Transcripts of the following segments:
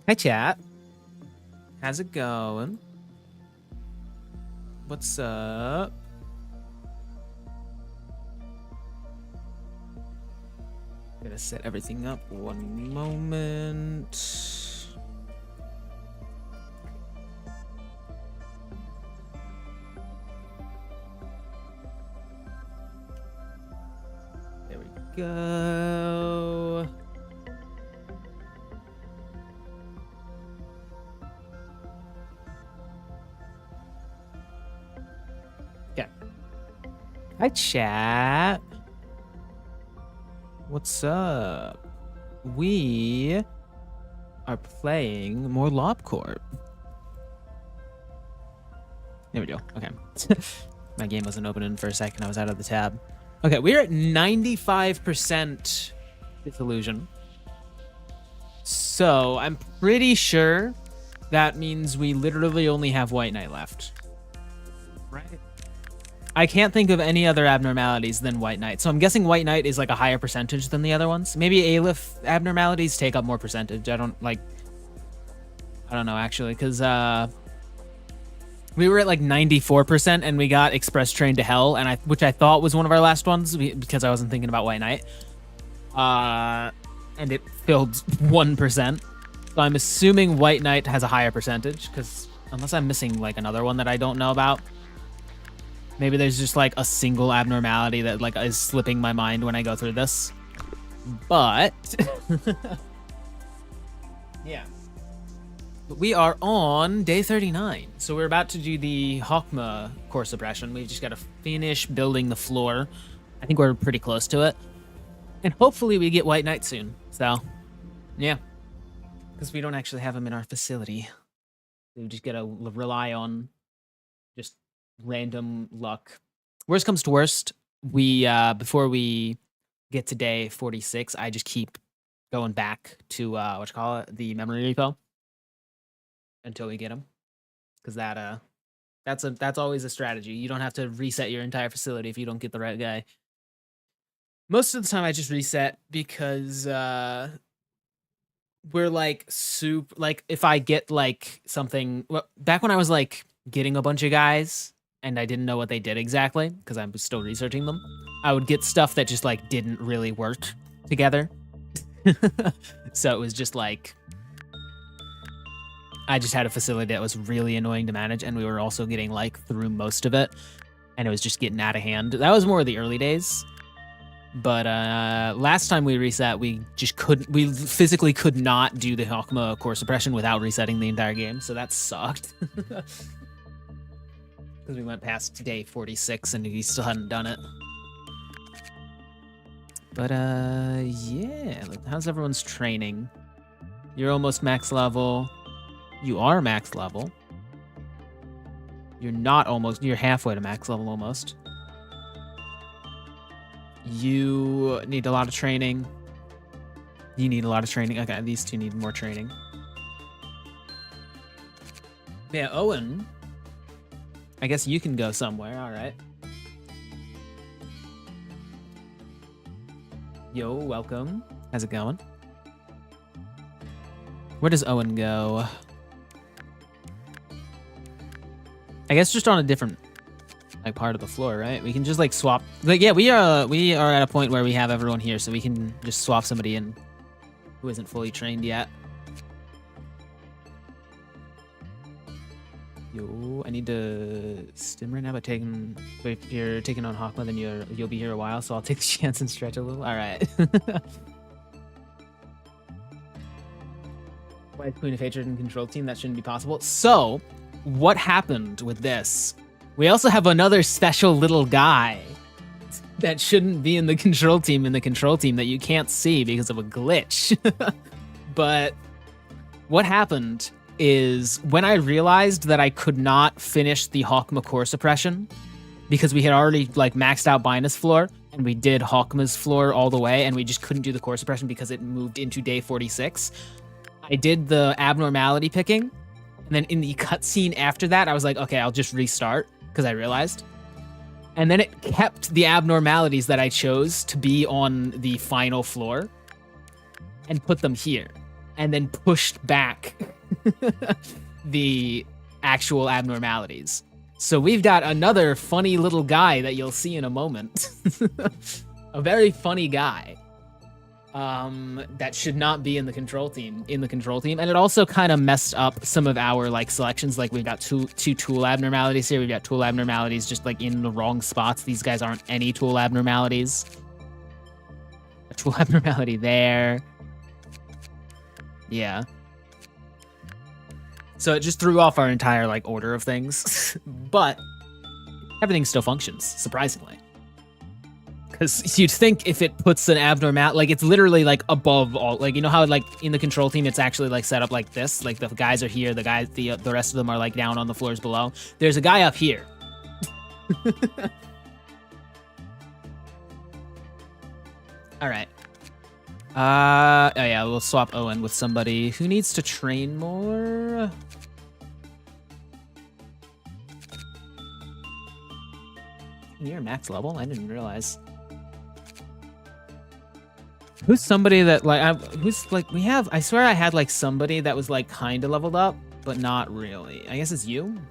Hi, chat. How's it going? What's up? Gonna set everything up. One moment. There we go. Okay. Hi, chat. What's up? We are playing more lobcorp. There we go. Okay. My game wasn't opening for a second. I was out of the tab. Okay, we're at 95% disillusion. So I'm pretty sure that means we literally only have White Knight left. Right? I can't think of any other abnormalities than White Knight. So I'm guessing White Knight is like a higher percentage than the other ones. Maybe Aleph abnormalities take up more percentage. I don't know actually, because we were at like 94% and we got Express Train to Hell, and which I thought was one of our last ones because I wasn't thinking about White Knight. And it filled 1%. So I'm assuming White Knight has a higher percentage, because unless I'm missing like another one that I don't know about. Maybe there's just like a single abnormality that like is slipping my mind when I go through this. But yeah. But we are on day 39. So we're about to do the Hokma core suppression. We've just got to finish building the floor. I think we're pretty close to it. And hopefully we get White Knight soon. So yeah. Because we don't actually have him in our facility. We just got to rely on just random luck. Worst comes to worst, we before we get to day 46, I just keep going back to the memory repo until we get him, because that's always a strategy. You don't have to reset your entire facility if you don't get the right guy. Most of the time I just reset because we're like if I get like something, well, back when I was like getting a bunch of guys and I didn't know what they did exactly because I was still researching them, I would get stuff that just like didn't really work together. So it was just like, I just had a facility that was really annoying to manage, and we were also getting like through most of it, and it was just getting out of hand. That was more of the early days. But last time we reset, we physically could not do the Hokma core suppression without resetting the entire game, so that sucked. Because we went past day 46 and we still hadn't done it. But yeah, like, how's everyone's training? You're almost max level. You are max level. You're not almost, you're halfway to max level almost. You need a lot of training. You need a lot of training. Okay, these two need more training. Yeah, Owen, I guess you can go somewhere, all right. Yo, welcome. How's it going? Where does Owen go? I guess just on a different like part of the floor, right? We can just like swap. Like, yeah, we are at a point where we have everyone here, so we can just swap somebody in who isn't fully trained yet. Yo, I need to stim right now, but if you're taking on Hokma, then you'll be here a while, so I'll take the chance and stretch a little. All right. Why is Queen of Hatred in control team? That shouldn't be possible. So, what happened with this? We also have another special little guy that shouldn't be in the control team that you can't see because of a glitch. But what happened is when I realized that I could not finish the Hokma core suppression because we had already like maxed out Binus floor and we did Hokma's floor all the way and we just couldn't do the core suppression because it moved into day 46. I did the abnormality picking, and then in the cutscene after that, I was like, okay, I'll just restart because I realized. And then it kept the abnormalities that I chose to be on the final floor and put them here. and then pushed back the actual abnormalities. So we've got another funny little guy that you'll see in a moment. A very funny guy. That should not be in the control team. And it also kind of messed up some of our like selections. Like we've got two tool abnormalities here. We've got tool abnormalities just like in the wrong spots. These guys aren't any tool abnormalities. A tool abnormality there. Yeah. So it just threw off our entire like order of things. But everything still functions, surprisingly. Because you'd think if it puts an abnormal, like it's literally like above all, like you know how like in the control team it's actually like set up like this, like the guys are here, the rest of them are like down on the floors below. There's a guy up here. All right. Oh yeah, we'll swap Owen with somebody who needs to train more. You're max level? I didn't realize. Who's somebody that like who's like we have? I swear I had like somebody that was like kind of leveled up, but not really. I guess it's you,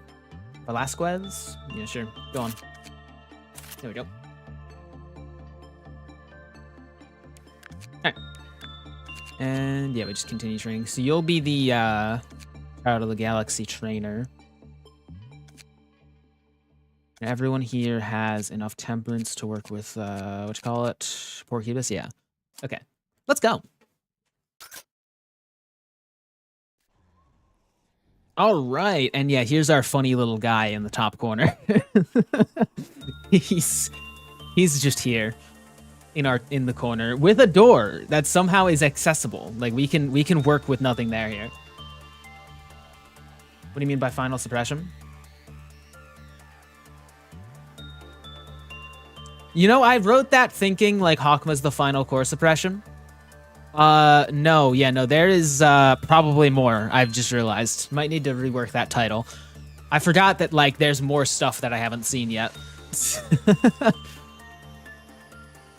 Velasquez. Yeah, sure. Go on. There we go. All right. And yeah, we just continue training. So you'll be the Out of the Galaxy trainer. Everyone here has enough temperance to work with what you call it, Porcubus. Yeah. Okay, let's go. All right, and yeah, here's our funny little guy in the top corner. he's just here in the corner with a door that somehow is accessible. Like we can work with nothing there here. What do you mean by final suppression? You know, I wrote that thinking like Hokma's the final core suppression. No, there is probably more. I've just realized. Might need to rework that title. I forgot that like there's more stuff that I haven't seen yet.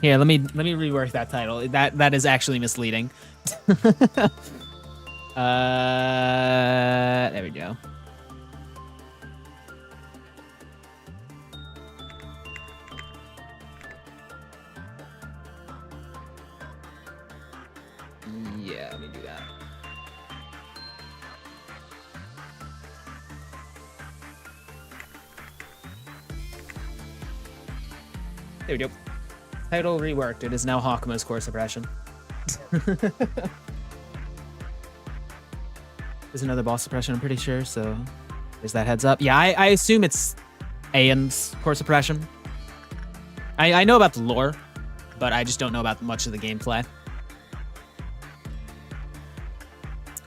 Here, let me rework that title. That is actually misleading. There we go. Yeah, let me do that. There we go. Title reworked. It is now Hokma's core suppression. There's another boss suppression, I'm pretty sure, so there's that heads up. Yeah, I assume it's Aeon's core suppression. I know about the lore, but I just don't know about much of the gameplay.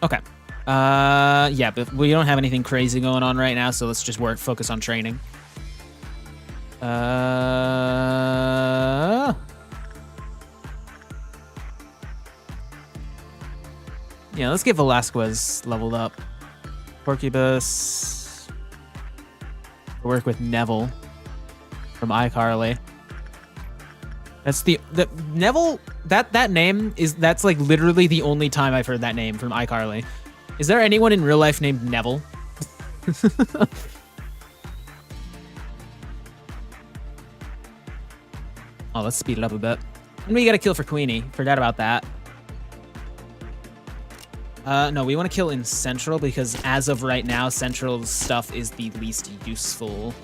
Okay. Yeah, but we don't have anything crazy going on right now, so let's just focus on training. Yeah, let's get Velasquez leveled up. Porcubus. Work with Neville from iCarly. That's the Neville. That name that's like literally the only time I've heard that name from iCarly. Is there anyone in real life named Neville? Oh, let's speed it up a bit. And we got a kill for Queenie. Forgot about that. No, we want to kill in Central because as of right now, Central's stuff is the least useful.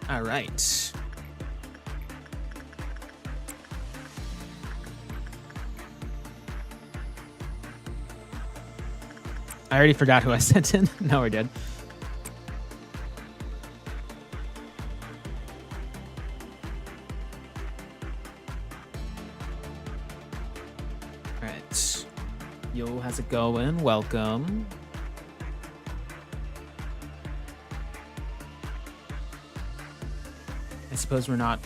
All right. I already forgot who I sent in. No, we're good. All right. Yo, how's it going? Welcome. I suppose we're not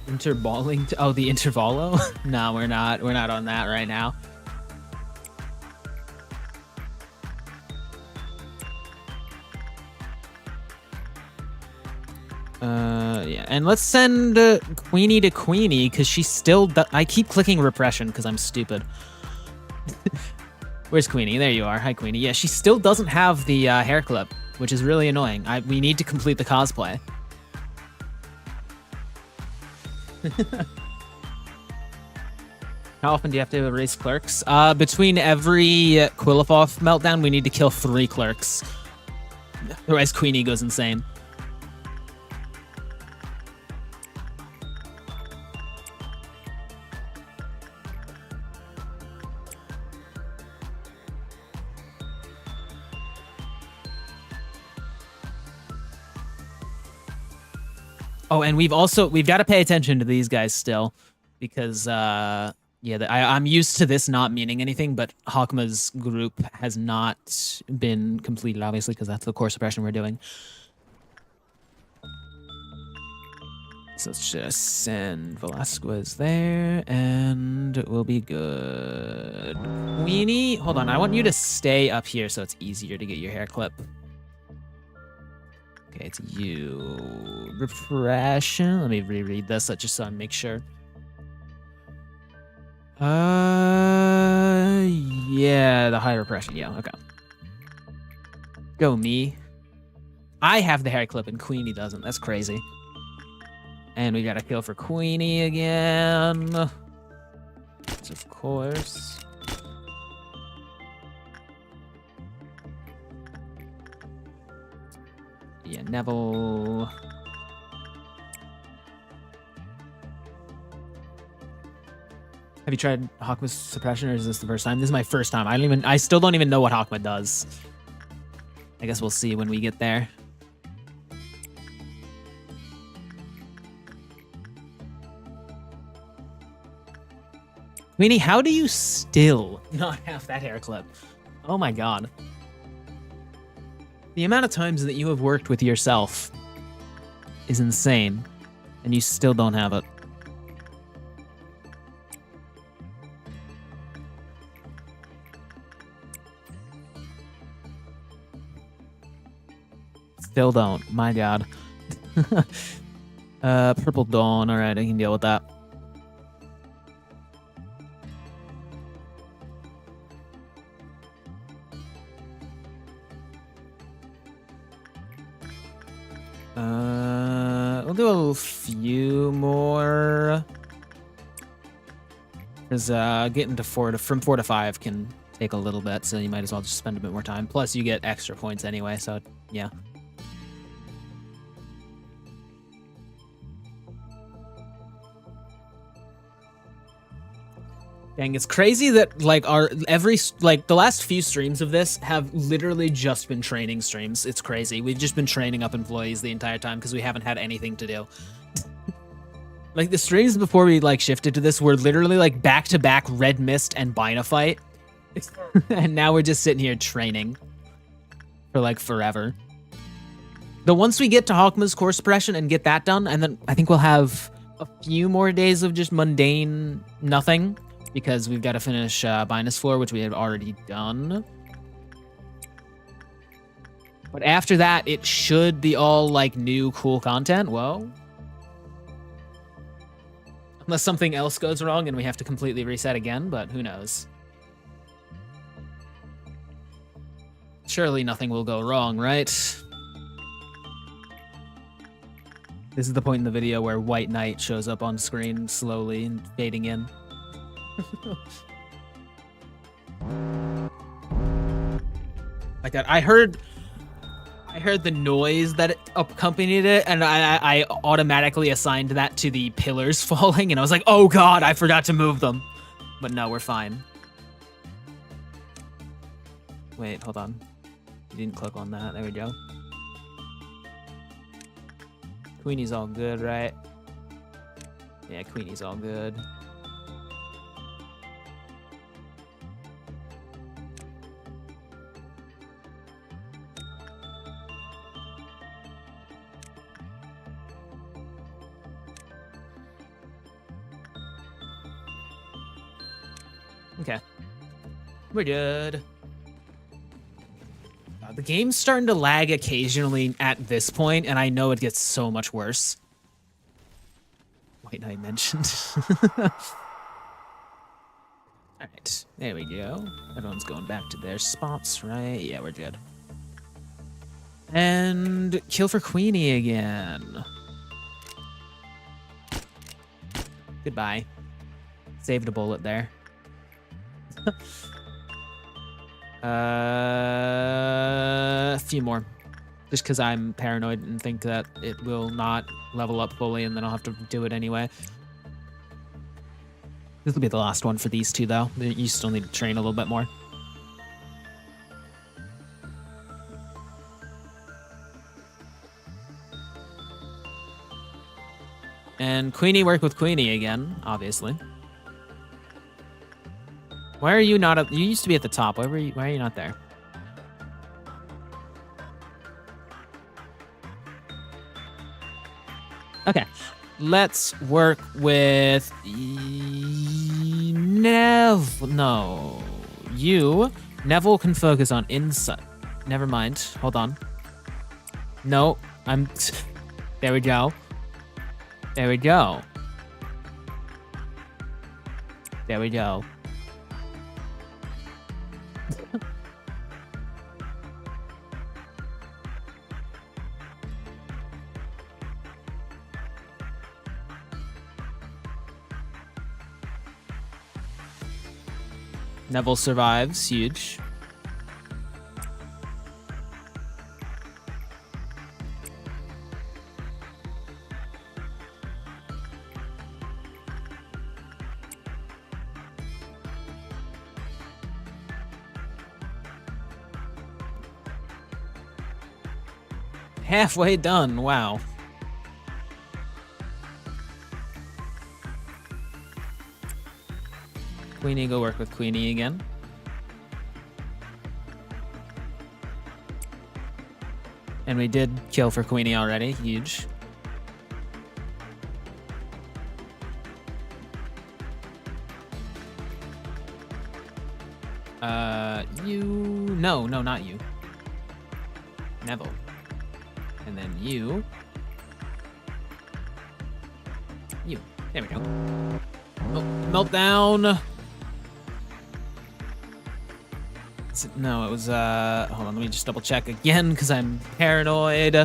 interballing. Oh, the intervalo? No, we're not. We're not on that right now. Yeah, and let's send Queenie to Queenie because she still. I keep clicking repression because I'm stupid. Where's Queenie? There you are. Hi, Queenie. Yeah, she still doesn't have the hair clip, which is really annoying. We need to complete the cosplay. How often do you have to erase clerks? Between every Quillifoff meltdown, we need to kill 3 clerks. Otherwise, Queenie goes insane. Oh, and we've got to pay attention to these guys still, because yeah, I'm used to this not meaning anything, but Hokma's group has not been completed, obviously, because that's the core suppression we're doing. So let's just send Velasquez there, and we'll be good. Queenie, hold on, I want you to stay up here so it's easier to get your hair clip. Okay, it's you. Repression. Let me reread this just so I make sure. Yeah, the high repression. Yeah, okay. Go me. I have the hair clip and Queenie doesn't. That's crazy. And we got a kill for Queenie again. Of course. Yeah, Neville. Have you tried Hokma's suppression, or is this the first time? This is my first time. I still don't even know what Hokma does. I guess we'll see when we get there. Queenie, how do you still not have that hair clip? Oh my god. The amount of times that you have worked with yourself is insane, and you still don't have it. Still don't. My god. Purple Dawn. All right, I can deal with that. We'll do a few more. Because getting to from 4 to 5 can take a little bit, so you might as well just spend a bit more time. Plus, you get extra points anyway, so yeah. Dang, it's crazy that like the last few streams of this have literally just been training streams. It's crazy. We've just been training up employees the entire time because we haven't had anything to do. Like the streams before we like shifted to this were literally like back-to-back Red Mist and Bina fight. And now we're just sitting here training for like forever. But once we get to Hokma's core suppression and get that done, and then I think we'll have a few more days of just mundane nothing, because we've got to finish Bina's floor, which we have already done. But after that, it should be all like new cool content. Whoa. Unless something else goes wrong and we have to completely reset again, but who knows. Surely nothing will go wrong, right? This is the point in the video where White Knight shows up on screen slowly and fading in. Like that. I heard the noise that accompanied it, and I automatically assigned that to the pillars falling, and I was like, oh god, I forgot to move them. But no, we're fine. Wait, hold on. You didn't click on that. There we go. Queenie's all good, right? Yeah, Queenie's all good. Okay. We're good. The game's starting to lag occasionally at this point, and I know it gets so much worse. White Knight mentioned. Alright, there we go. Everyone's going back to their spots, right? Yeah, we're good. And kill for Queenie again. Goodbye. Saved a bullet there. A few more. Just because I'm paranoid and think that it will not level up fully and then I'll have to do it anyway. This will be the last one for these two, though. You still need to train a little bit more. And Queenie work with Queenie again, obviously. Why are you not up? You used to be at the top. Why are you not there? Okay. Let's work with Neville. No. You. Neville can focus on insight. Never mind. Hold on. No. There we go. There we go. There we go. Neville survives. Huge. Halfway done. Wow. Queenie, go work with Queenie again. And we did kill for Queenie already. Huge. You... No, not you. Neville. And then you. You. There we go. Oh, meltdown. No, it was, hold on, let me just double check again, because I'm paranoid.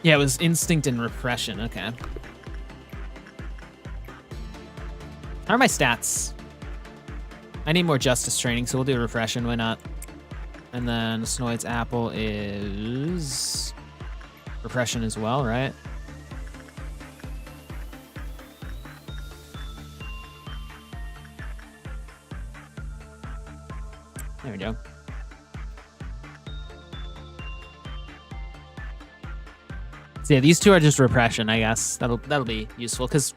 Yeah, it was instinct and repression, okay. How are my stats? I need more justice training, so we'll do repression, why not? And then Snoid's apple is repression as well, right? There we go. So yeah, these two are just repression, I guess. That'll be useful because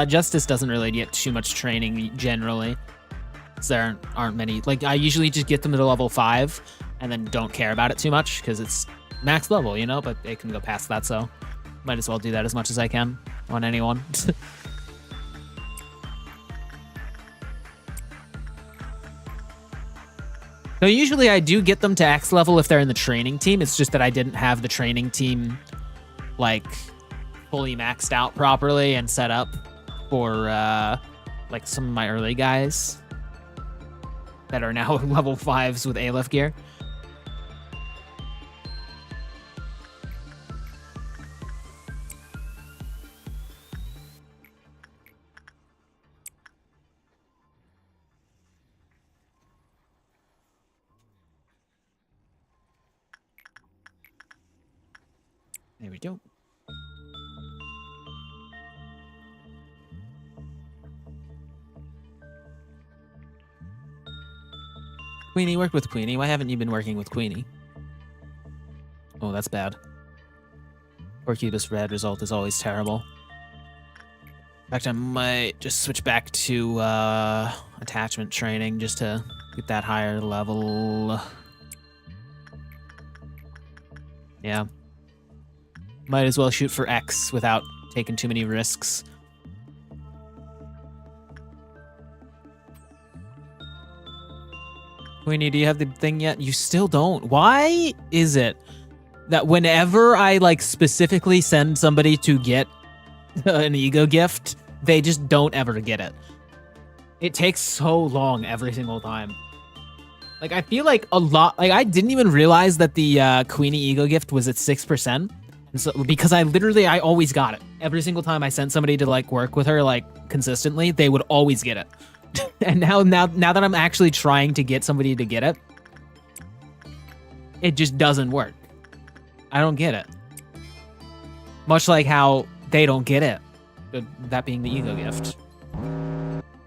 justice doesn't really get too much training generally. So there aren't many. Like I usually just get them to level 5 and then don't care about it too much because it's max level, you know. But it can go past that, so might as well do that as much as I can on anyone. So usually I do get them to X level if they're in the training team. It's just that I didn't have the training team like fully maxed out properly and set up for like some of my early guys that are now level 5s with Aleph gear. There we go. Queenie, work with Queenie. Why haven't you been working with Queenie? Oh, that's bad. Porcupus red result is always terrible. In fact, I might just switch back to attachment training just to get that higher level. Yeah. Might as well shoot for X without taking too many risks. Queenie, do you have the thing yet? You still don't. Why is it that whenever I like specifically send somebody to get an ego gift, they just don't ever get it? It takes so long every single time. Like, I feel like a lot, like, I didn't even realize that the Queenie ego gift was at 6%. And so, because I always got it. Every single time I sent somebody to, like, work with her, like, consistently, they would always get it. And now that I'm actually trying to get somebody to get it, it just doesn't work. I don't get it. Much like how they don't get it. That being the ego gift.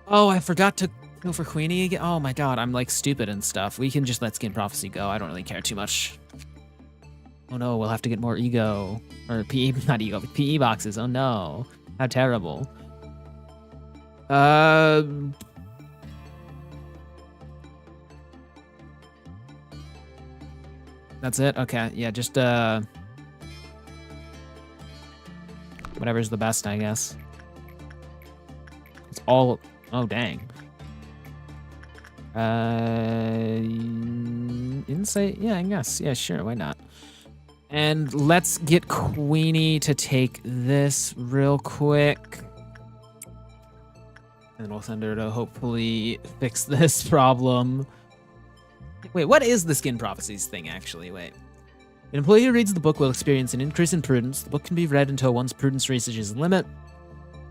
Oh, I forgot to go for Queenie again. Oh my god, I'm like stupid and stuff. We can just let Skin Prophecy go. I don't really care too much. Oh no, we'll have to get more ego. Or PE, not ego, but PE boxes. Oh no. How terrible. That's it? Okay, yeah, just, whatever's the best, I guess. It's all, oh, dang. Insight? Yeah, I guess. Yeah, sure, why not? And let's get Queenie to take this real quick. And we'll send her to hopefully fix this problem. Wait, what is the Skin Prophecies thing, actually? Wait. An employee who reads the book will experience an increase in prudence. The book can be read until one's prudence reaches a limit.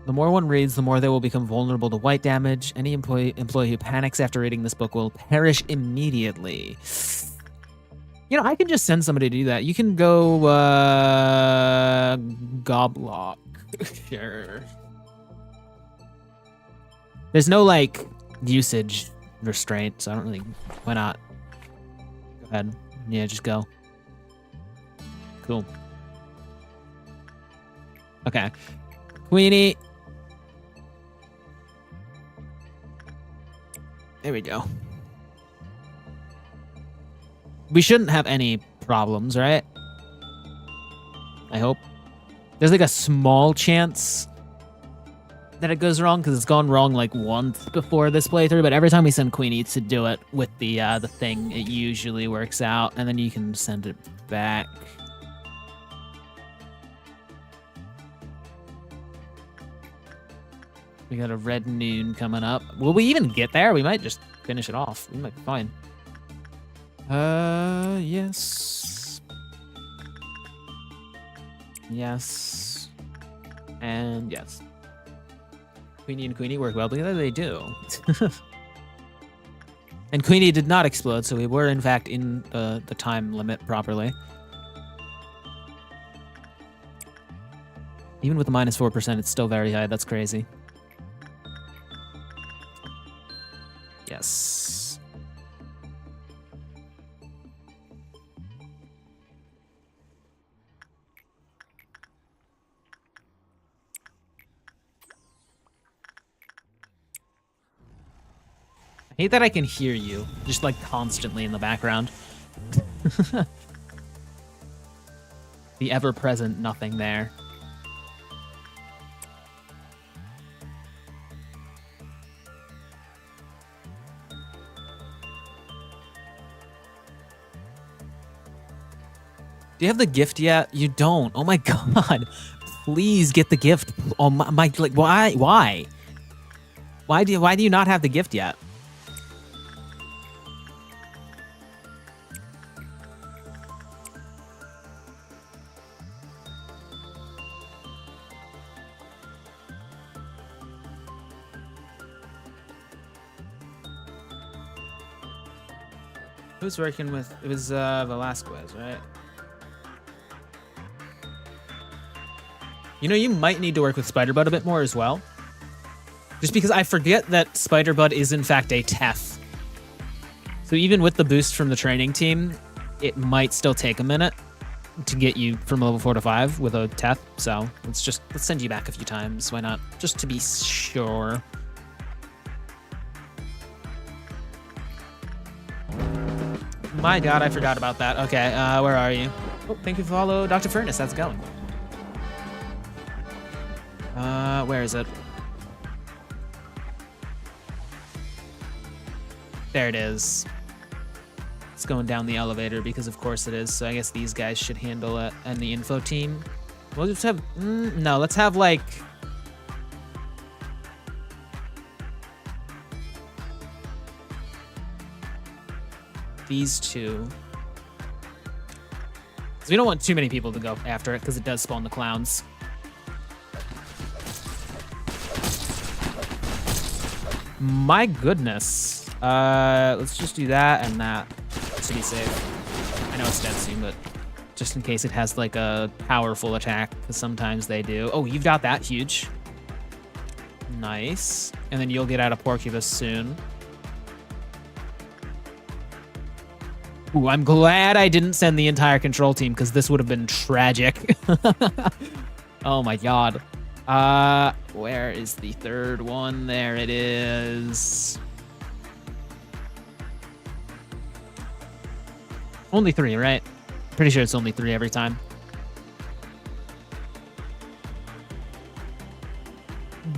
The more one reads, the more they will become vulnerable to white damage. Any employee who panics after reading this book will perish immediately. You know, I can just send somebody to do that. You can go, Goblock. Sure. There's no, like, usage restraint, so I don't really... Why not? Go ahead. Yeah, just go. Cool. Okay. Queenie. There we go. We shouldn't have any problems, right? I hope. There's like a small chance that it goes wrong because it's gone wrong like once before this playthrough, but every time we send Queenie to do it with the thing, it usually works out, and then you can send it back. We got a red noon coming up. Will we even get there? We might just finish it off. We might be fine. Yes. Yes. And yes. Queenie and Queenie work well together. They do. And Queenie did not explode, so we were in fact in the time limit properly. Even with the minus 4%, it's still very high. That's crazy. Yes. I hate that I can hear you, just like constantly in the background. The ever-present nothing there. Do you have the gift yet? You don't. Oh my god. Please get the gift. Oh my like why? Why do you not have the gift yet? Who's working with? It was Velasquez, right? You know, you might need to work with Spiderbud a bit more as well. Just because I forget that Spiderbud is in fact a TEF. So even with the boost from the training team, it might still take a minute to get you from level 4 to 5 with a TEF. So let's send you back a few times. Why not? Just to be sure. My god, I forgot about that. Okay, where are you? Oh, thank you for follow Dr. Furnace. How's it going? Where is it? There it is. It's going down the elevator because of course it is. So I guess these guys should handle it, and the info team. We'll just have no. Let's have like these two. Because we don't want too many people to go after it because it does spawn the clowns. My goodness. Let's just do that and that to be safe. I know it's dead soon, but just in case it has like a powerful attack, because sometimes they do. Oh, you've got that huge. Nice. And then you'll get out of Porcupus soon. Ooh, I'm glad I didn't send the entire control team because this would have been tragic. Oh my god. Where is the third one? There it is. Only 3, right? Pretty sure it's only 3 every time.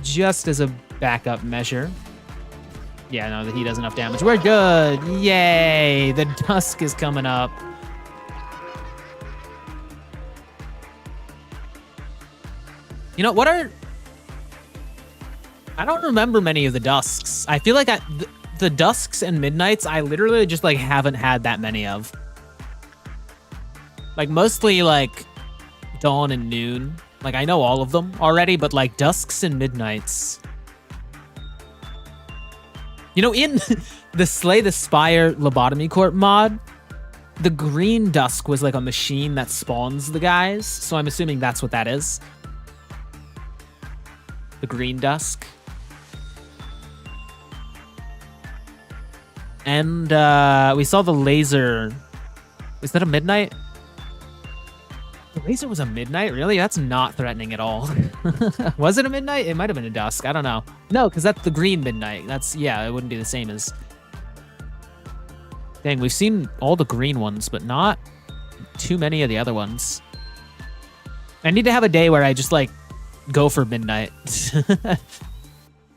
Just as a backup measure. Yeah, no, he does enough damage. We're good. Yay. The dusk is coming up. You know, what are... I don't remember many of the dusks. I feel like the dusks and midnights, I literally just, like, haven't had that many of. Like, mostly, like, dawn and noon. Like, I know all of them already, but, like, dusks and midnights... You know, in the Slay the Spire lobotomy corp mod, the green dusk was like a machine that spawns the guys. So I'm assuming that's what that is. The green dusk. And we saw the laser. Was that a midnight? The laser was a midnight? Really? That's not threatening at all. Was it a midnight? It might have been a dusk. I don't know. No, because that's the green midnight. That's, yeah, it wouldn't be the same as... Dang, we've seen all the green ones, but not too many of the other ones. I need to have a day where I just, like, go for midnight. That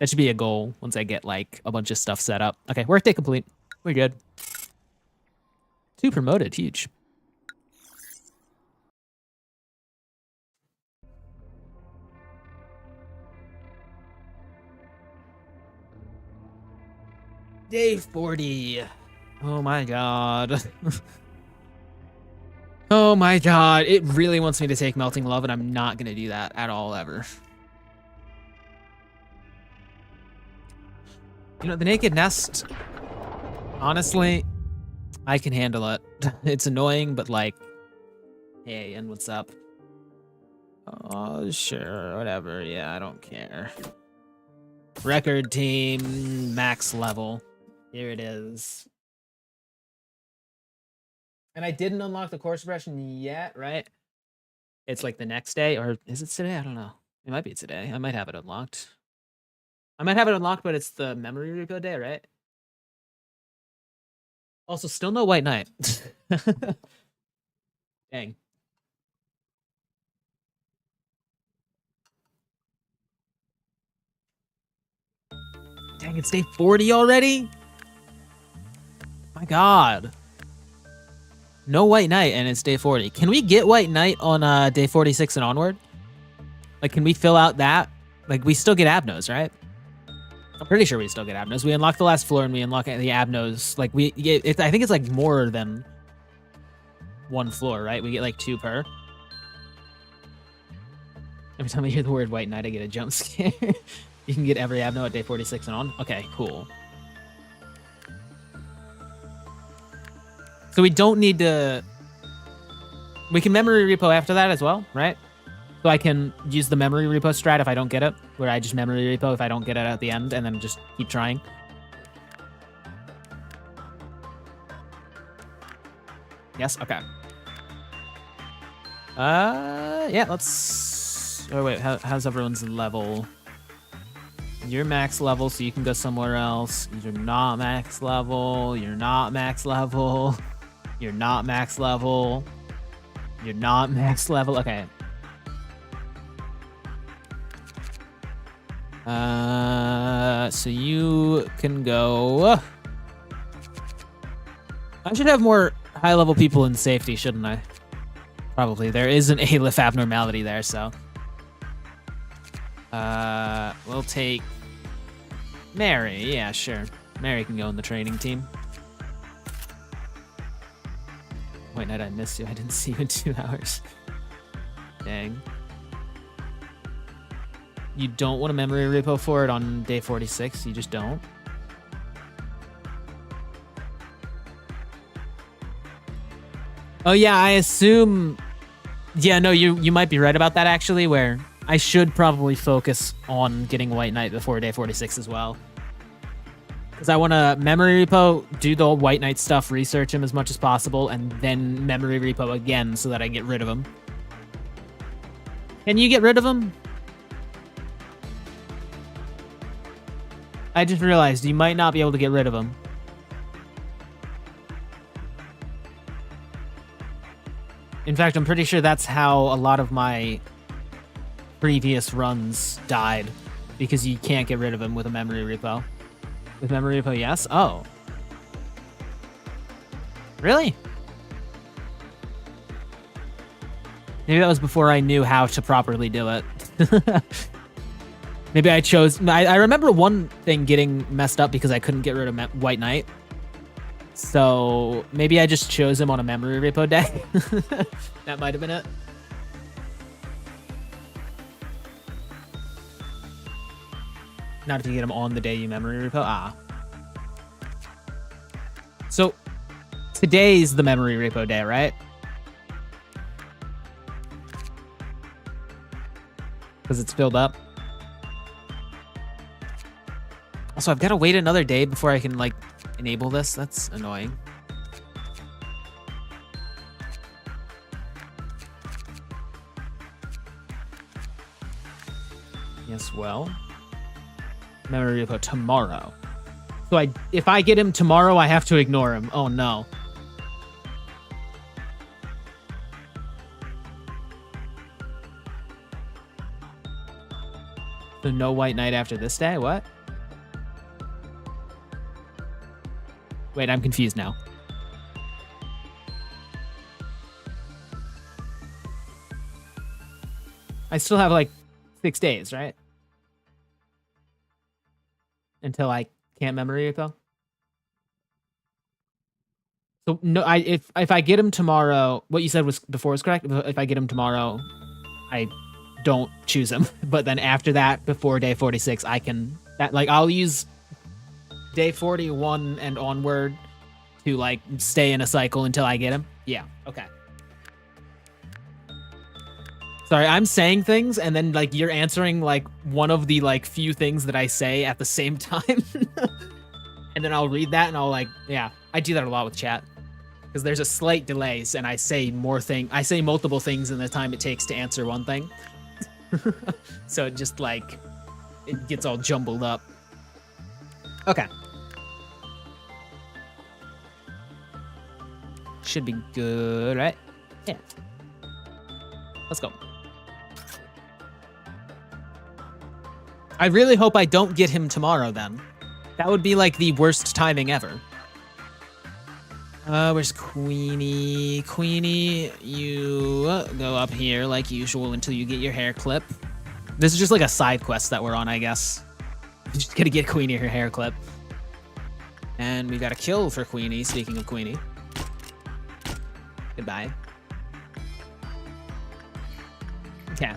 should be a goal once I get, like, a bunch of stuff set up. Okay, workday complete. We're good. 2 promoted. Huge. Day 40. Oh my god. Oh my god. It really wants me to take Melting Love, and I'm not gonna do that at all, ever. You know, the Naked Nest, honestly, I can handle it. It's annoying, but like, hey, and what's up? Oh, sure, whatever. Yeah, I don't care. Record team, max level. Here it is. And I didn't unlock the core suppression yet, right? It's like the next day, or is it today? I don't know. It might be today. I might have it unlocked. I might have it unlocked, but it's the memory repo day, right? Also, still no White Knight. Dang. Dang, it's day 40 already? My god. No White Knight, and it's day 40. Can we get White Knight on day 46 and onward? Like, can we fill out that? Like, we still get Abnos, right? I'm pretty sure we still get Abnos. We unlock the last floor, and we unlock the Abnos. Like, we get, I think it's, like, more than 1 floor, right? We get, like, 2 per. Every time I hear the word White Knight, I get a jump scare. You can get every Abno at day 46 and on? Okay, cool. So we don't need to... We can memory repo after that as well, right? So I can use the memory repo strat if I don't get it, where I just memory repo if I don't get it at the end, and then just keep trying. Yes? Okay. Yeah, let's... Oh, wait, how's everyone's level? You're max level, so you can go somewhere else. You're not max level. You're not max level. You're not max level. You're not max level. Okay. So you can go I should have more high-level people in safety, shouldn't I? Probably. There is an ALIF abnormality there, so. We'll take Mary. Yeah, sure. Mary can go in the training team. White Knight, I missed you. I didn't see you in 2 hours. Dang. You don't want a memory repo for it on day 46? You just don't? Oh, yeah, I assume... Yeah, no, you might be right about that, actually, where I should probably focus on getting White Knight before day 46 as well. Because I want to memory repo, do the White Knight stuff, research him as much as possible, and then memory repo again so that I get rid of him. Can you get rid of him? I just realized you might not be able to get rid of him. In fact, I'm pretty sure that's how a lot of my previous runs died, because you can't get rid of him with a memory repo. With memory repo, yes? Oh. Really? Maybe that was before I knew how to properly do it. Maybe I chose... I remember one thing getting messed up because I couldn't get rid of White Knight. So maybe I just chose him on a memory repo day. That might have been it. Not if you get him on the day you memory repo. Ah. So today's the memory repo day, right? Because it's filled up. Also, I've got to wait another day before I can, like, enable this. That's annoying. Yes, well. Memory repo tomorrow. So if I get him tomorrow, I have to ignore him. Oh, no. So no White Knight after this day? What? Wait, I'm confused now. I still have like 6 days, right? Until I can't memory repo. So no, if I get him tomorrow, what you said was before was correct. If I get him tomorrow, I don't choose him. But then after that, before day 46, I can I'll use day 41 and onward to like stay in a cycle until I get him. Yeah, okay. Sorry, I'm saying things and then like you're answering like one of the like few things that I say at the same time. And then I'll read that and I'll like, yeah, I do that a lot with chat. Because there's a slight delay and I say multiple things in the time it takes to answer one thing. So it just like, it gets all jumbled up. Okay. Should be good, right? Yeah. Let's go. I really hope I don't get him tomorrow then. That would be like the worst timing ever. Where's Queenie? Queenie, you go up here like usual until you get your hair clip. This is just like a side quest that we're on, I guess. Just gotta get Queenie her hair clip. And we got a kill for Queenie, speaking of Queenie. Goodbye. Okay.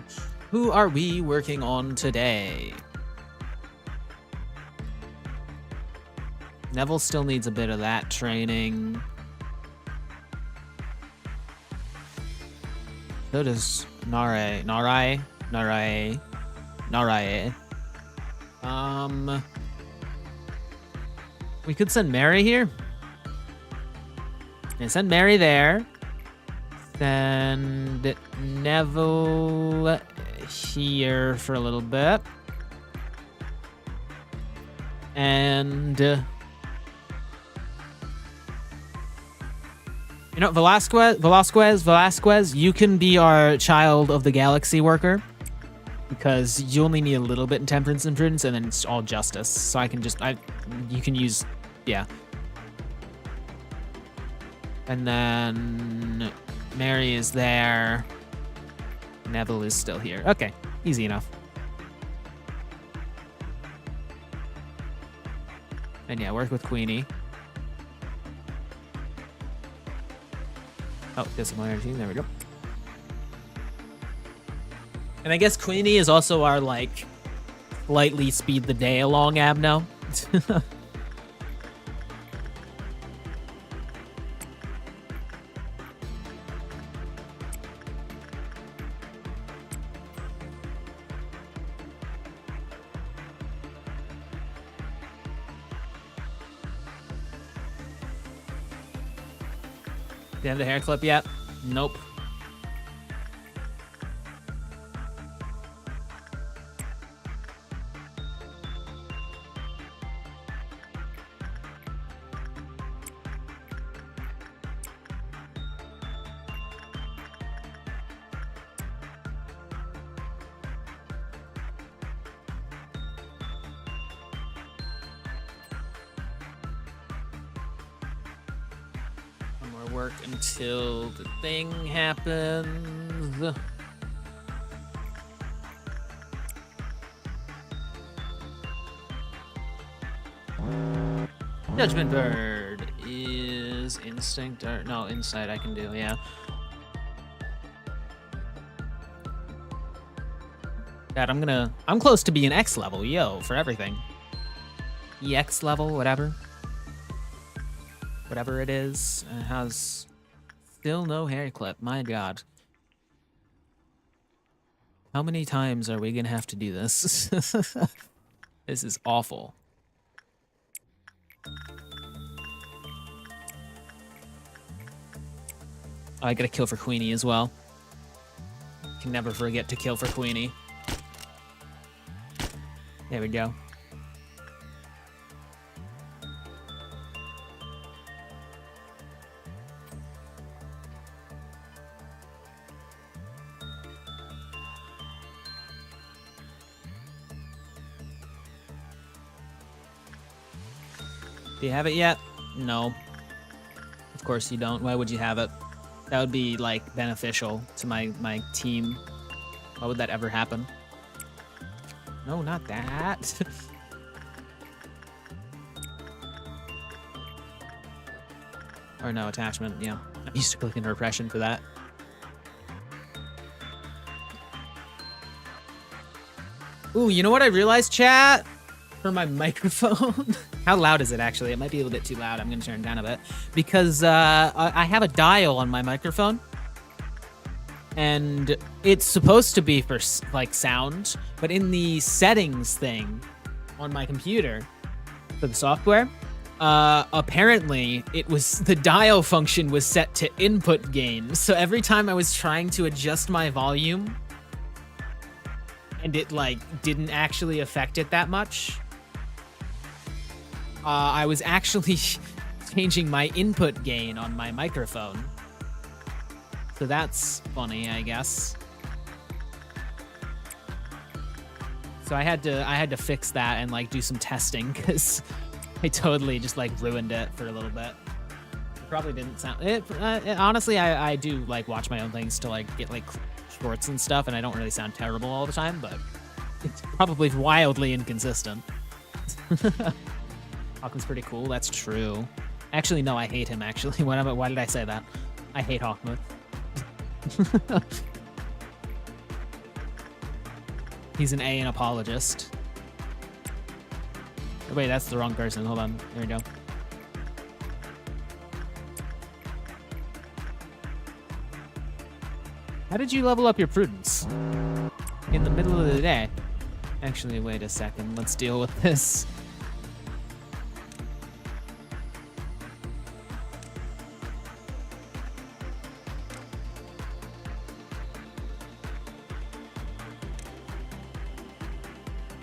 Who are we working on today? Neville still needs a bit of that training. So does Nare. We could send Mary here. And send Mary there. Send Neville here for a little bit. And you know, Velasquez, you can be our Child of the Galaxy worker. Because you only need a little bit in Temperance and Prudence, and then it's all Justice. So I can just, you can use, yeah. And then Mary is there. Neville is still here. Okay, easy enough. And yeah, work with Queenie. Oh, disciplinary team. There we go. And I guess Queenie is also our, like, slightly speed the day along Abno. Do you have the hair clip yet? Nope. Work until the thing happens. Judgment Bird is instinct or no insight I can do, yeah. God, I'm close to being X level, yo, for everything. EX level, whatever. Whatever it is, it has still no hair clip. My God. How many times are we gonna have to do this? This is awful. Oh, I gotta kill for Queenie as well. Can never forget to kill for Queenie. There we go. Do you have it yet? No. Of course you don't. Why would you have it? That would be, like, beneficial to my team. Why would that ever happen? No, not that. Or no, attachment, yeah. I'm used to clicking repression for that. Ooh, you know what I realized, chat? For my microphone. How loud is it, actually? It might be a little bit too loud. I'm going to turn it down a bit. Because I have a dial on my microphone. And it's supposed to be for, like, sound. But in the settings thing on my computer for the software, apparently the dial function was set to input gain. So every time I was trying to adjust my volume, and it, like, didn't actually affect it that much, I was actually changing my input gain on my microphone. So that's funny, I guess. So I had to fix that and, like, do some testing, because I totally just, like, ruined it for a little bit. It probably didn't sound... honestly, I do, like, watch my own things to, like, get, like, shorts and stuff, and I don't really sound terrible all the time, but it's probably wildly inconsistent. Hokma's pretty cool. That's true. Actually, no, I hate him, actually. Why did I say that? I hate Hokma. He's an A apologist. Oh, wait, that's the wrong person. Hold on. There we go. How did you level up your prudence? In the middle of the day. Actually, wait a second. Let's deal with this.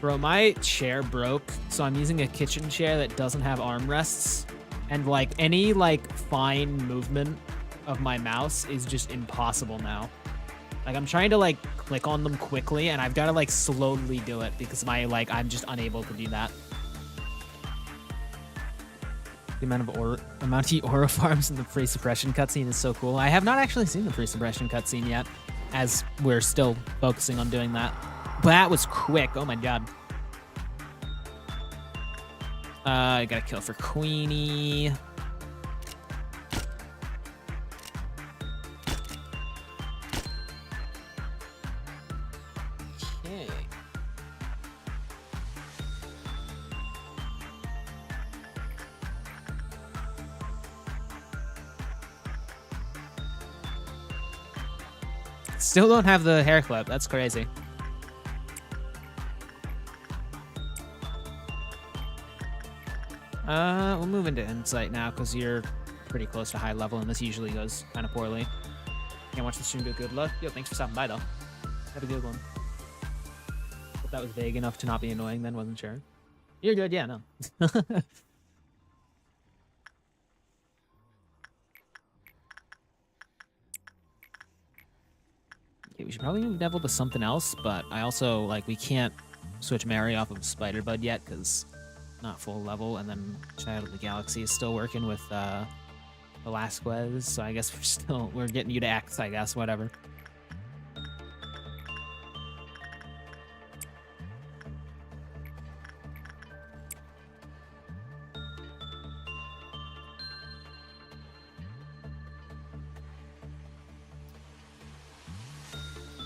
Bro, my chair broke, so I'm using a kitchen chair that doesn't have armrests. And, like, any, like, fine movement of my mouse is just impossible now. Like, I'm trying to, like, click on them quickly, and I've got to, like, slowly do it because I'm just unable to do that. The amount he aura farms in the pre-suppression cutscene is so cool. I have not actually seen the pre-suppression cutscene yet, as we're still focusing on doing that. But that was quick. Oh my god. I got a kill for Queenie. Okay. Still don't have the hair clip. That's crazy. We'll move into insight now because you're pretty close to high level, and this usually goes kind of poorly. Can't watch the stream. Good luck. Yo, thanks for stopping by though. Have a good one. Hope that was vague enough to not be annoying. Then wasn't sure. You're good. Yeah, no. Okay, we should probably move Devil to something else, but I also like we can't switch Mary off of Spider Bud yet because not full level, and then Child of the Galaxy is still working with Velasquez, so I guess we're getting you to X, I guess, whatever.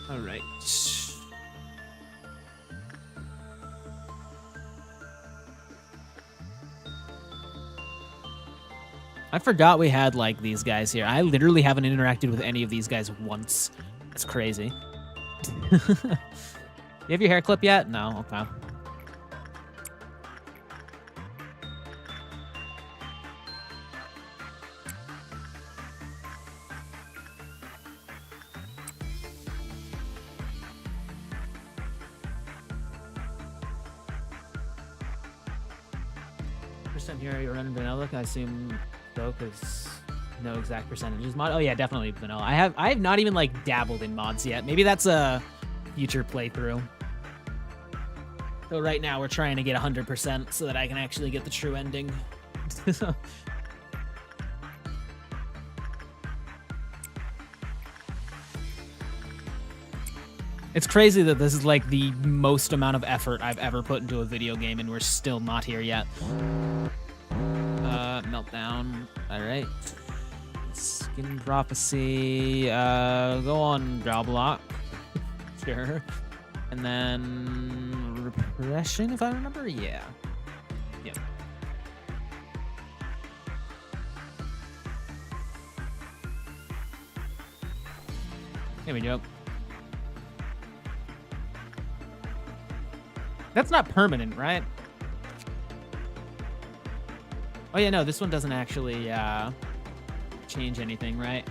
All right. I forgot we had, like, these guys here. I literally haven't interacted with any of these guys once. That's crazy. You have your hair clip yet? No? Okay. First time here, you're running vanilla. I assume so, because no exact percentages. Mod. Oh yeah, definitely vanilla. I have not even like dabbled in mods yet. Maybe that's a future playthrough. So right now we're trying to get 100% so that I can actually get the true ending. It's crazy that this is like the most amount of effort I've ever put into a video game, and we're still not here yet. Meltdown. All right. Skin Prophecy. Go on Draw Block. Sure. And then Repression, if I remember. Yeah. Yeah. Here we go. That's not permanent, right? Oh yeah, no, this one doesn't actually change anything, right?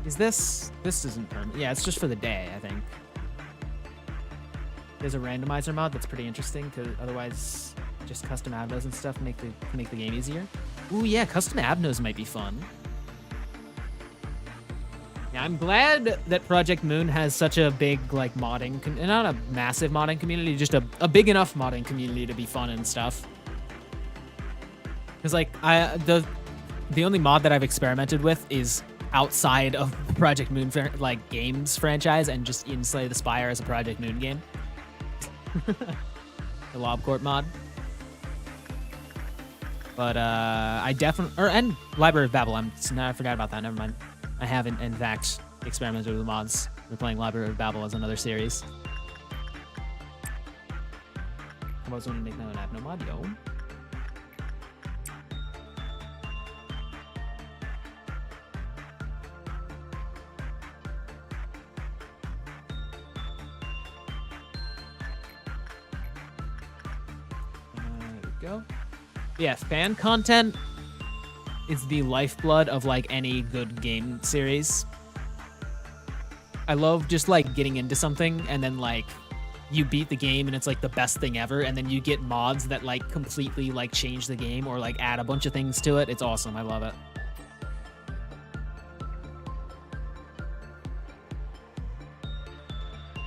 Is this isn't permanent? Yeah, it's just for the day, I think. There's a randomizer mod that's pretty interesting, because otherwise just custom abnos and stuff make the game easier. Ooh yeah, custom abnos might be fun. Yeah, I'm glad that Project Moon has such a big, like, modding, not a massive modding community, just a big enough modding community to be fun and stuff. Because, like, the only mod that I've experimented with is outside of the Project Moon, like, games franchise, and just in Slay the Spire as a Project Moon game. The LobCorp mod. But, I definitely, and Library of Babel, I forgot about that, never mind. I haven't, in fact, experimented with mods. We're playing Library of Babel as another series. I was going to make an abno mod, yo. There we go. Yeah, fan content is the lifeblood of, like, any good game series. I love just, like, getting into something and then, like, you beat the game and it's, like, the best thing ever, and then you get mods that, like, completely, like, change the game or, like, add a bunch of things to it. It's awesome. I love it.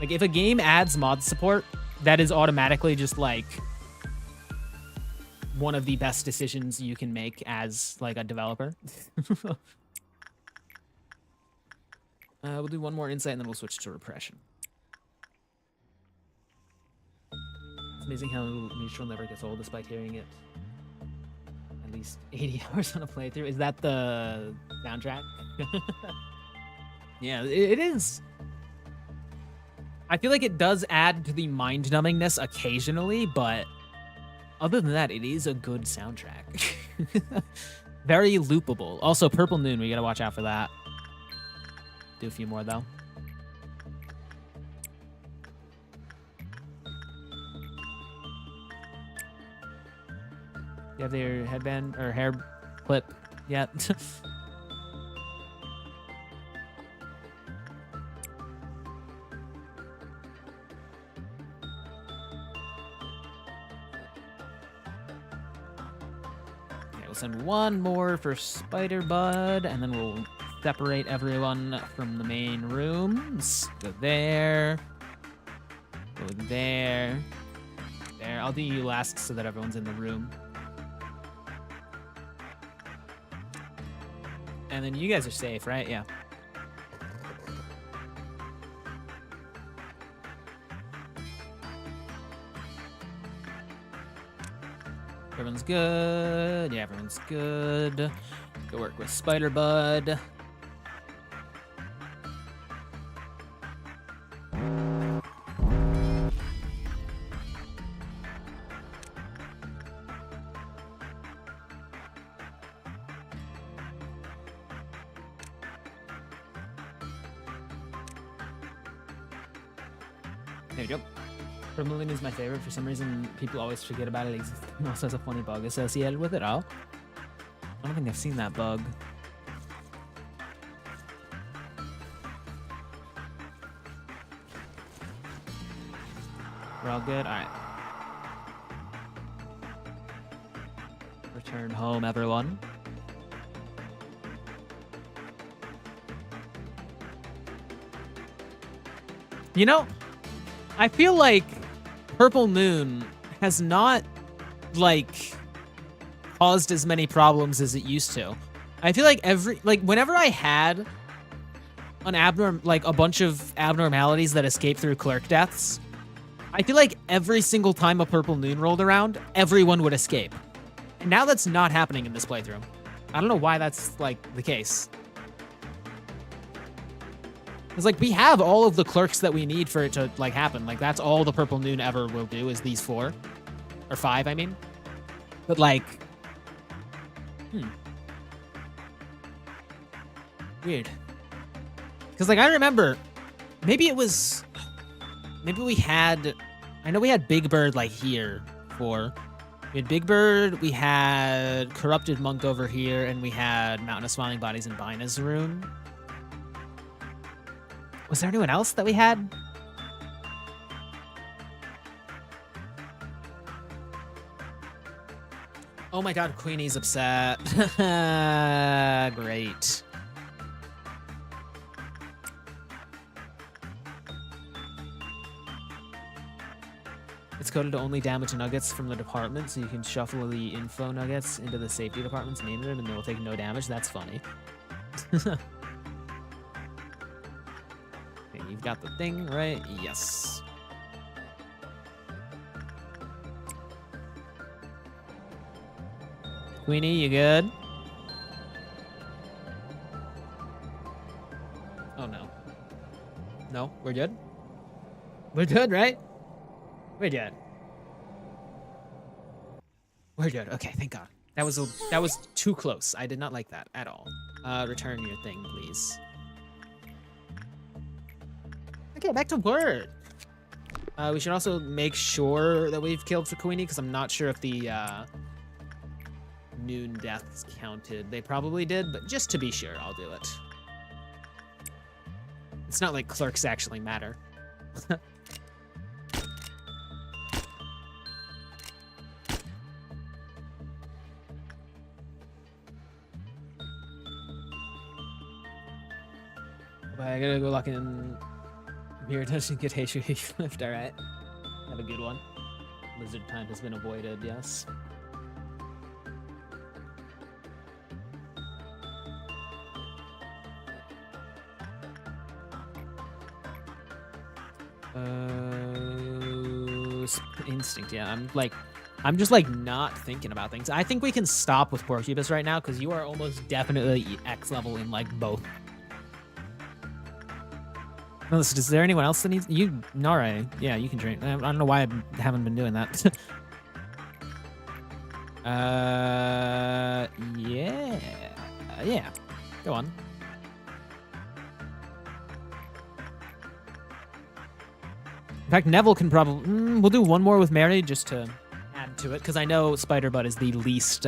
Like, if a game adds mod support, that is automatically just like one of the best decisions you can make as like a developer. We'll do one more insight and then we'll switch to repression. It's amazing how neutral never gets old despite hearing it at least 80 hours on a playthrough. Is that the soundtrack? Yeah, it is. I feel like it does add to the mind-numbingness occasionally, but other than that, it is a good soundtrack. Very loopable. Also, Purple Noon, we gotta watch out for that. Do a few more, though. You have their headband or hair clip yet? We'll send one more for Spider Bud, and then we'll separate everyone from the main rooms. Go there. Go there. There. I'll do you last so that everyone's in the room. And then you guys are safe, right? Yeah. Everyone's good. Yeah, everyone's good. Go work with Spider Bud. There you go. Vermilion is my favorite. For some reason, people always forget about it. It also has a funny bug associated with it. Oh, I don't think I've seen that bug. We're all good? All right. Return home, everyone. You know, I feel like Purple Moon has not, like, caused as many problems as it used to. I feel like whenever I had a bunch of abnormalities that escaped through clerk deaths, I feel like every single time a Purple Moon rolled around, everyone would escape. And now that's not happening in this playthrough. I don't know why that's, like, the case. It's like, we have all of the clerks that we need for it to, like, happen. Like, that's all the Purple Noon ever will do is these 4. Or 5, I mean. But, like... Weird. Because, like, I remember... Maybe we had... I know we had Big Bird, like, here for... We had Big Bird, we had Corrupted Monk over here, and we had Mountain of Smiling Bodies in Bina's room. Was there anyone else that we had? Oh my god, Queenie's upset. Great. It's coded to only damage nuggets from the department, so you can shuffle the info nuggets into the safety department's main room and they will take no damage. That's funny. You've got the thing, right? Yes. Queenie, you good? Oh, no. No? We're good? We're good, right? We're good. We're good. Okay, thank God. That was too close. I did not like that at all. Return your thing, please. Okay, back to work. We should also make sure that we've killed for Queenie, because I'm not sure if the noon deaths counted. They probably did, but just to be sure, I'll do it. It's not like clerks actually matter. I gotta go lock in. Here doesn't get Heishu flipped, alright. Have a good one. Lizard time has been avoided, yes. Instinct, yeah. I'm just like not thinking about things. I think we can stop with Porcupus right now because you are almost definitely X level in like both. No, listen, is there anyone else that needs you? Nare, yeah, you can drink. I don't know why I haven't been doing that. Yeah. Go on. In fact, Neville can probably... we'll do one more with Mary just to add to it, because I know Spider-Butt is the least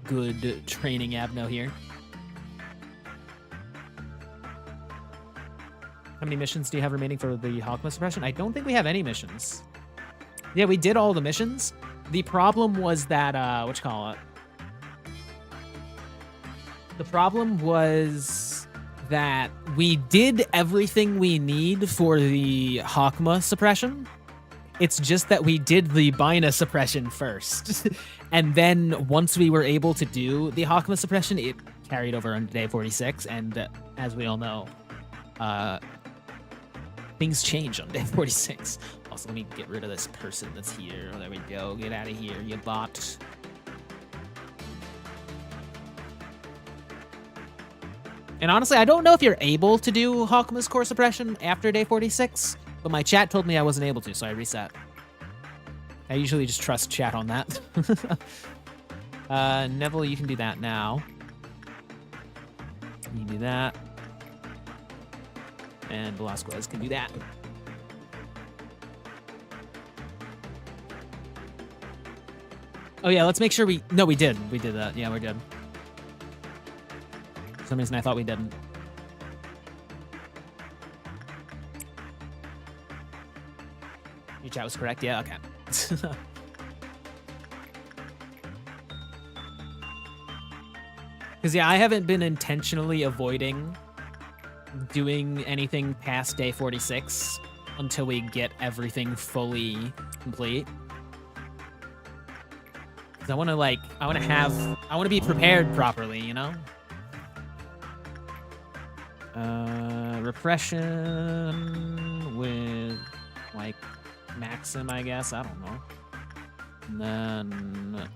good training Abno here. How many missions do you have remaining for the Hokma suppression? I don't think we have any missions. Yeah, we did all the missions. The problem was that, the problem was that we did everything we need for the Hokma suppression. It's just that we did the Bina suppression first. And then once we were able to do the Hokma suppression, it carried over on day 46. And as we all know, things change on day 46. Also, let me get rid of this person that's here. Oh, there we go. Get out of here, you bot. And honestly, I don't know if you're able to do Hokma's core suppression after day 46, but my chat told me I wasn't able to, so I reset. I usually just trust chat on that. Neville, you can do that now. You can do that. And Velasquez can do that. Oh yeah, let's make sure we... No, we did. We did that. Yeah, we're good. For some reason, I thought we didn't. Your chat was correct? Yeah, okay. Because, yeah, I haven't been intentionally avoiding doing anything past day 46 until we get everything fully complete. Because I want to be prepared properly, you know? Repression with, like, Maxim, I guess. I don't know. And then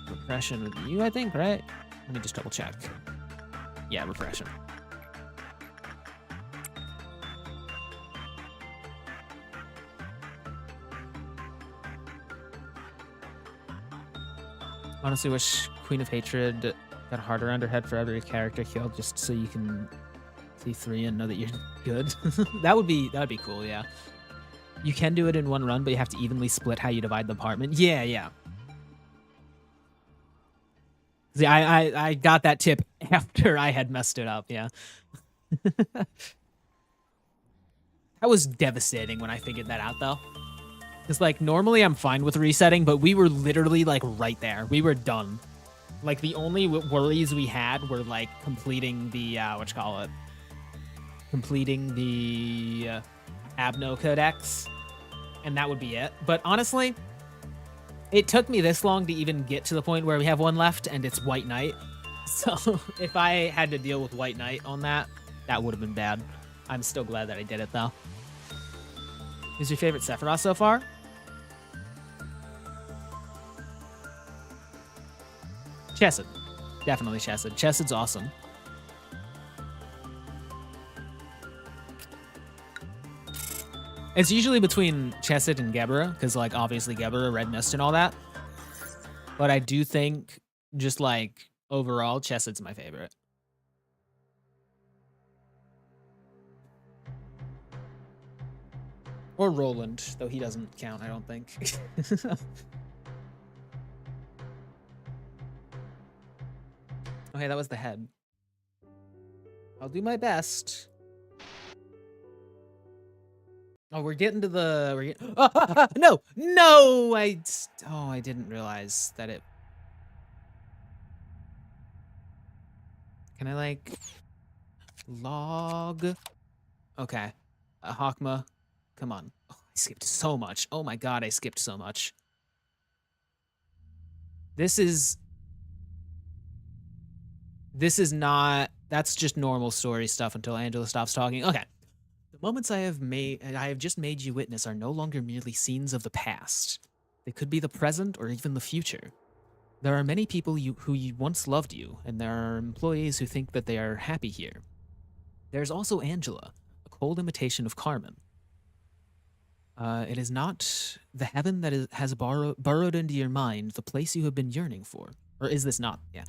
repression with you, I think, right? Let me just double check. Yeah, repression. Honestly, wish Queen of Hatred got harder on her head for every character killed, just so you can see 3 and know that you're good. that would be cool, yeah. You can do it in one run, but you have to evenly split how you divide the apartment. Yeah. See, I got that tip after I had messed it up, yeah. That was devastating when I figured that out, though. Because, like, normally I'm fine with resetting, but we were literally, like, right there. We were done. Like, the only worries we had were, like, completing the, completing the Abno Codex, and that would be it. But honestly, it took me this long to even get to the point where we have one left, and it's White Knight. So if I had to deal with White Knight on that, that would have been bad. I'm still glad that I did it, though. Who's your favorite Sephiroth so far? Chesed. Definitely Chesed. Chesed's awesome. It's usually between Chesed and Gebera, because, like, obviously Gebera, Red Mist, and all that. But I do think, just, like, overall, Chesed's my favorite. Or Roland, though he doesn't count, I don't think. Okay, that was the head. I'll do my best. Oh, we're getting to the... No! No! I didn't realize that it... Can I, like... Log... Okay. Hokma. Come on. Oh, I skipped so much. Oh my god, I skipped so much. This is not, that's just normal story stuff until Angela stops talking. Okay. The moments I have just made you witness are no longer merely scenes of the past. They could be the present or even the future. There are many people who once loved you, and there are employees who think that they are happy here. There's also Angela, a cold imitation of Carmen. It is not the heaven that has burrowed into your mind, the place you have been yearning for. Or is this not? Yeah.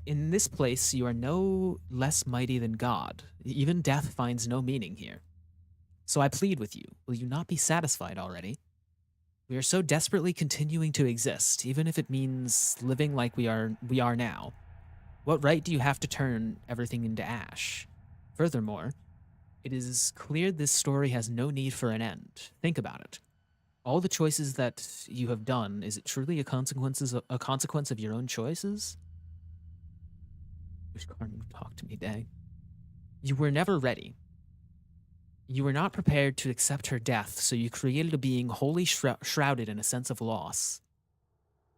In this place, you are no less mighty than God. Even death finds no meaning here. So I plead with you, will you not be satisfied already? We are so desperately continuing to exist, even if it means living like we are now. What right do you have to turn everything into ash? Furthermore, it is clear this story has no need for an end. Think about it. All the choices that you have done, is it truly a consequence of your own choices? Wish Carmen would talk to me, dang. You were never ready. You were not prepared to accept her death, so you created a being wholly shrouded in a sense of loss.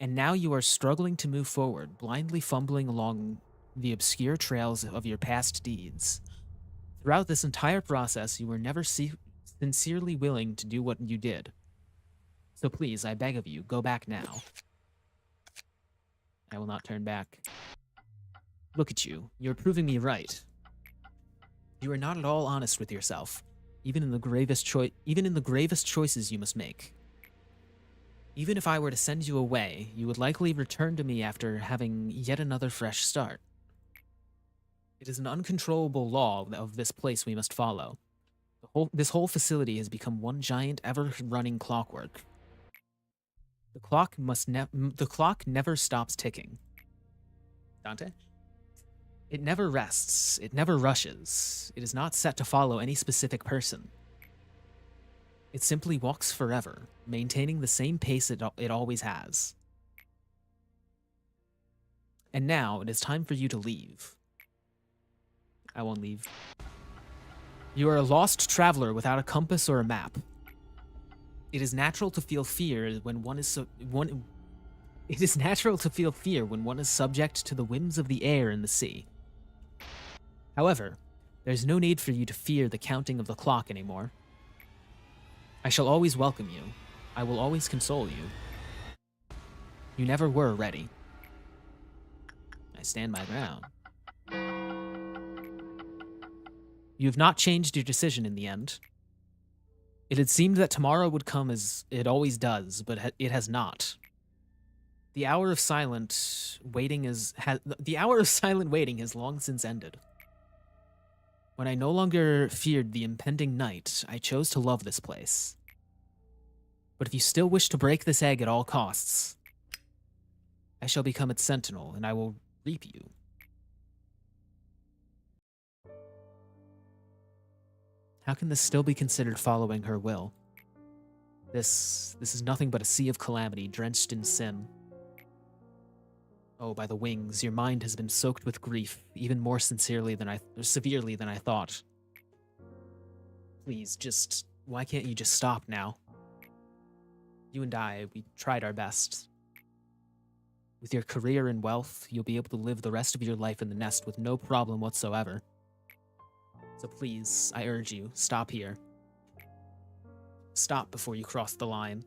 And now you are struggling to move forward, blindly fumbling along the obscure trails of your past deeds. Throughout this entire process, you were never sincerely willing to do what you did. So please, I beg of you, go back now. I will not turn back. Look at you. You're proving me right. You are not at all honest with yourself, even in the gravest choices you must make. Even if I were to send you away, you would likely return to me after having yet another fresh start. It is an uncontrollable law of this place we must follow. This whole facility has become one giant, ever-running clockwork. The clock never stops ticking. Dante? It never rests. It never rushes. It is not set to follow any specific person. It simply walks forever, maintaining the same pace it always has. And now, it is time for you to leave. I won't leave. You are a lost traveler without a compass or a map. It is natural to feel fear when one is subject to the whims of the air and the sea. However, there's no need for you to fear the counting of the clock anymore. I shall always welcome you. I will always console you. You never were ready. I stand my ground. You have not changed your decision in the end. It had seemed that tomorrow would come as it always does, but it has not. The hour of silent waiting has long since ended. When I no longer feared the impending night, I chose to love this place. But if you still wish to break this egg at all costs, I shall become its sentinel, and I will reap you. How can this still be considered following her will? This is nothing but a sea of calamity, drenched in sin. Oh, by the wings, your mind has been soaked with grief, even more severely than I thought. Please, why can't you just stop now? You and I, we tried our best. With your career and wealth, you'll be able to live the rest of your life in the nest with no problem whatsoever. So please, I urge you, stop here. Stop before you cross the line.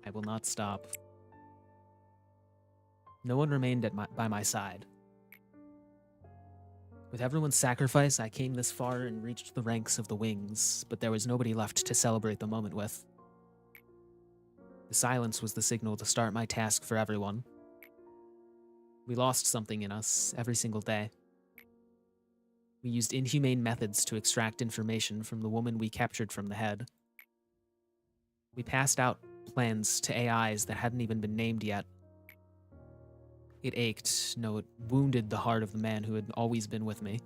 I will not stop. No one remained by my side. With everyone's sacrifice, I came this far and reached the ranks of the wings, but there was nobody left to celebrate the moment with. The silence was the signal to start my task for everyone. We lost something in us every single day. We used inhumane methods to extract information from the woman we captured from the head. We passed out plans to AIs that hadn't even been named yet. It ached, no, it wounded the heart of the man who had always been with me.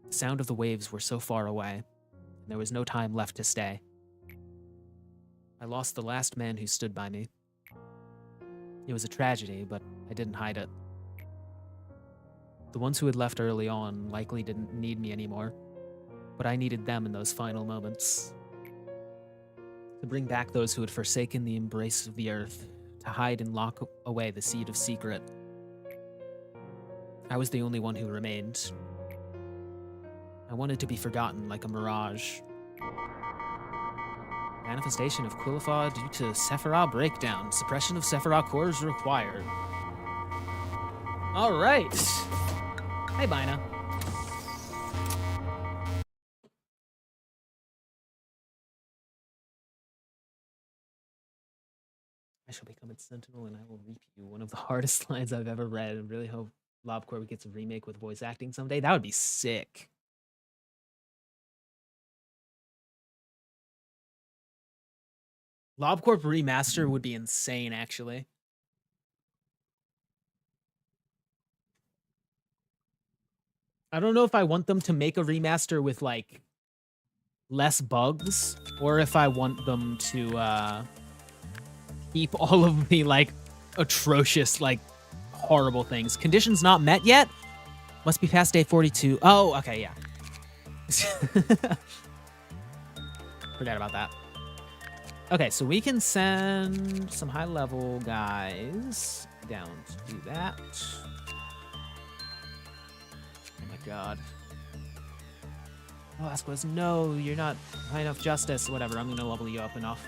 The sound of the waves were so far away, and there was no time left to stay. I lost the last man who stood by me. It was a tragedy, but I didn't hide it. The ones who had left early on likely didn't need me anymore. but I needed them in those final moments. To bring back those who had forsaken the embrace of the earth, to hide and lock away the seed of secret. I was the only one who remained. I wanted to be forgotten like a mirage. Manifestation of Quilifa due to Sephiroth breakdown. Suppression of Sephiroth cores required. All right. Hey, Bina. I shall become its sentinel and I will reap you. One of the hardest lines I've ever read. I really hope LobCorp gets a remake with voice acting someday. That would be sick. LobCorp remaster would be insane, actually. I don't know if I want them to make a remaster with, like, less bugs, or if I want them to, keep all of the, like, atrocious, like, horrible things. Conditions not met yet? Must be past day 42. Oh, okay, yeah. Forgot about that. Okay, so we can send some high-level guys down to do that. Oh my god. Oh, Asquez, no, you're not high enough justice. Whatever, I'm gonna level you up enough.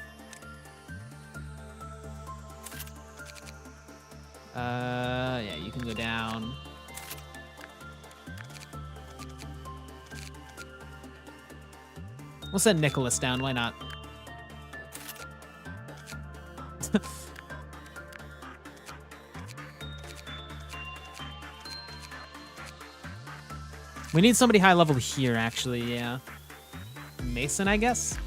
Yeah, you can go down. We'll send Nicholas down, why not? We need somebody high level here, actually, yeah. Mason, I guess?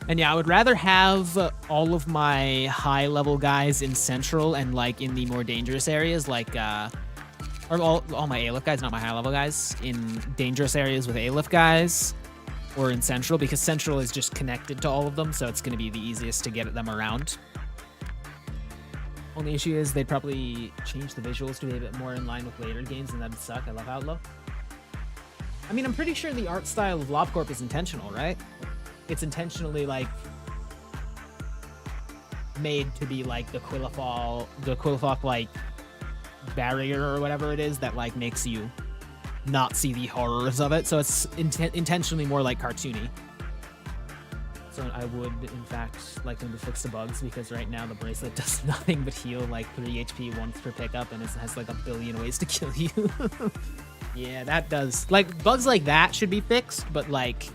And yeah, I would rather have all of my high level guys in Central and like in the more dangerous areas, like, or all my A-Lift guys, not my high level guys, in dangerous areas with A-Lift guys, or in Central, because Central is just connected to all of them, so it's going to be the easiest to get them around. Only issue is they'd probably change the visuals to be a bit more in line with later games, and that'd suck. I love Outlaw. I mean, I'm pretty sure the art style of LobCorp is intentional, right? It's intentionally, like, made to be, like, the Quillifok, like, barrier or whatever it is that, like, makes you not see the horrors of it. So it's intentionally more, like, cartoony. So I would, in fact, like them to fix the bugs, because right now the bracelet does nothing but heal, like, 3 HP once per pickup, and it has, like, a billion ways to kill you. Yeah, that does. Like, bugs like that should be fixed, but, like,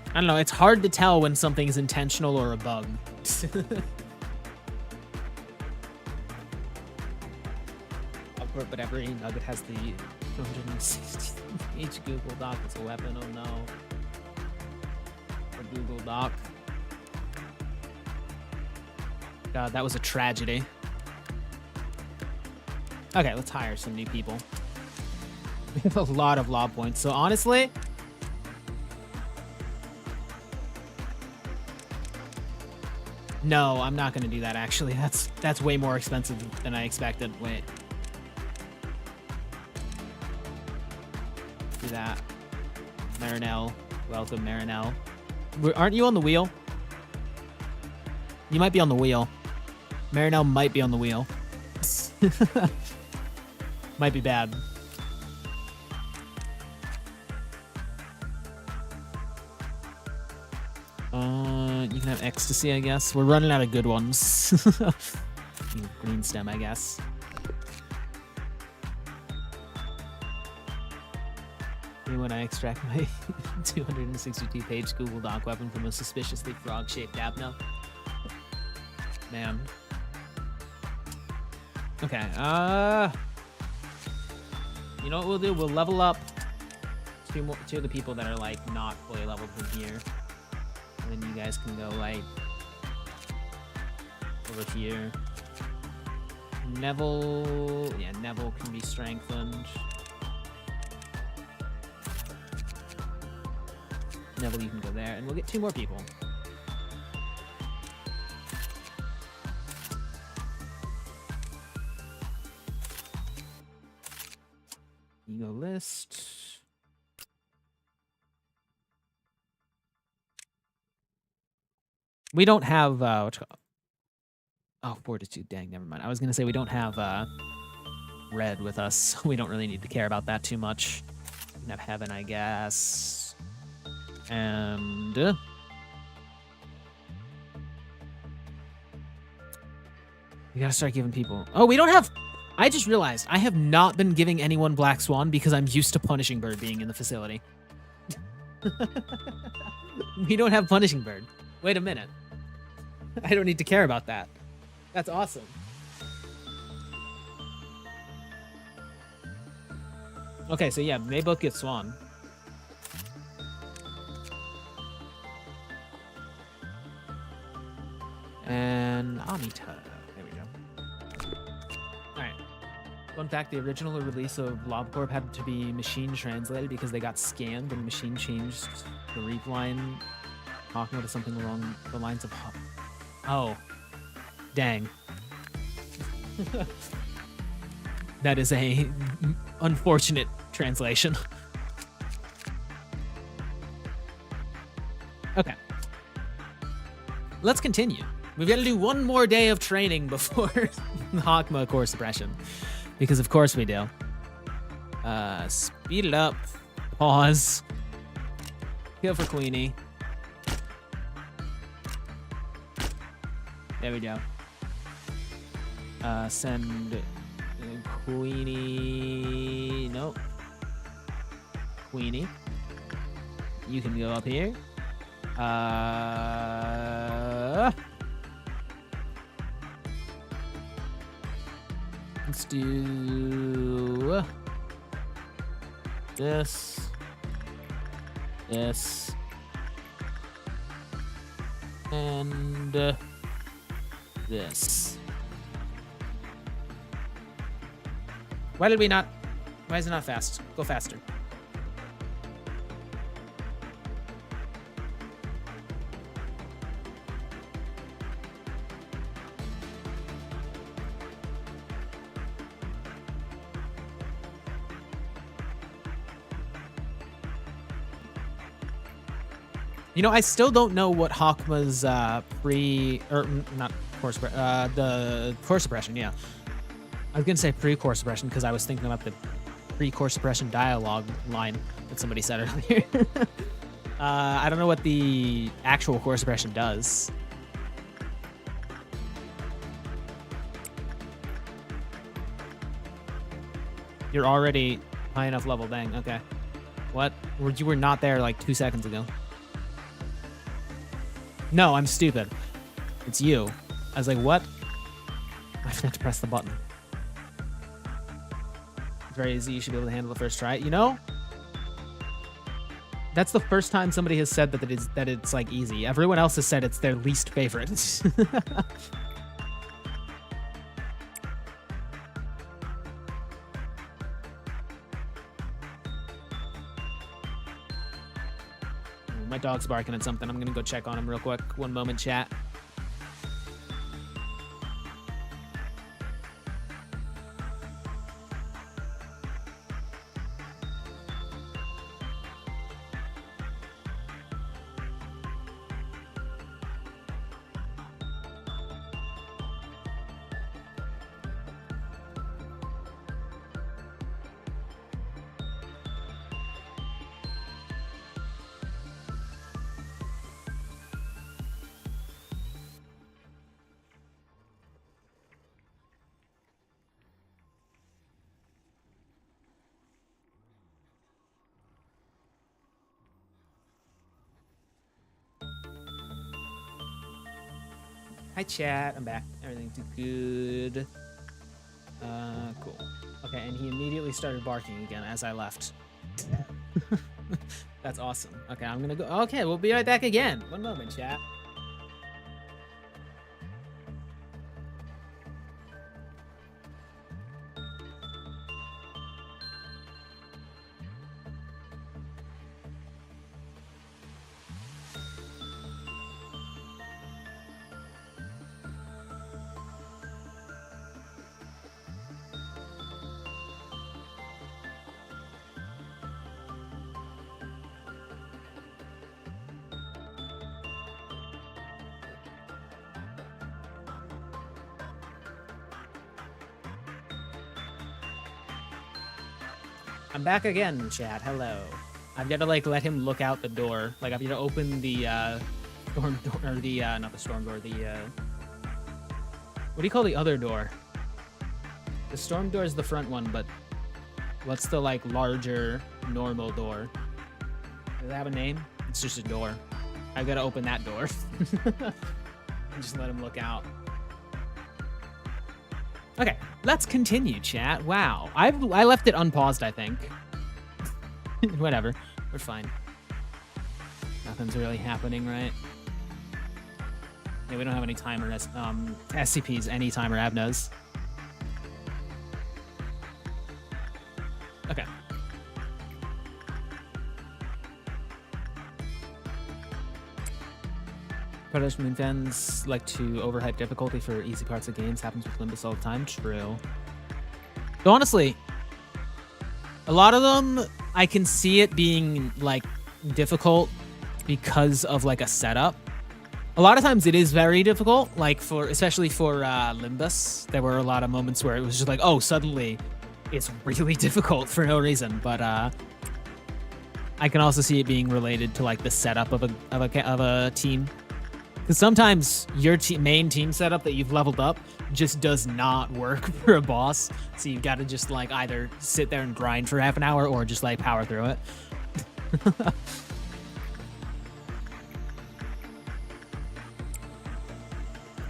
I don't know, it's hard to tell when something's intentional or a bug. But every nugget has the 260 Google Doc as a weapon, oh no. Or Google Doc. God, that was a tragedy. Okay, let's hire some new people. We have a lot of lob points, so honestly, no, I'm not gonna do that, actually. That's way more expensive than I expected. Wait. Do that. Marinelle. Welcome, Marinelle. Aren't you on the wheel? You might be on the wheel. Marinelle might be on the wheel. Might be bad. You can have ecstasy, I guess. We're running out of good ones. Green stem, I guess. When I extract my 262-page Google Doc weapon from a suspiciously frog-shaped abno. Man. Okay, you know what we'll do? We'll level up two of the people that are, like, not fully leveled from here. And then you guys can go, like, over here. Neville... Yeah, Neville can be strengthened. Neville, you can go there, and we'll get 2 more people. Ego list. We don't have oh, fortitude. Dang, never mind. I was gonna say we don't have red with us, so we don't really need to care about that too much. We can have heaven, I guess. And we gotta start giving people. Oh, we don't have. I just realized I have not been giving anyone Black Swan because I'm used to Punishing Bird being in the facility. We don't have Punishing Bird. Wait a minute. I don't need to care about that. That's awesome. Okay, so yeah, they both get Swan. And Amita. There we go. Alright. Fun fact, the original release of LobCorp had to be machine translated because they got scanned and the machine changed the reap line Hokma to something along the lines of oh. Dang. That is a unfortunate translation. Okay. Let's continue. We've got to do one more day of training before Hokma core suppression. Because of course we do. Speed it up. Pause. Kill for Queenie. There we go. Send Queenie. Nope. Queenie. You can go up here. Let's do this. This. And this. Why did we not? Why is it not fast? Go faster. You know, I still don't know what Hokma's the core suppression, yeah. I was gonna say pre-core suppression because I was thinking about the pre-core suppression dialogue line that somebody said earlier. I don't know what the actual core suppression does. You're already high enough level, dang, okay. What? You were not there like 2 seconds ago. No, I'm stupid. It's you. I was like, what? I forgot to press the button. It's very easy. You should be able to handle the first try. You know? That's the first time somebody has said that it's like easy. Everyone else has said it's their least favorite. My dog's barking at something. I'm gonna go check on him real quick. One moment, chat. Hi, chat. I'm back. Everything's good. Cool. Okay, and he immediately started barking again as I left. That's awesome. Okay, I'm gonna go. Okay, we'll be right back again. One moment, chat. I'm back again, chat. Hello. I've got to like let him look out the door. Like I've got to open the storm door, or the not the storm door. The what do you call the other door? The storm door is the front one, but what's the like larger normal door? Does it have a name? It's just a door. I've got to open that door and just let him look out. Okay, let's continue, chat. Wow, I left it unpaused, I think. Whatever, we're fine. Nothing's really happening, right? Yeah, we don't have any timer SCPs, any timer Abnos. Okay. Predator Moon fans like to overhype difficulty for easy parts of games. Happens with Limbus all the time. True. So honestly, a lot of them, I can see it being like difficult because of like a setup. A lot of times it is very difficult, like especially for Limbus. There were a lot of moments where it was just like, oh, suddenly it's really difficult for no reason. But I can also see it being related to like the setup of a team. Because sometimes your main team setup that you've leveled up just does not work for a boss. So you've got to just like either sit there and grind for half an hour or just like power through it.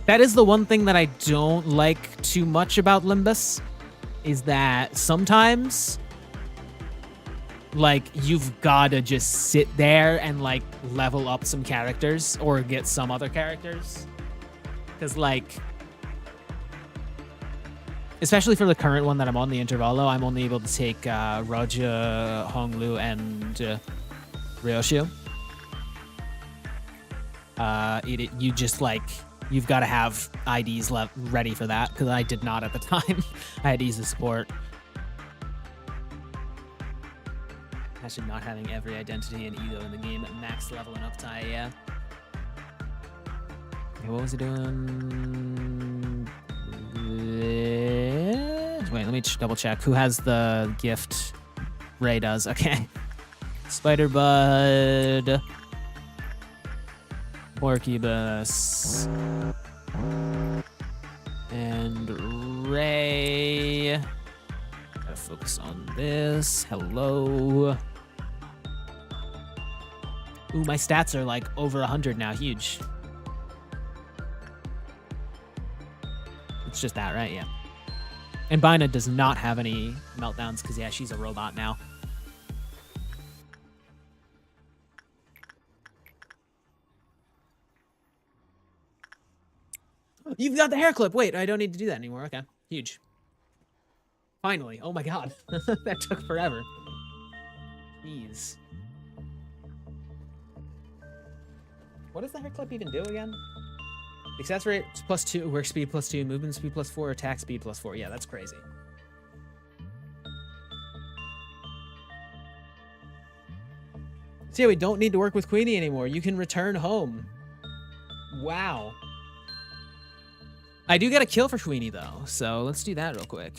That is the one thing that I don't like too much about Limbus, is that sometimes like you've gotta just sit there and like level up some characters or get some other characters, because like especially for the current one that I'm on, the Intervallo, I'm only able to take Roger, Honglu, and Ryoshu. You just like you've got to have IDs ready for that, because I did not at the time. I had easy support. Actually, not having every identity and ego in the game at max level and uptime, yeah. Okay, what was he doing? Wait, let me double check. Who has the gift? Ray does. Okay. Spider Bud. Porcubus. And Ray. Gotta focus on this. Hello. Ooh, my stats are like over 100 now. Huge. It's just that, right? Yeah. And Bina does not have any meltdowns because, yeah, she's a robot now. You've got the hair clip. Wait, I don't need to do that anymore. Okay. Huge. Finally. Oh my god. That took forever. Jeez. What does the hair clip even do again? Success rate +2, work speed +2, movement speed +4, attack speed +4. Yeah, that's crazy. So yeah, we don't need to work with Queenie anymore. You can return home. Wow. I do get a kill for Queenie though, so let's do that real quick.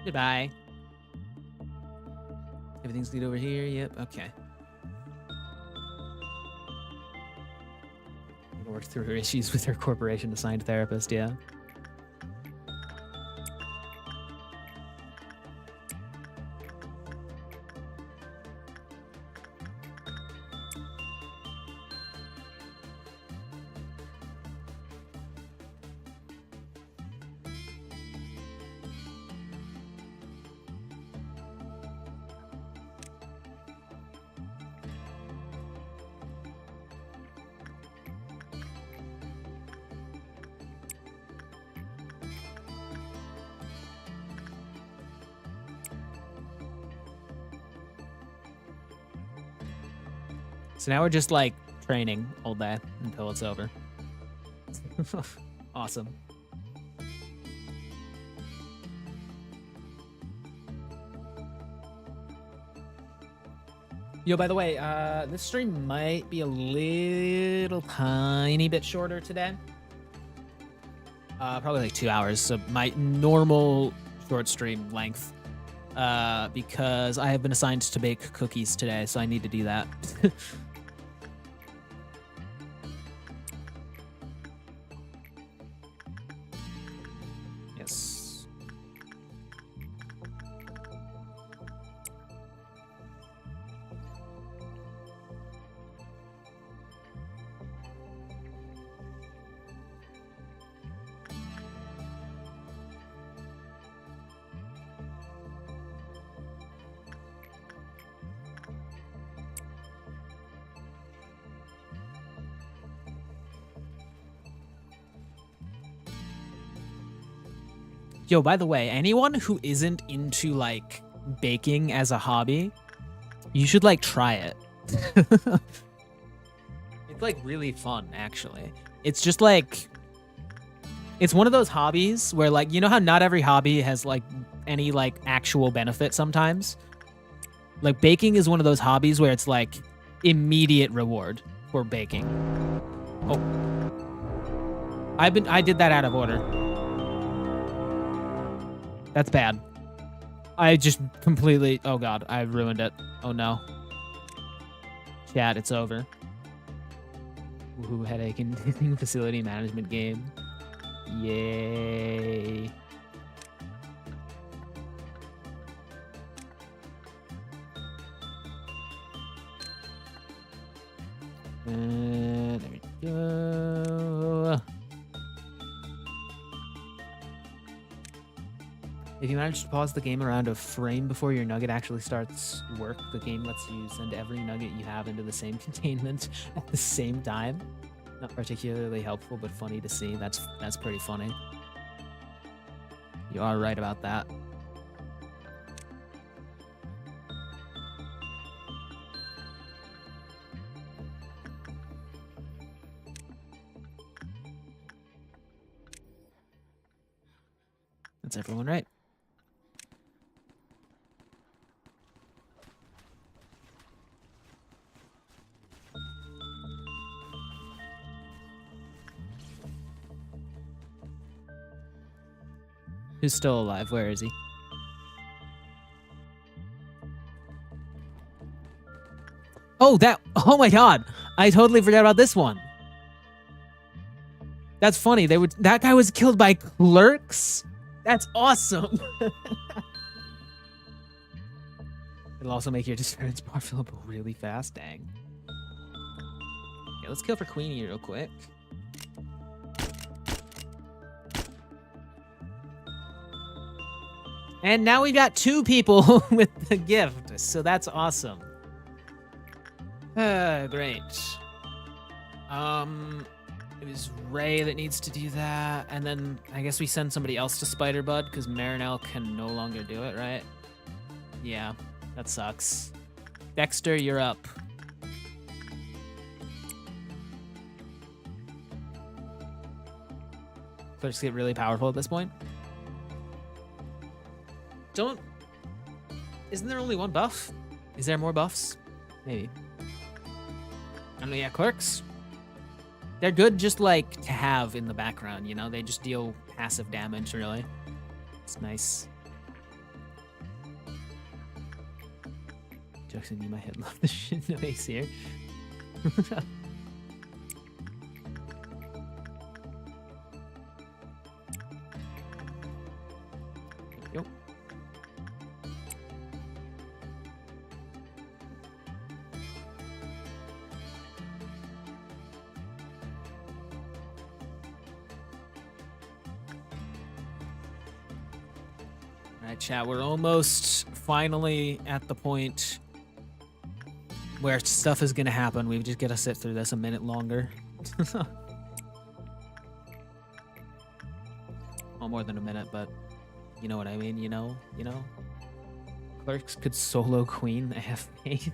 Goodbye. Everything's good over here. Yep. Okay. Work through her issues with her corporation assigned therapist. Yeah. So now we're just like training all day until it's over. Awesome. Yo, by the way, this stream might be a little tiny bit shorter today. Probably like 2 hours. So my normal short stream length because I have been assigned to bake cookies today, so I need to do that. Yes. Yo, by the way, anyone who isn't into like baking as a hobby, you should like try it. It's like really fun, actually. It's just like, it's one of those hobbies where like, you know how not every hobby has like any like actual benefit sometimes? Like baking is one of those hobbies where it's like immediate reward for baking. Oh. I did that out of order. That's bad. I just completely... Oh, God. I ruined it. Oh, no. Chat, it's over. Woohoo, headache inducing facility management game. Yay. There we go. If you manage to pause the game around a frame before your nugget actually starts work, the game lets you send every nugget you have into the same containment at the same time. Not particularly helpful, but funny to see. That's pretty funny. You are right about that. That's everyone right. Who's still alive? Where is he? Oh, oh my God. I totally forgot about this one. That's funny. That guy was killed by clerks? That's awesome. It'll also make your disappearance bar fill up really fast. Dang. Okay, let's kill for Queenie real quick. And now we've got 2 people with the gift, so that's awesome. Great. It was Ray that needs to do that, and then I guess we send somebody else to Spiderbud because Marinelle can no longer do it, right? Yeah, that sucks. Dexter, you're up. Clerks get really powerful at this point. Isn't there only 1 buff? Is there more buffs? Maybe. I don't know, yeah, clerks. They're good just like to have in the background, you know? They just deal passive damage, really. It's nice. Jackson, you might hit love the shit in the face here. Yep. All right, chat, we're almost finally at the point where stuff is going to happen. We just got to sit through this a minute longer. Well, more than a minute, but you know what I mean, you know? Clerks could solo Queen AFK.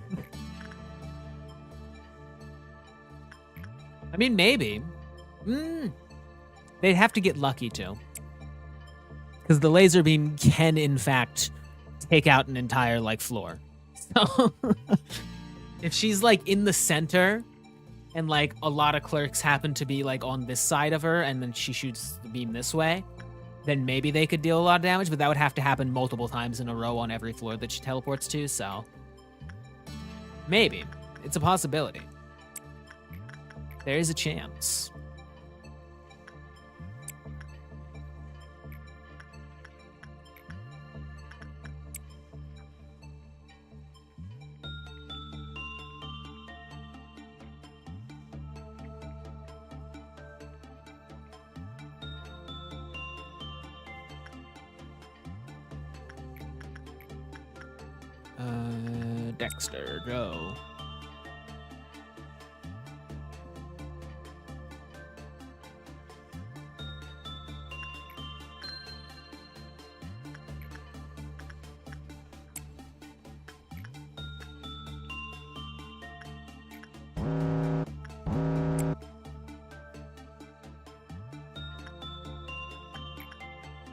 I mean, maybe. They'd have to get lucky, too. Because the laser beam can, in fact, take out an entire, like, floor. So... if she's, like, in the center, and, like, a lot of clerks happen to be, like, on this side of her, and then she shoots the beam this way, then maybe they could deal a lot of damage, but that would have to happen multiple times in a row on every floor that she teleports to, so... Maybe. It's a possibility. There is a chance. Dexter, go.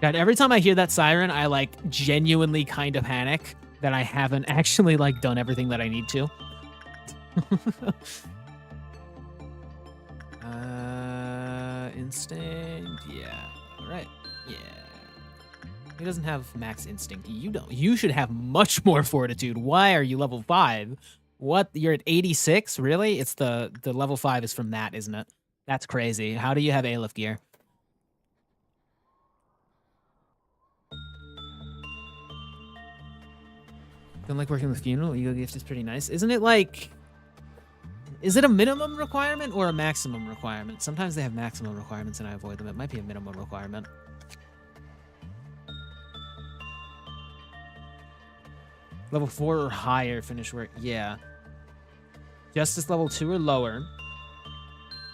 God, every time I hear that siren, I like genuinely kind of panic that I haven't actually like done everything that I need to. Instinct, yeah. All right, yeah. He doesn't have max instinct. You don't. You should have much more fortitude. Why are you level 5? What? You're at 86? Really? It's the level 5 is from that, isn't it? That's crazy. How do you have Aleph gear? Don't like working with funeral. Ego gift is pretty nice. Isn't it like... Is it a minimum requirement or a maximum requirement? Sometimes they have maximum requirements and I avoid them. It might be a minimum requirement. Level 4 or higher finish work. Yeah. Justice level 2 or lower.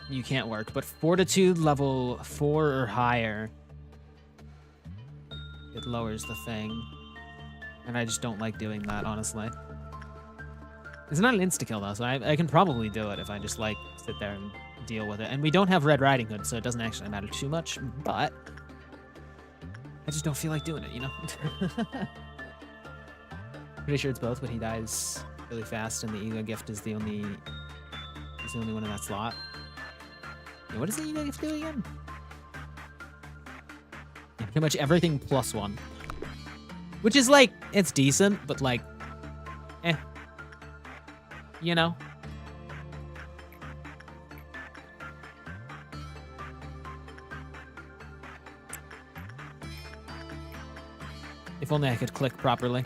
You can't work. But fortitude level 4 or higher. It lowers the thing. And I just don't like doing that, honestly. It's not an insta-kill, though, so I can probably do it if I just, like, sit there and deal with it. And we don't have Red Riding Hood, so it doesn't actually matter too much, but... I just don't feel like doing it, you know? Pretty sure it's both, but he dies really fast, and the Ego Gift is the only... He's the only one in that slot. Yeah, what does the Ego Gift do again? Yeah, pretty much everything +1. Which is, like, it's decent, but, like, eh. You know? If only I could click properly.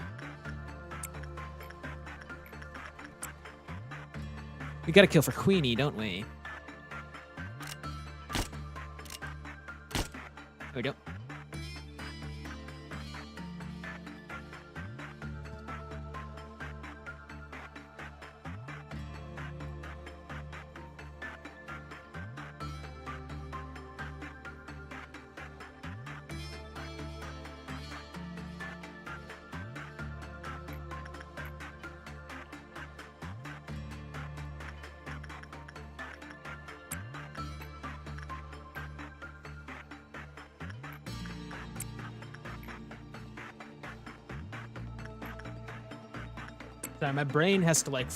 We gotta kill for Queenie, don't we? There we go. Sorry, my brain has to like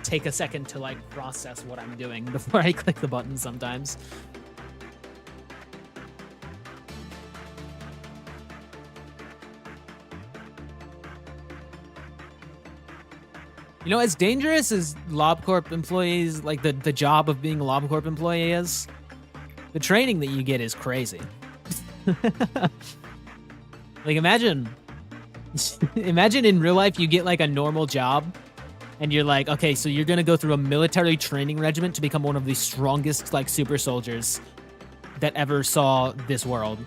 take a second to like process what I'm doing before I click the button sometimes. You know, as dangerous as lobcorp employees, like the job of being a lobcorp employee is, the training that you get is crazy. Like imagine in real life you get like a normal job and you're like, okay, so you're gonna go through a military training regiment to become one of the strongest like super soldiers that ever saw this world.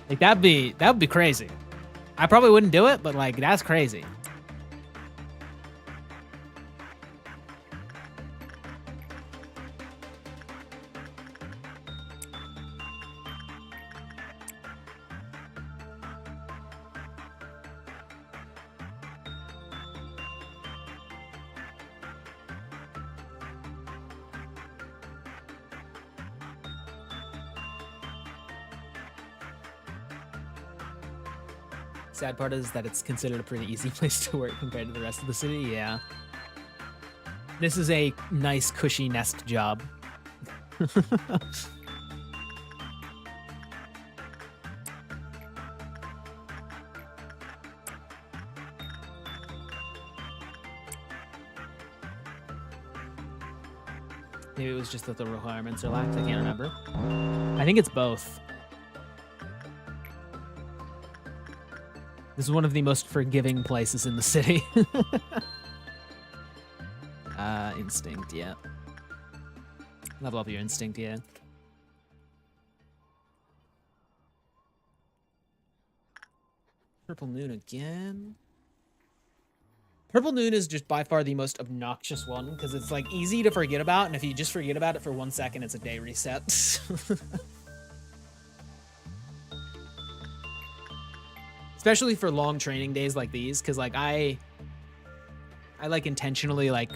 Like that would be crazy. I probably wouldn't do it, but like that's crazy. Sad part is that it's considered a pretty easy place to work compared to the rest of the city, yeah. This is a nice, cushy nest job. Maybe it was just that the requirements are lax. I can't remember. I think it's both. This is one of the most forgiving places in the city. Instinct, yeah. Level up your instinct, yeah. Purple Noon again. Purple Noon is just by far the most obnoxious one because it's like easy to forget about, and if you just forget about it for 1 second, it's a day reset. Especially for long training days like these, because like I like intentionally like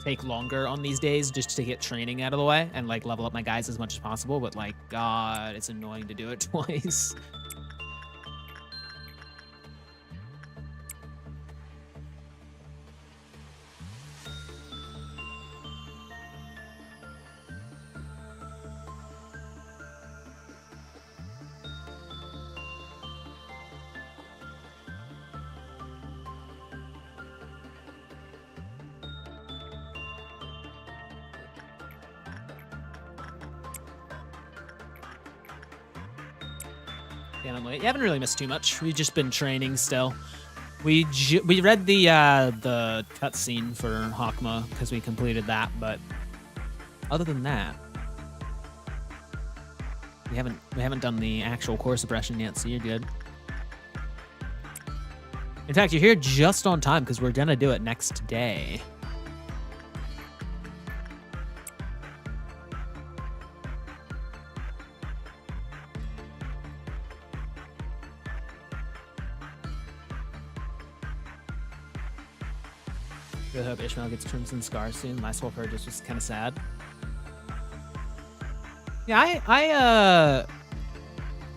take longer on these days just to get training out of the way and like level up my guys as much as possible, but like God, it's annoying to do it twice. You haven't really missed too much. We've just been training still. We read the cutscene for Hokma because we completed that, but other than that, we haven't done the actual core suppression yet, so you're good. In fact, you're here just on time because we're gonna do it next day. Really hope Ishmael gets Crimson Scar soon. Last Wolf Herd just was kind of sad. Yeah, I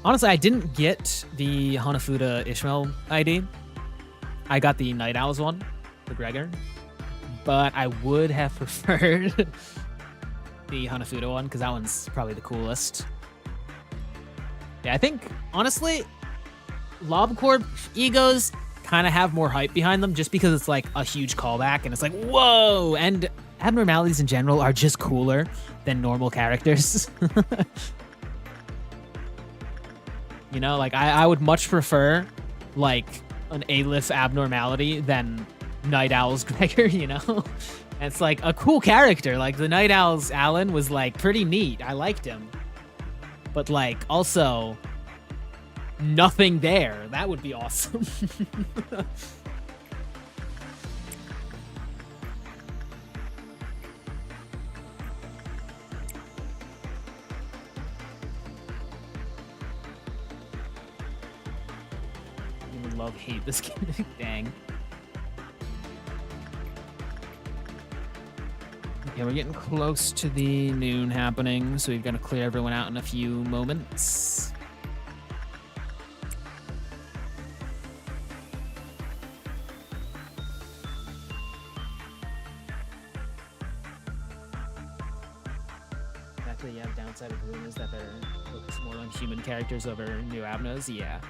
honestly, I didn't get the Hanafuda Ishmael ID. I got the Night Owls one, the Gregor, but I would have preferred the Hanafuda one because that one's probably the coolest. Yeah, I think honestly, lobcorp egos kind of have more hype behind them just because it's like a huge callback and it's like, whoa, and abnormalities in general are just cooler than normal characters. You know, like I would much prefer like an Aleph abnormality than Night Owl's Gregor, you know? And it's like a cool character. Like the Night Owl's Alan was like pretty neat. I liked him. But like also nothing there. That would be awesome. Love hate this gimmick. Dang. Okay, we're getting close to the noon happening, so we've got to clear everyone out in a few moments. Actually, yeah, the downside of Rune is that they're focused more on human characters over new Abnos. Yeah.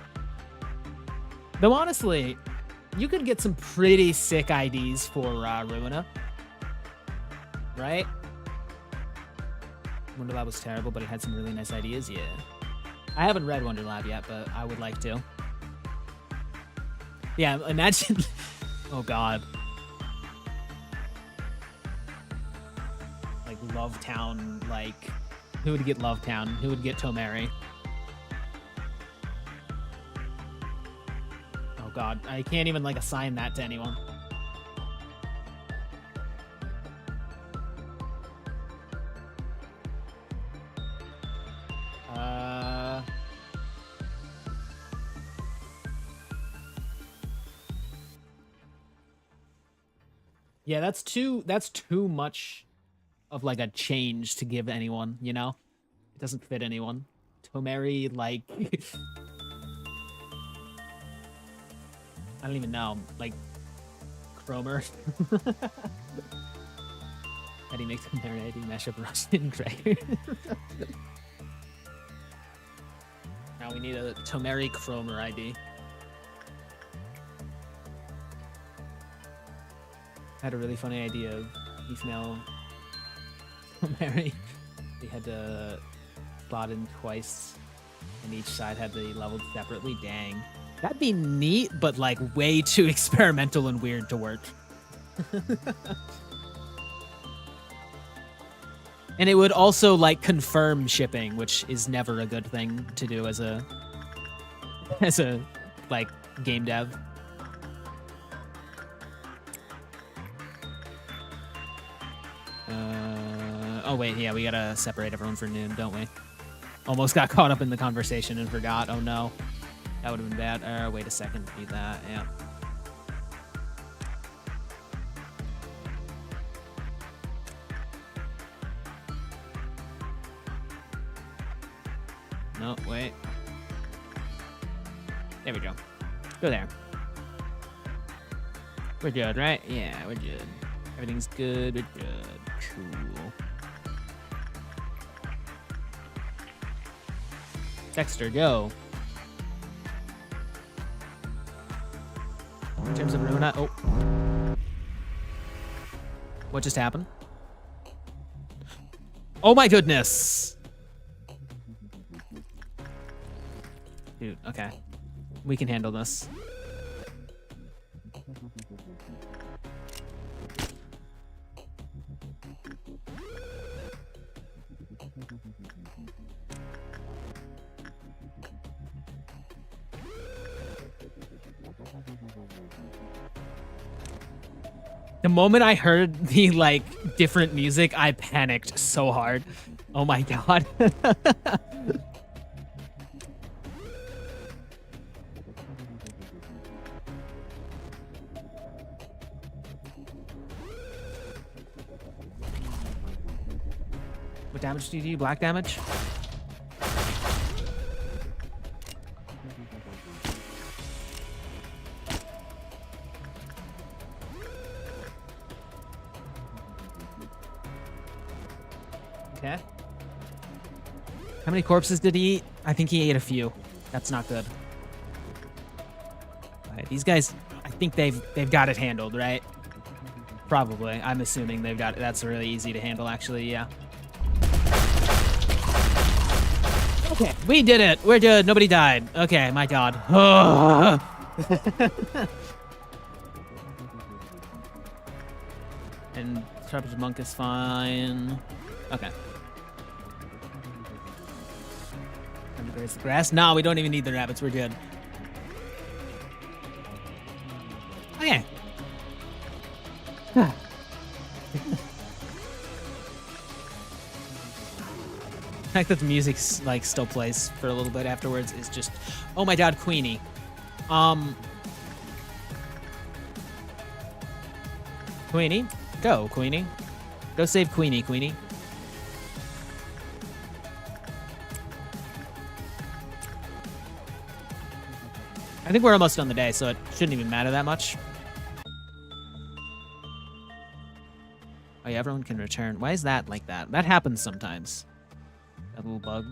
Though honestly, you could get some pretty sick IDs for Ruina. Right? Wonderlab was terrible, but it had some really nice ideas. Yeah. I haven't read Wonderlab yet, but I would like to. Yeah, imagine... Oh, God. Like, Love Town, like... Who would get Love Town? Who would get Tomeri? Oh, God. I can't even, like, assign that to anyone. Yeah, that's too much of like a change to give anyone, you know? It doesn't fit anyone. Tomeri, like I don't even know, like Cromer. How do you make Tomeri ID mash up Russian and Gregor? Now we need a Tomeri Cromer ID. I had a really funny idea of female Mary. We had to slot in twice, and each side had to be leveled separately. Dang. That'd be neat, but like way too experimental and weird to work. And it would also like confirm shipping, which is never a good thing to do as a like game dev. Oh wait, yeah, we gotta separate everyone for noon, don't we? Almost got caught up in the conversation and forgot. Oh no, that would have been bad. Wait a second, do that. Yeah. No, wait. There we go. Go there. We're good, right? Yeah, we're good. Everything's good. We're good. Cool. Dexter, go. In terms of Runa, oh. What just happened? Oh my goodness. Dude, okay. We can handle this. The moment I heard the, like, different music, I panicked so hard. Oh my god. What damage do you do? Black damage? Okay. How many corpses did he eat? I think he ate a few. That's not good. Alright, these guys, I think they've got it handled, right? Probably. I'm assuming they've got it. That's really easy to handle, actually, yeah. Okay, we did it. We're good. Nobody died. Okay, my god. And Sharp's Monk is fine. Okay. Time to graze the grass. No, we don't even need the rabbits. We're good. Okay. The fact that the music like still plays for a little bit afterwards is just, oh my god, Queenie. Queenie, go, Queenie. Go save Queenie, Queenie. I think we're almost done the day, so it shouldn't even matter that much. Oh yeah, everyone can return. Why is that like that? That happens sometimes. That little bug.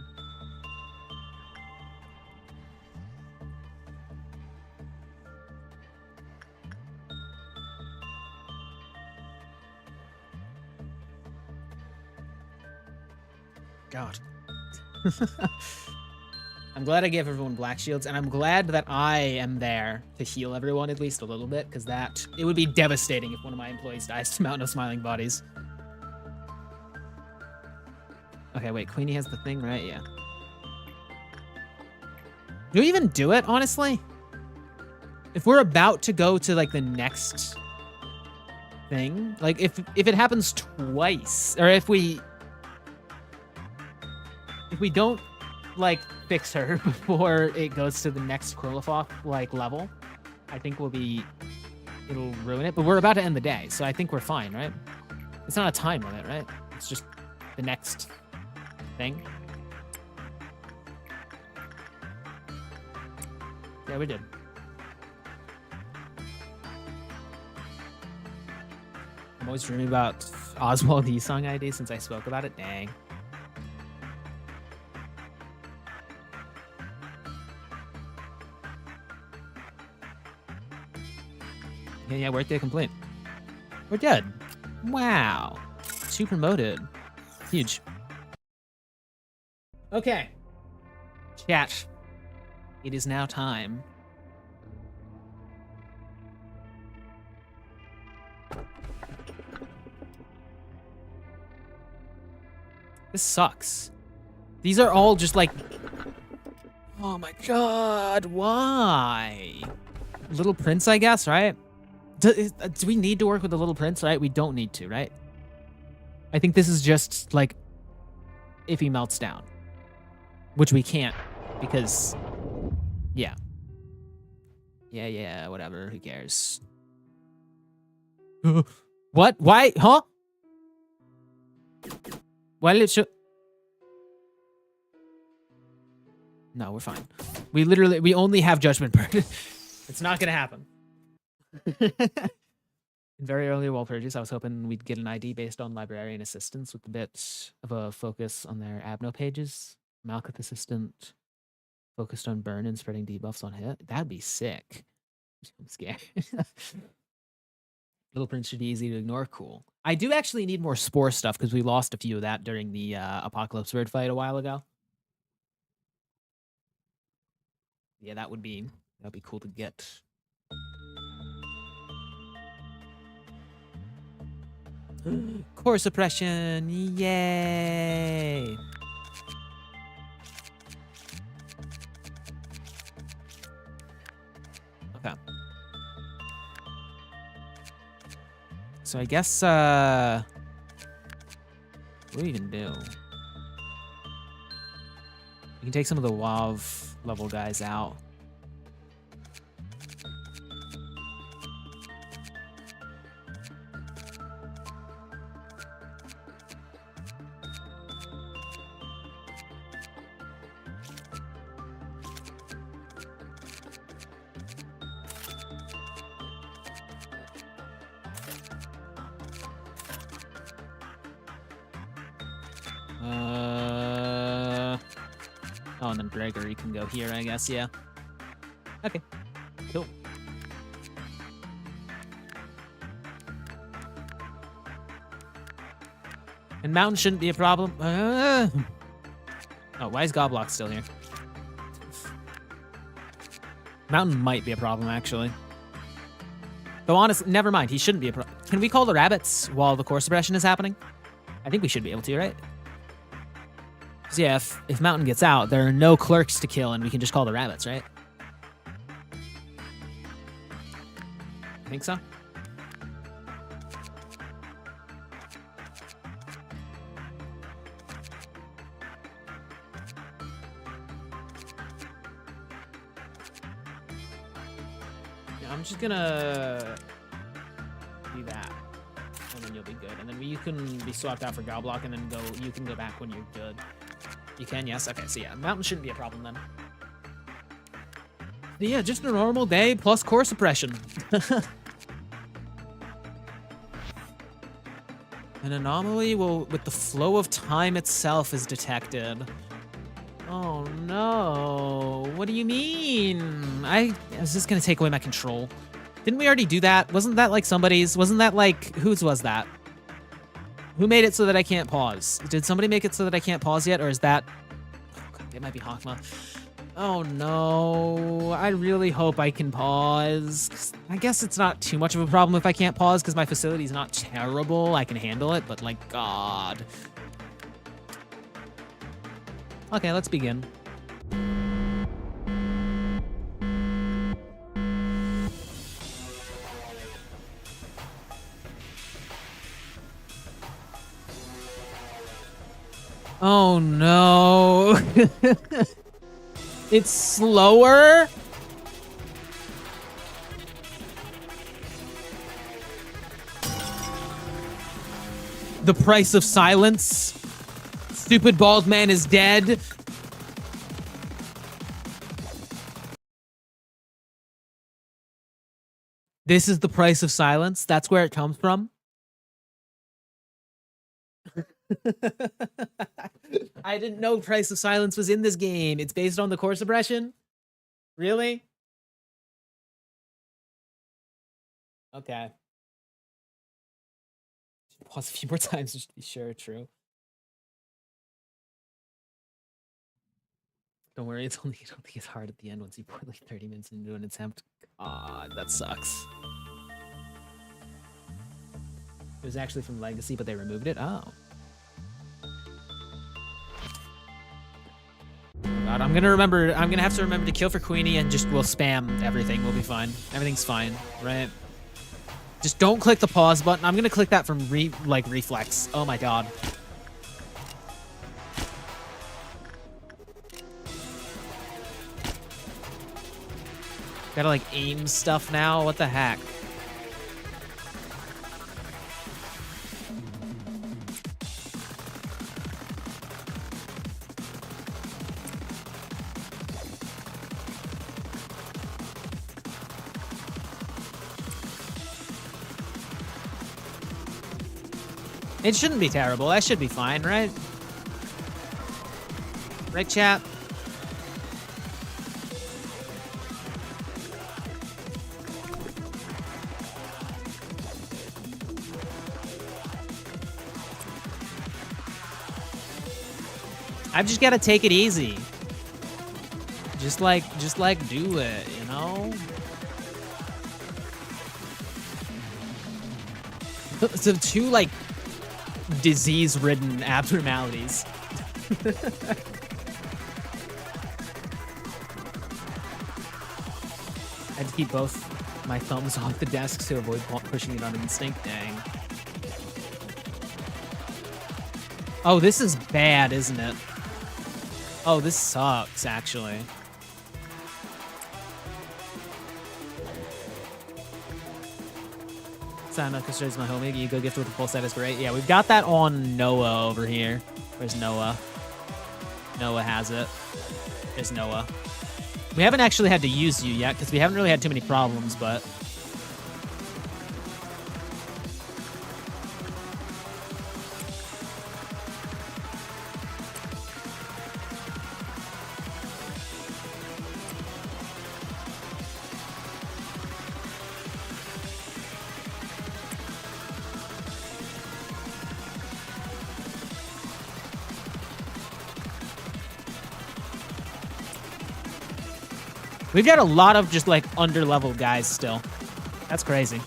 God. I'm glad I gave everyone black shields, and I'm glad that I am there to heal everyone at least a little bit, because it would be devastating if one of my employees dies to Mountain of Smiling Bodies. Okay, wait, Queenie has the thing, right? Yeah. Do we even do it, honestly? If we're about to go to, like, the next thing, like, if it happens twice, or if we don't, like, fix her before it goes to the next Krolofoth, like, level, I think it'll ruin it. But we're about to end the day, so I think we're fine, right? It's not a time limit, right? It's just the next thing. Yeah, we did. I'm always dreaming about Oswald E-Song ID since I spoke about it. Dang. Yeah, workday complete. We're good. Wow. 2 promoted. Huge. Okay. Chat. It is now time. This sucks. These are all just like... Oh my god, why? Little Prince, I guess, right? Do we need to work with the Little Prince, right? We don't need to, right? I think this is just, like, if he melts down. Which we can't, because... Yeah. Yeah, whatever, who cares? What? Why? Huh? Why did it show... No, we're fine. We only have Judgment Bird. It's not gonna happen. In very early wall purges, I was hoping we'd get an ID based on librarian assistants with a bit of a focus on their abno pages. Malkuth assistant focused on burn and spreading debuffs on hit. That'd be sick. I'm scared. Little Prince should be easy to ignore. Cool. I do actually need more spore stuff because we lost a few of that during the Apocalypse Bird fight a while ago. Yeah, that'd be cool to get. Core suppression, yay! Okay. So I guess what do we even do? We can take some of the WoW level guys out. Oh, and then Gregory can go here, I guess, yeah. Okay, cool. And Mountain shouldn't be a problem. Oh, why is Goblock still here? Mountain might be a problem, actually. Though honestly, never mind, he shouldn't be a problem. Can we call the rabbits while the core suppression is happening? I think we should be able to, right? So yeah, if Mountain gets out, there are no clerks to kill, and we can just call the rabbits, right? I think so. Yeah, I'm just gonna do that, and then you'll be good. And then you can be swapped out for Goblock, and then you can go back when you're good. You can, yes? Okay, so yeah, Mountain shouldn't be a problem then. Yeah, just a normal day plus core suppression. An anomaly with the flow of time itself is detected. Oh no, what do you mean? Is this gonna take away my control? Didn't we already do that? Wasn't that like somebody's? Wasn't that like, whose was that? Who made it so that I can't pause? Did somebody make it so that I can't pause yet, or is that... Oh, God, it might be Hokma. Oh no, I really hope I can pause. I guess it's not too much of a problem if I can't pause, because my facility is not terrible. I can handle it, but like, God. Okay, let's begin. Oh no. It's slower? The price of silence? Stupid bald man is dead? This is the price of silence? That's where it comes from? I didn't know Price of Silence was in this game. It's based on the core suppression? Really? Okay. Pause a few more times just to be sure. True. Don't worry, it's only, I don't think it's hard at the end once you put like 30 minutes into an attempt. God, that sucks. It was actually from Legacy, but they removed it? Oh. God, I'm gonna have to remember to kill for Queenie and just we'll spam everything. We'll be fine. Everything's fine, right? Just don't click the pause button. I'm gonna click that from reflex. Oh my god. Gotta like aim stuff now. What the heck? It shouldn't be terrible. That should be fine, right? Right, chat? I've just got to take it easy. Just like do it, you know? So two like disease-ridden abnormalities. I had to keep both my thumbs off the desk to avoid pushing it on instinct. Dang. Oh, this is bad, isn't it? Oh, this sucks, actually. Santa custodians my homie. You go gift with a full set is great. Yeah, we've got that on Noah over here. Where's Noah? Noah has it. There's Noah. We haven't actually had to use you yet because we haven't really had too many problems, but... We've got a lot of just, like, under-level guys still. That's crazy.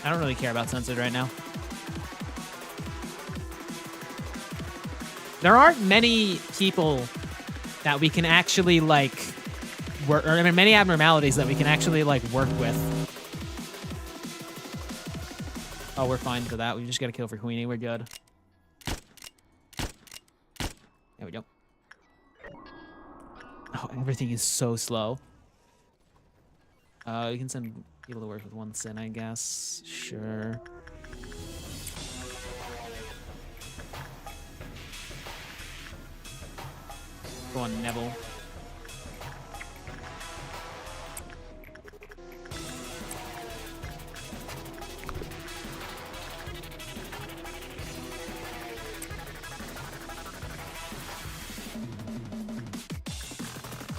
I don't really care about censored right now. There aren't many people that we can actually, like... work, or I mean, many abnormalities that we can actually like work with. Oh, we're fine for that. We just got to kill for Queenie. We're good. There we go. Oh, everything is so slow. You can send people to work with one sin, I guess. Sure. Go on, Neville.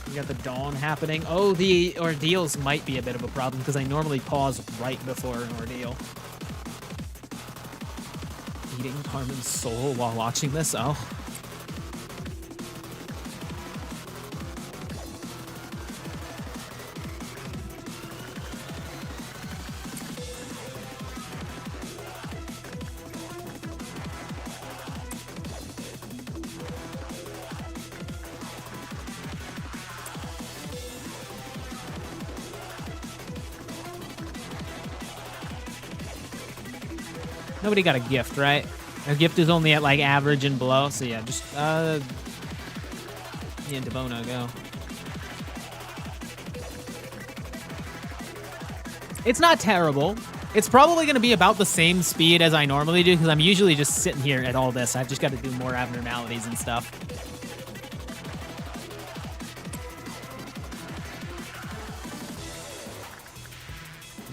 We got the dawn happening. Oh, the ordeals might be a bit of a problem because I normally pause right before an ordeal. Eating Carmen's soul while watching this? Oh. Nobody got a gift, right? Our gift is only at like average and below, so yeah, just yeah, Devona, go. It's not terrible. It's probably going to be about the same speed as I normally do because I'm usually just sitting here at all this. I've just got to do more abnormalities and stuff.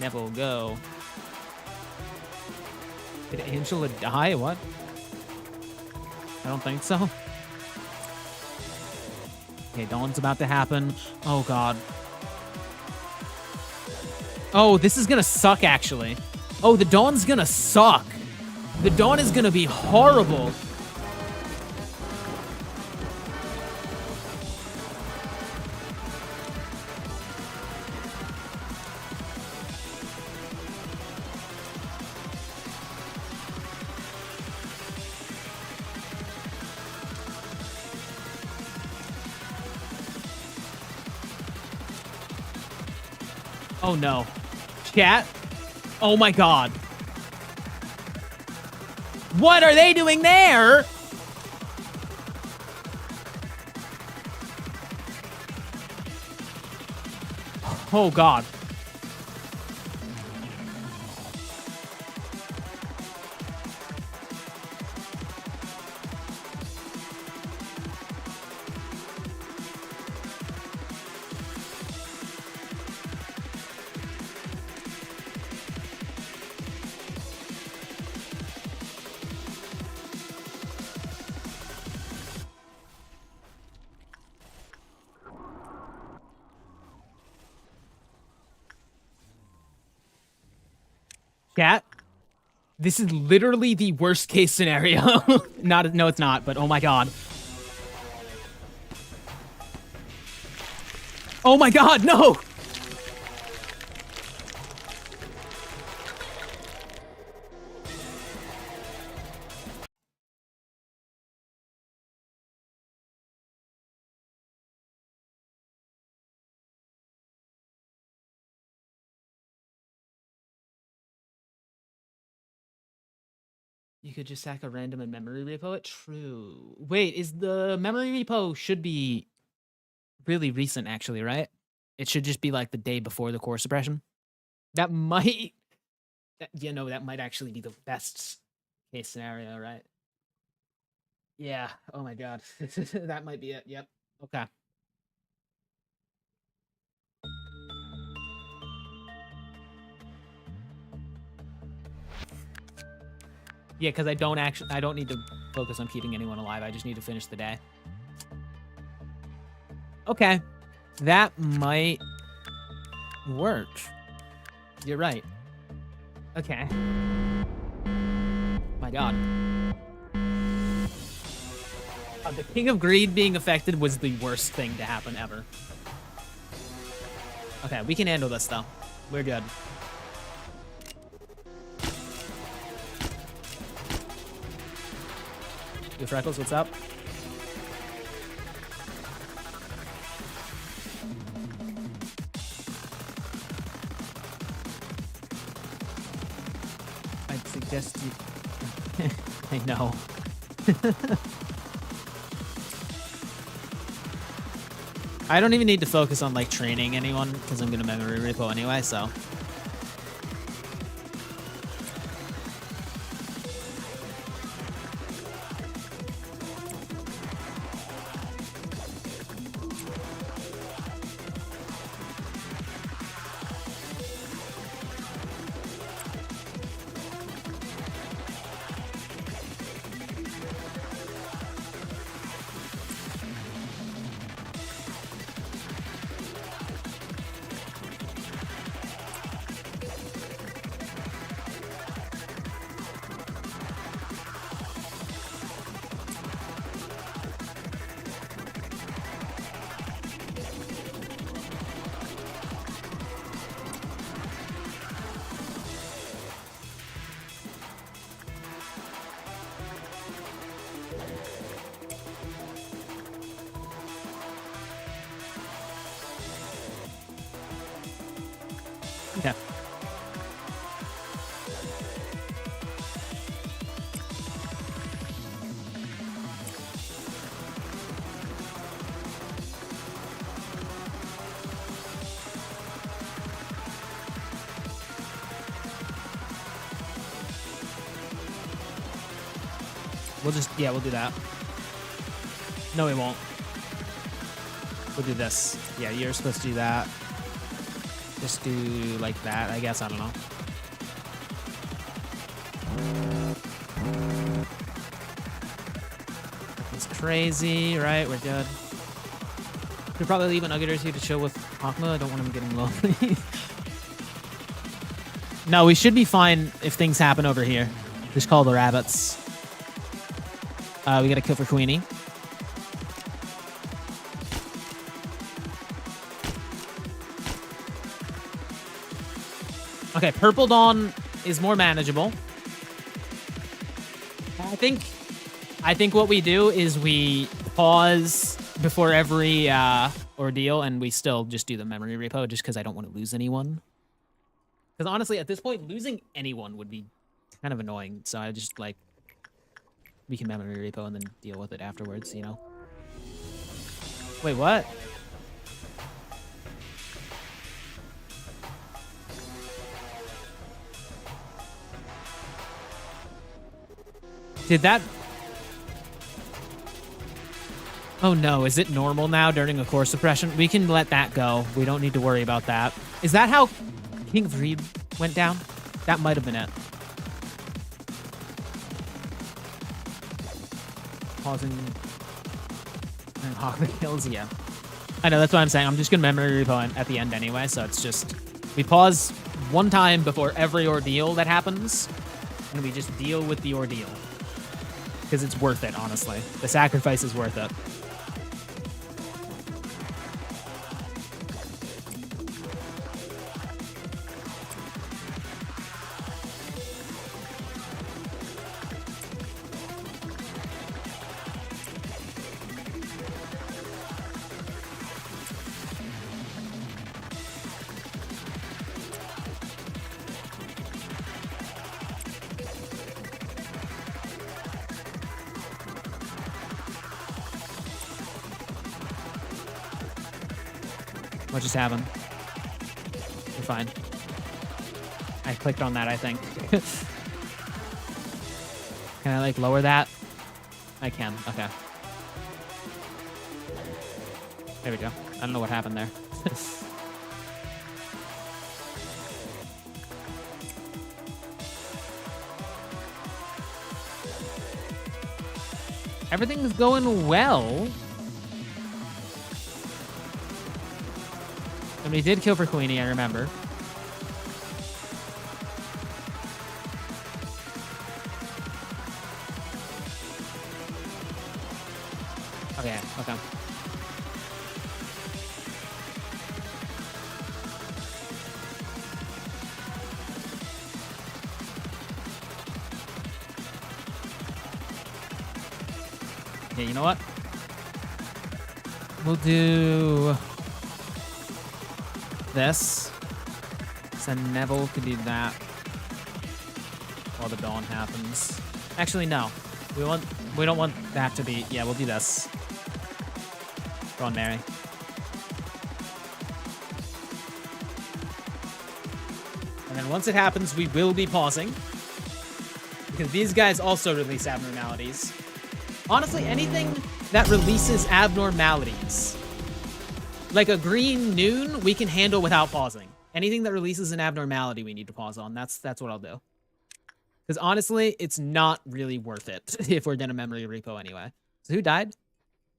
Neville, go. Did Angela die? What? I don't think so. Okay, dawn's about to happen. Oh, God. Oh, this is gonna suck, actually. Oh, the dawn's gonna suck. The dawn is gonna be horrible. Oh, no. Chat? Oh, my God. What are they doing there? Oh, God. Chat? This is literally the worst case scenario. No, it's not, but oh my God. Oh my God, no! You could just sack a random and memory repo it? True. Wait, is the memory repo should be really recent, actually, right? It should just be like the day before the core suppression. That might... that might actually be the best case scenario, right? Yeah. Oh my God. That might be it. Yep. Okay. Yeah, because I don't need to focus on keeping anyone alive. I just need to finish the day. Okay. That might work. You're right. Okay. My God. The King of Greed being affected was the worst thing to happen ever. Okay, we can handle this, though. We're good. Yo, Freckles, what's up? I'd suggest you... I know. I don't even need to focus on, like, training anyone, because I'm going to memory repo anyway, so... Yeah. We'll do that. No, we won't. We'll do this. Yeah, you're supposed to do that. Just do like that, I guess. I don't know. It's crazy, right? We're good. Should probably leave an nugget or two to chill with Hokma. I don't want him getting lonely. No, we should be fine if things happen over here. Just call the rabbits. We got to kill for Queenie. Okay, Purple Dawn is more manageable. I think what we do is we pause before every ordeal, and we still just do the memory repo just because I don't want to lose anyone. Because honestly, at this point, losing anyone would be kind of annoying. So I just like, we can memory repo and then deal with it afterwards, you know? Wait, what? Did that... Oh no, is it normal now during a core suppression? We can let that go. We don't need to worry about that. Is that how King of Reed went down? That might have been it. Pausing. And Hokma kills, yeah. I know, that's what I'm saying. I'm just gonna memory repo at the end anyway, so it's just... We pause one time before every ordeal that happens, and we just deal with the ordeal. Because it's worth it, honestly. The sacrifice is worth it. What just happened? We're fine. I clicked on that, I think. Can I, like, lower that? I can. Okay. There we go. I don't know what happened there. Everything's going well. Somebody did kill for Queenie, I remember. Okay, okay. Okay, you know what? We'll do this. So Neville could do that while the dawn happens. Actually, no. We don't want that to be... Yeah, we'll do this. Go on, Mary. And then once it happens, we will be pausing. Because these guys also release abnormalities. Honestly, anything that releases abnormalities, like a green noon, we can handle without pausing. Anything that releases an abnormality, we need to pause on. That's what I'll do. Because honestly, it's not really worth it if we're gonna memory repo anyway. So who died?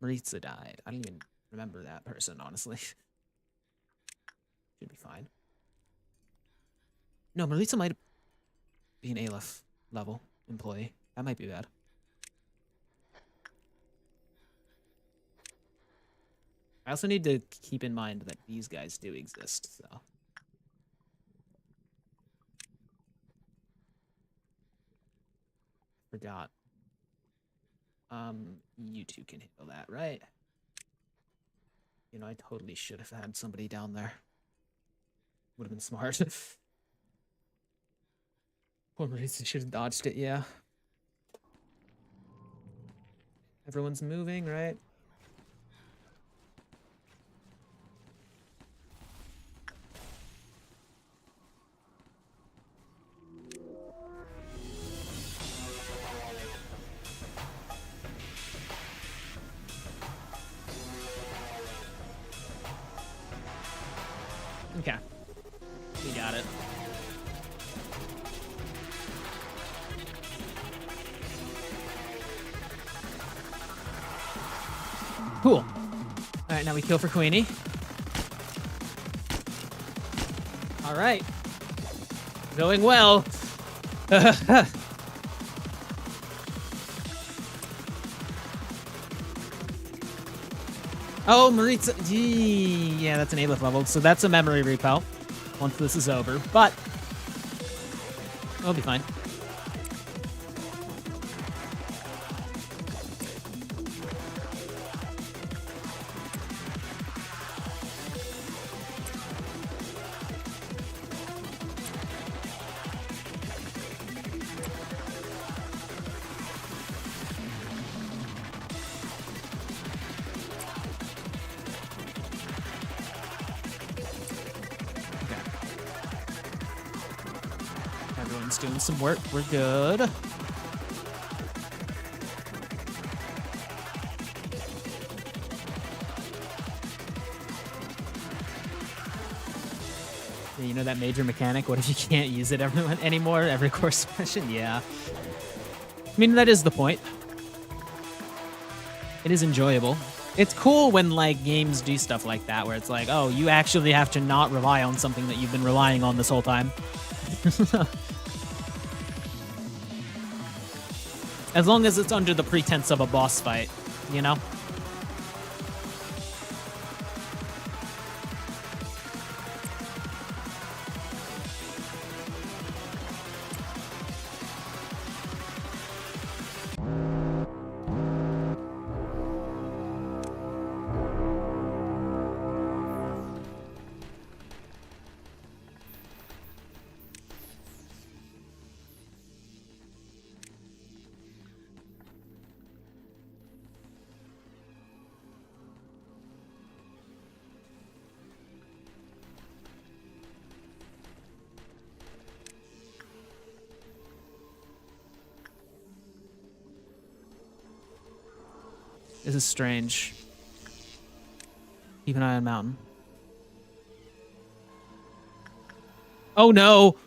Maritza died. I don't even remember that person, honestly. Should be fine. No, Maritza might be an Aleph level employee. That might be bad. I also need to keep in mind that these guys do exist, so. Forgot. You two can handle that, right? You know, I totally should have had somebody down there. Would have been smart. Poor Marisa should have dodged it, yeah. Everyone's moving, right? Okay. We got it. Cool. All right, now we kill for Queenie. All right. Going well. Oh, Maritza. Yeah, that's an A-lift level. So that's a memory repel once this is over. But we'll be fine. Everyone's doing some work. We're good. Yeah, you know that major mechanic? What if you can't use it anymore? Every course session? Yeah. I mean, that is the point. It is enjoyable. It's cool when, like, games do stuff like that, where it's like, oh, you actually have to not rely on something that you've been relying on this whole time. As long as it's under the pretense of a boss fight, you know? This is strange. Keep an eye on mountain. Oh no!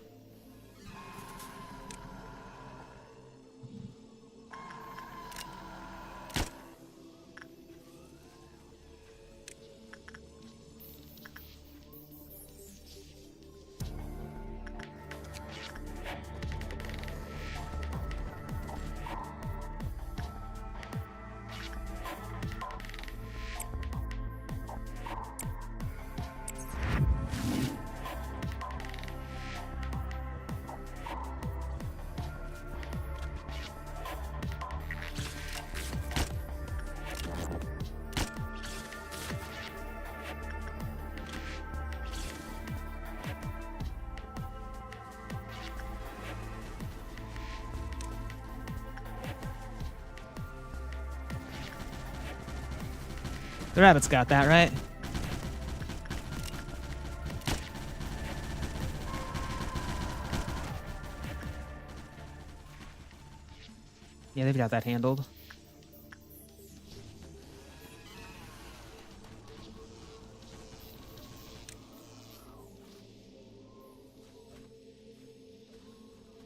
The rabbit's got that, right? Yeah, they've got that handled.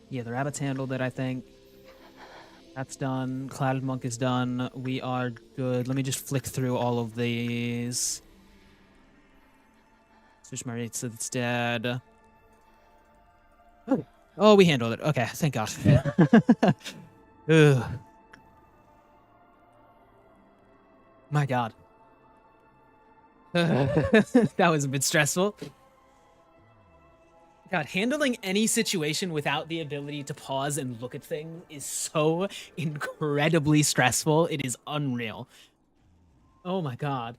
Yeah, the rabbit's handled it, I think. That's done. Clouded Monk is done. We are good. Let me just flick through all of these. Switch Maritza, it's dead. Oh, we handled it. Okay, thank God. Ugh. My God. That was a bit stressful. God, handling any situation without the ability to pause and look at things is so incredibly stressful. It is unreal. Oh my God.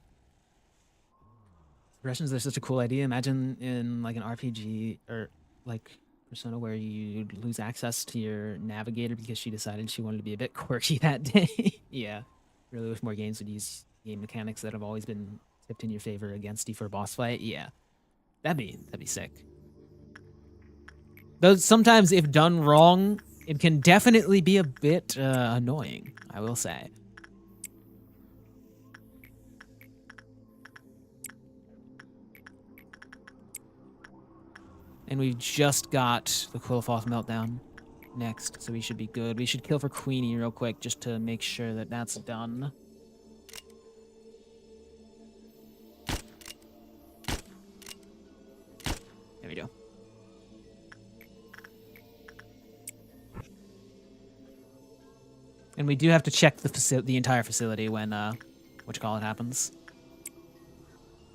Suppressions are such a cool idea. Imagine in like an RPG or like Persona where you lose access to your navigator because she decided she wanted to be a bit quirky that day. Yeah. Really wish more games would use game mechanics that have always been tipped in your favor against you for a boss fight. Yeah. That'd be sick. Though sometimes, if done wrong, it can definitely be a bit annoying, I will say. And we've just got the Quillifoth meltdown next, so we should be good. We should kill for Queenie real quick just to make sure that that's done. And we do have to check the entire facility when, whatchamacallit happens.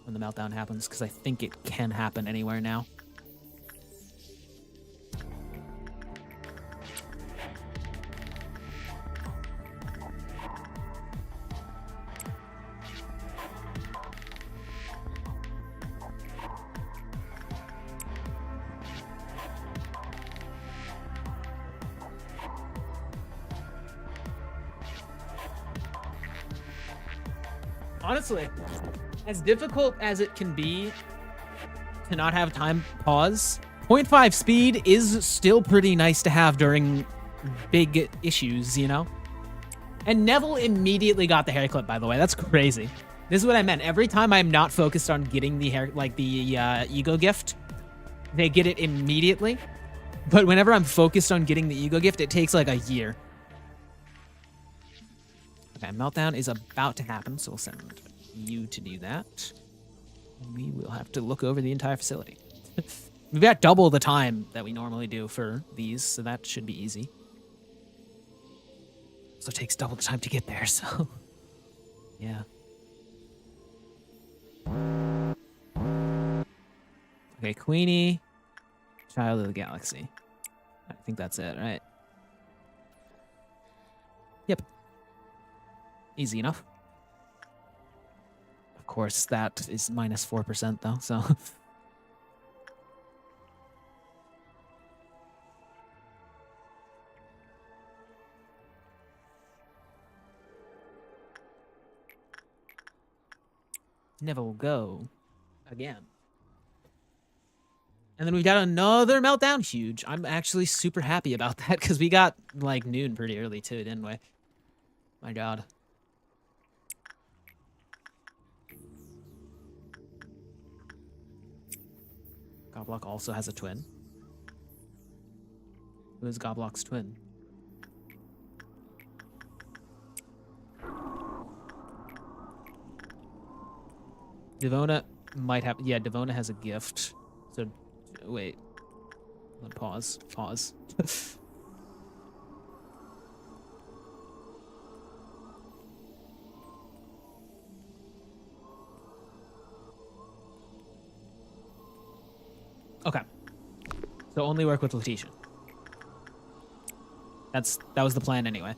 When the meltdown happens, because I think it can happen anywhere now. Honestly, as difficult as it can be to not have time pause, 0.5 speed is still pretty nice to have during big issues, you know? And Neville immediately got the hair clip, by the way. That's crazy. This is what I meant. Every time I'm not focused on getting the hair, like the ego gift, they get it immediately. But whenever I'm focused on getting the ego gift, it takes like a year. Okay, meltdown is about to happen, so we'll send you to do that. And we will have to look over the entire facility. We've got double the time that we normally do for these, so that should be easy. So it takes double the time to get there, so... yeah. Okay, Queenie. Child of the Galaxy. I think that's it, right? Yep. Easy enough. Of course, that is minus 4% though, so... Never will go again. And then we got another meltdown. Huge. I'm actually super happy about that because we got like noon pretty early too, didn't we? My God. Goblock also has a twin. Who is Goblock's twin? Devona might have... yeah, Devona has a gift. So, wait. Pause. Pause. Okay. So only work with Letitia. That was the plan anyway.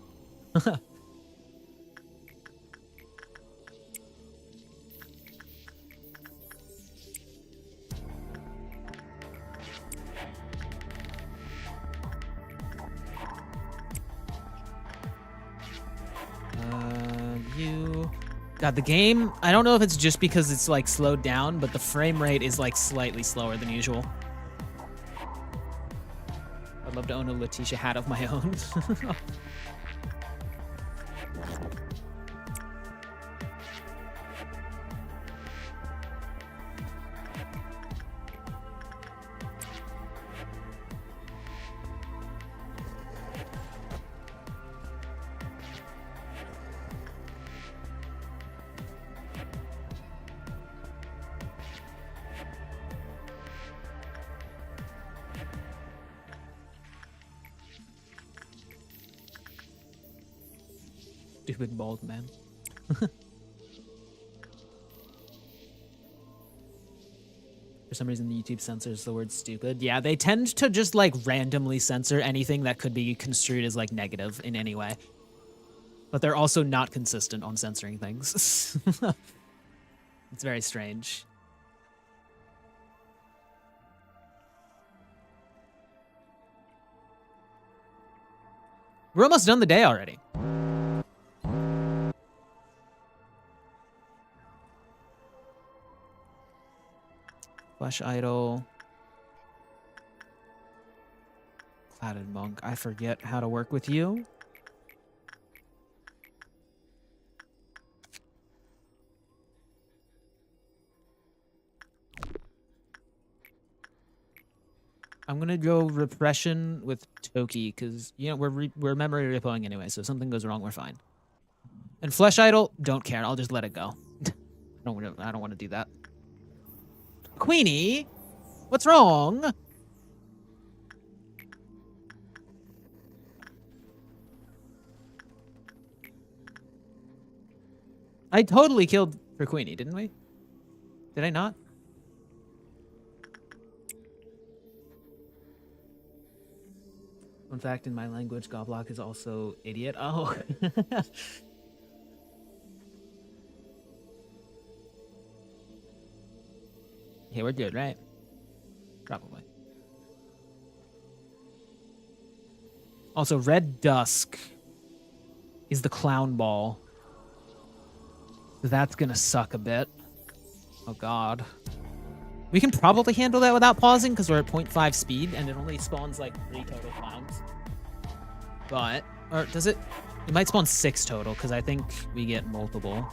God, the game, I don't know if it's just because it's like slowed down, but the frame rate is like slightly slower than usual. I'd love to own a Letitia hat of my own. Stupid bald man. For some reason, the YouTube censors the word stupid. Yeah, they tend to just like randomly censor anything that could be construed as like negative in any way. But they're also not consistent on censoring things. It's very strange. We're almost done the day already. Flesh Idol. Clouded Monk. I forget how to work with you. I'm gonna go Repression with Toki because you know we're memory repoing anyway, so if something goes wrong, we're fine. And Flesh Idol, don't care. I'll just let it go. I don't want to do that. Queenie, what's wrong? I totally killed for Queenie, didn't we? Did I not? Fun fact, in my language, Goblock is also idiot. Oh. Okay, we're good, right? Probably. Also, Red Dusk is the clown ball. So that's gonna suck a bit. Oh god. We can probably handle that without pausing because we're at 0.5 speed and it only spawns like 3 total clowns. But, or does it? It might spawn 6 total because I think we get multiple.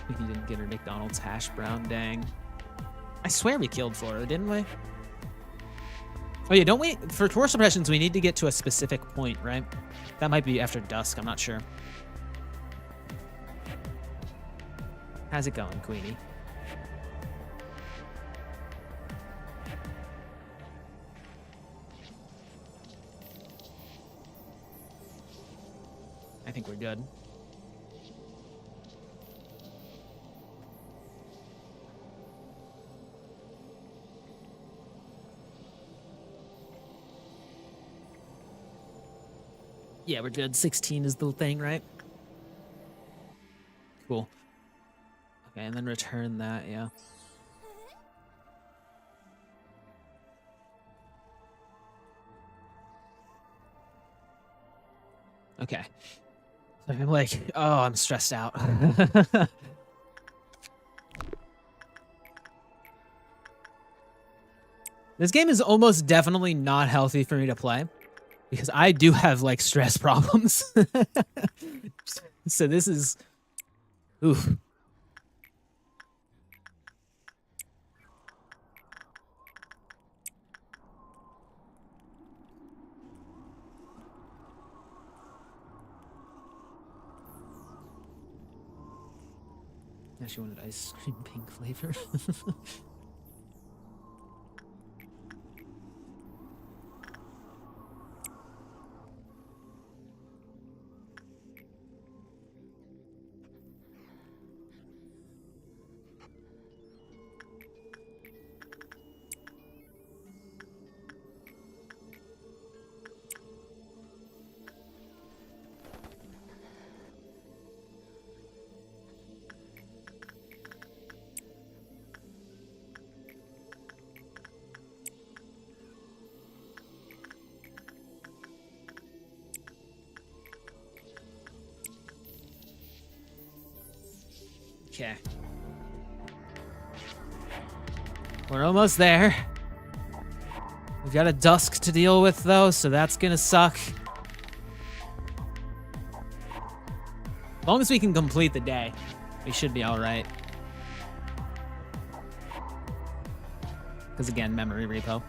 He didn't get her McDonald's hash brown, dang. I swear we killed for her, didn't we? Oh yeah, don't we? For tour suppressions, we need to get to a specific point, right? That might be after dusk, I'm not sure. How's it going, Queenie? I think we're good. Yeah, we're good. 16 is the thing, right? Cool. Okay, and then return that, yeah. Okay. So I'm like, oh, I'm stressed out. This game is almost definitely not healthy for me to play. Because I do have, like, stress problems. So this is... Oof. Yeah, she wanted ice cream pink flavor. Okay. We're almost there. We've got a dusk to deal with, though, so that's gonna suck. As long as we can complete the day, we should be alright. Because, again, memory repo.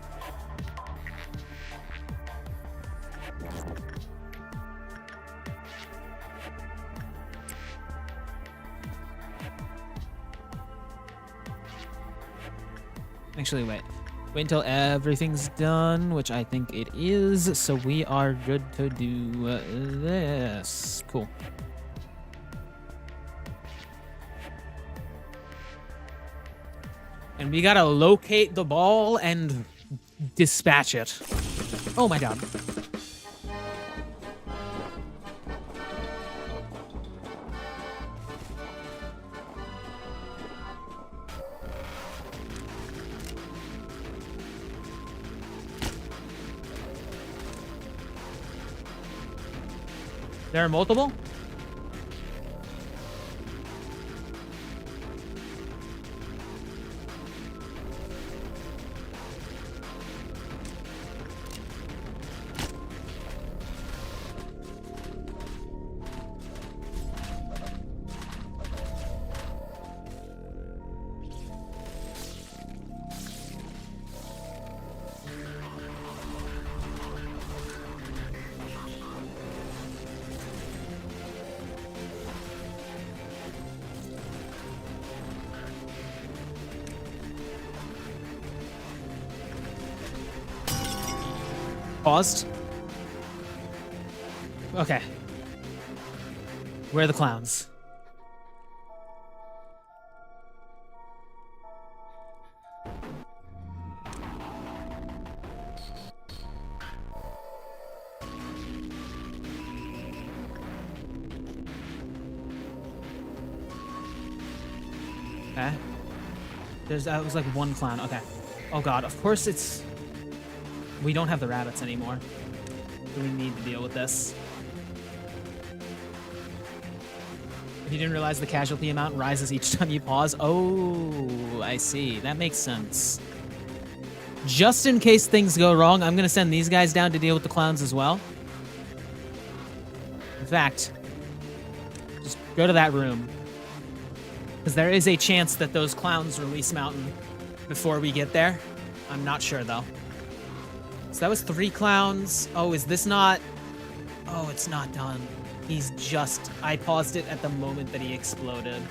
Actually, wait. Wait until everything's done, which I think it is, so we are good to do this. Cool. And we gotta locate the ball and dispatch it. Oh my god. There are multiple? Paused. Okay. Where are the clowns? Okay. That was like one clown. Okay. Oh god, of course it's... We don't have the rabbits anymore. So we need to deal with this. If you didn't realize the casualty amount rises each time you pause. Oh, I see. That makes sense. Just in case things go wrong, I'm going to send these guys down to deal with the clowns as well. In fact, just go to that room. Because there is a chance that those clowns release Mountain before we get there. I'm not sure, though. So that was 3 clowns. Oh, is this not... Oh, it's not done. He's just... I paused it at the moment that he exploded.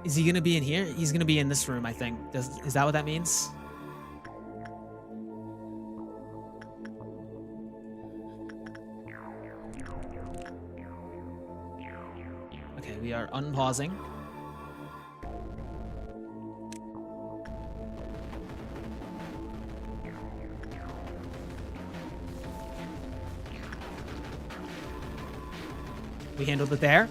Is he gonna be in here? He's gonna be in this room, I think. Is that what that means? Okay, we are unpausing. We handled it there.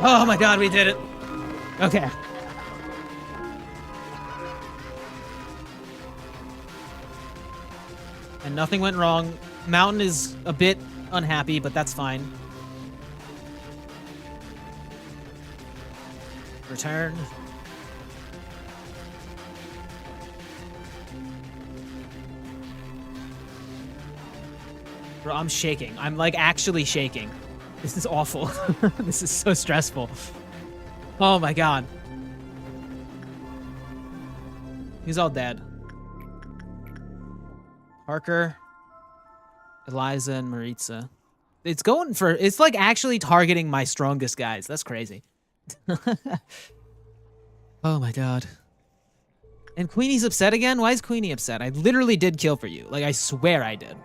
Oh my god, we did it. Okay. And nothing went wrong. Mountain is a bit unhappy, but that's fine. Return. Bro, I'm shaking. I'm like actually shaking. This is awful. This is so stressful. Oh my god. He's all dead. Parker, Eliza, and Maritza. It's going for... It's like actually targeting my strongest guys. That's crazy. Oh my god. And Queenie's upset again? Why is Queenie upset? I literally did kill for you. Like, I swear I did.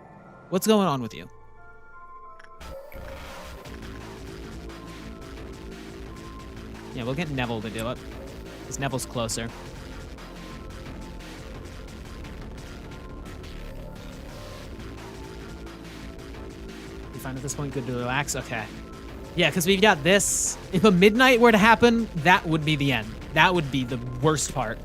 What's going on with you? Yeah, we'll get Neville to do it. Because Neville's closer. You find at this point good to relax? Okay. Yeah, because we've got this. If a midnight were to happen, that would be the end. That would be the worst part.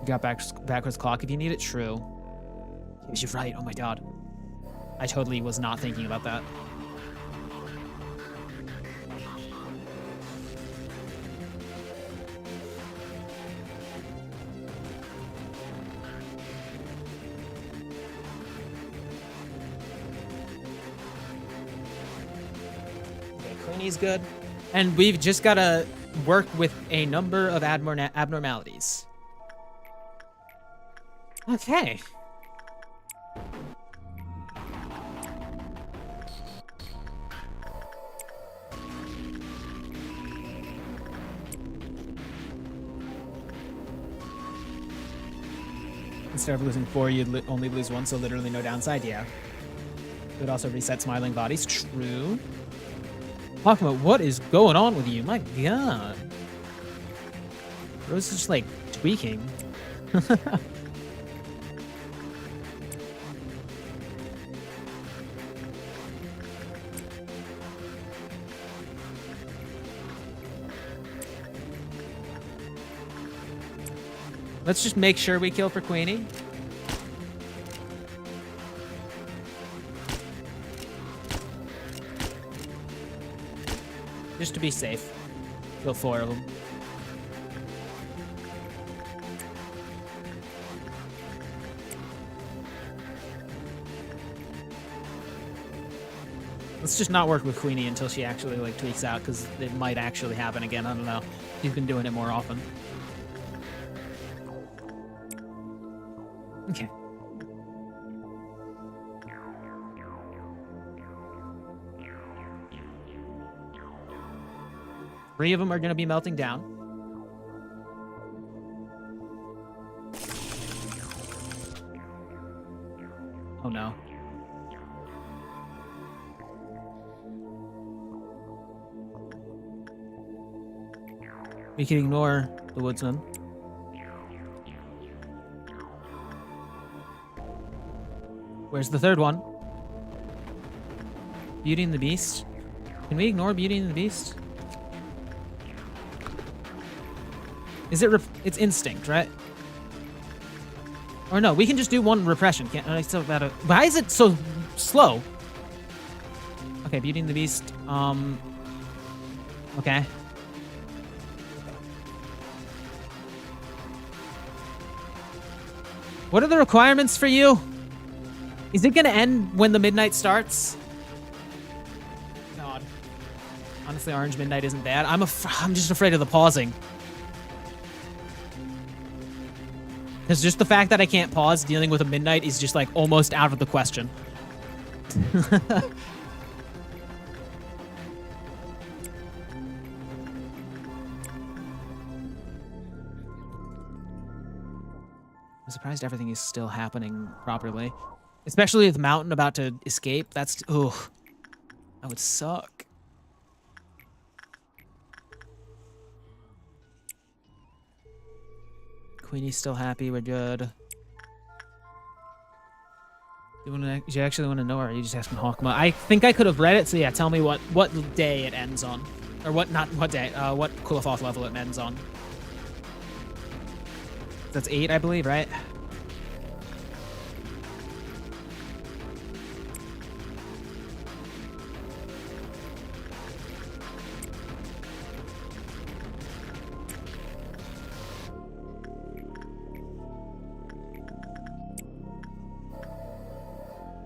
You got backwards clock if you need it. True. Yes, you're right. Oh my god. I totally was not thinking about that. Okay, Queenie's good. And we've just got to work with a number of abnormalities. Okay. Instead of losing 4, you'd only lose 1, so literally no downside. Yeah. It would also reset smiling bodies. True. Hokma, what is going on with you? My god. Rose is just like tweaking. Let's just make sure we kill for Queenie. Just to be safe. Kill 4 of them. Let's just not work with Queenie until she actually, like, tweaks out, because it might actually happen again. I don't know. She's been doing it more often. Okay. Three of them are going to be melting down. Oh, no. We can ignore the woodsman. Where's the third one? Beauty and the Beast? Can we ignore Beauty and the Beast? Is it it's instinct, right? Or no, we can just do one repression. Can't I still gotta... Why is it so slow? Okay, Beauty and the Beast. Okay. What are the requirements for you? Is it gonna end when the midnight starts? God. Honestly, Orange Midnight isn't bad. I'm just afraid of the pausing. Because just the fact that I can't pause dealing with a midnight is just like almost out of the question. I'm surprised everything is still happening properly. Especially with Mountain about to escape. That's... Ooh. That would suck. Queenie's still happy. We're good. Do you actually want to know, or are you just asking Hokma? I think I could have read it, so yeah, tell me what day it ends on. Or what day, what Kulafov level it ends on. That's 8, I believe, right?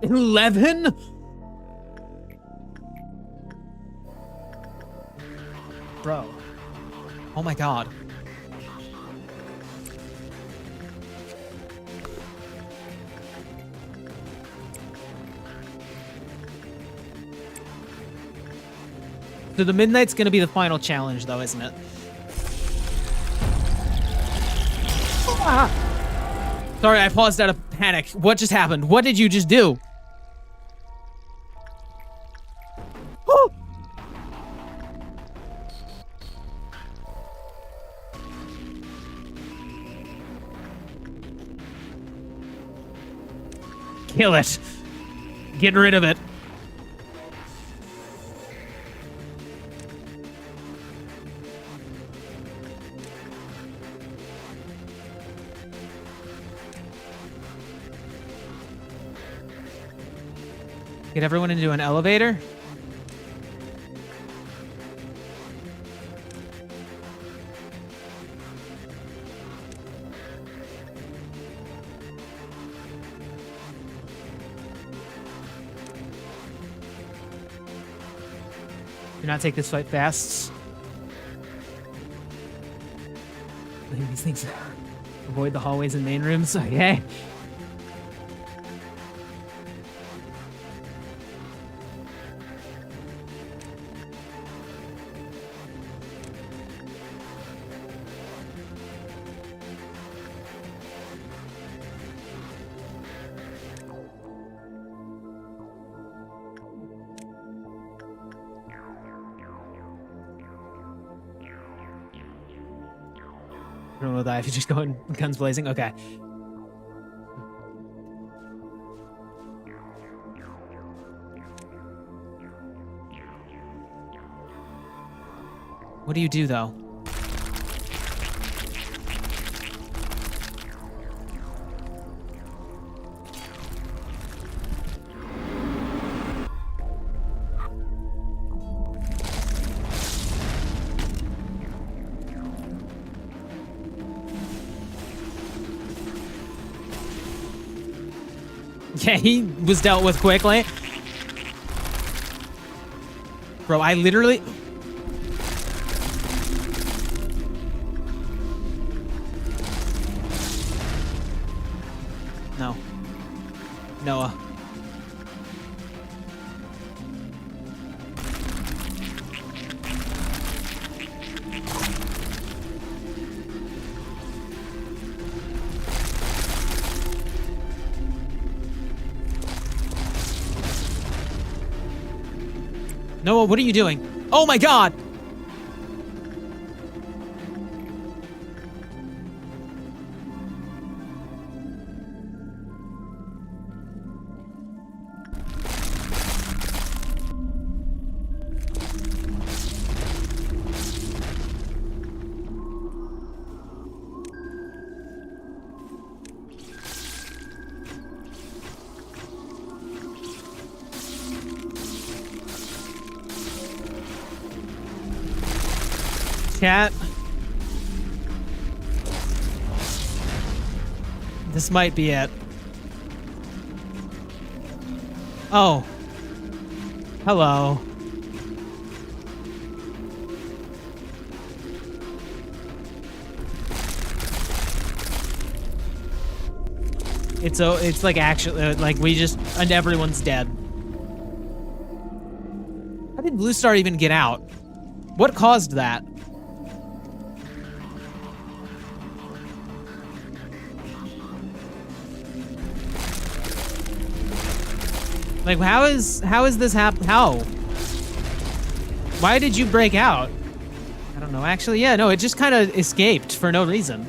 $11? Bro. Oh my god. So the Midnight's gonna be the final challenge, though, isn't it? Ah! Sorry, I paused out of panic. What just happened? What did you just do? Oh! Kill it. Get rid of it. Get everyone into an elevator. Do not take this fight fast. These things. Avoid the hallways and main rooms. Okay. Everyone will die if you just go in guns blazing. Okay. What do you do, though? Yeah, he was dealt with quickly. Bro, I literally... No. Noah. Noah, what are you doing? Oh my god! Chat. This might be it. Oh. Hello. It's like actually like we just and everyone's dead. How did Blue Star even get out? What caused that? Like, how is this how? Why did you break out? I don't know. Actually, yeah, no, it just kind of escaped for no reason.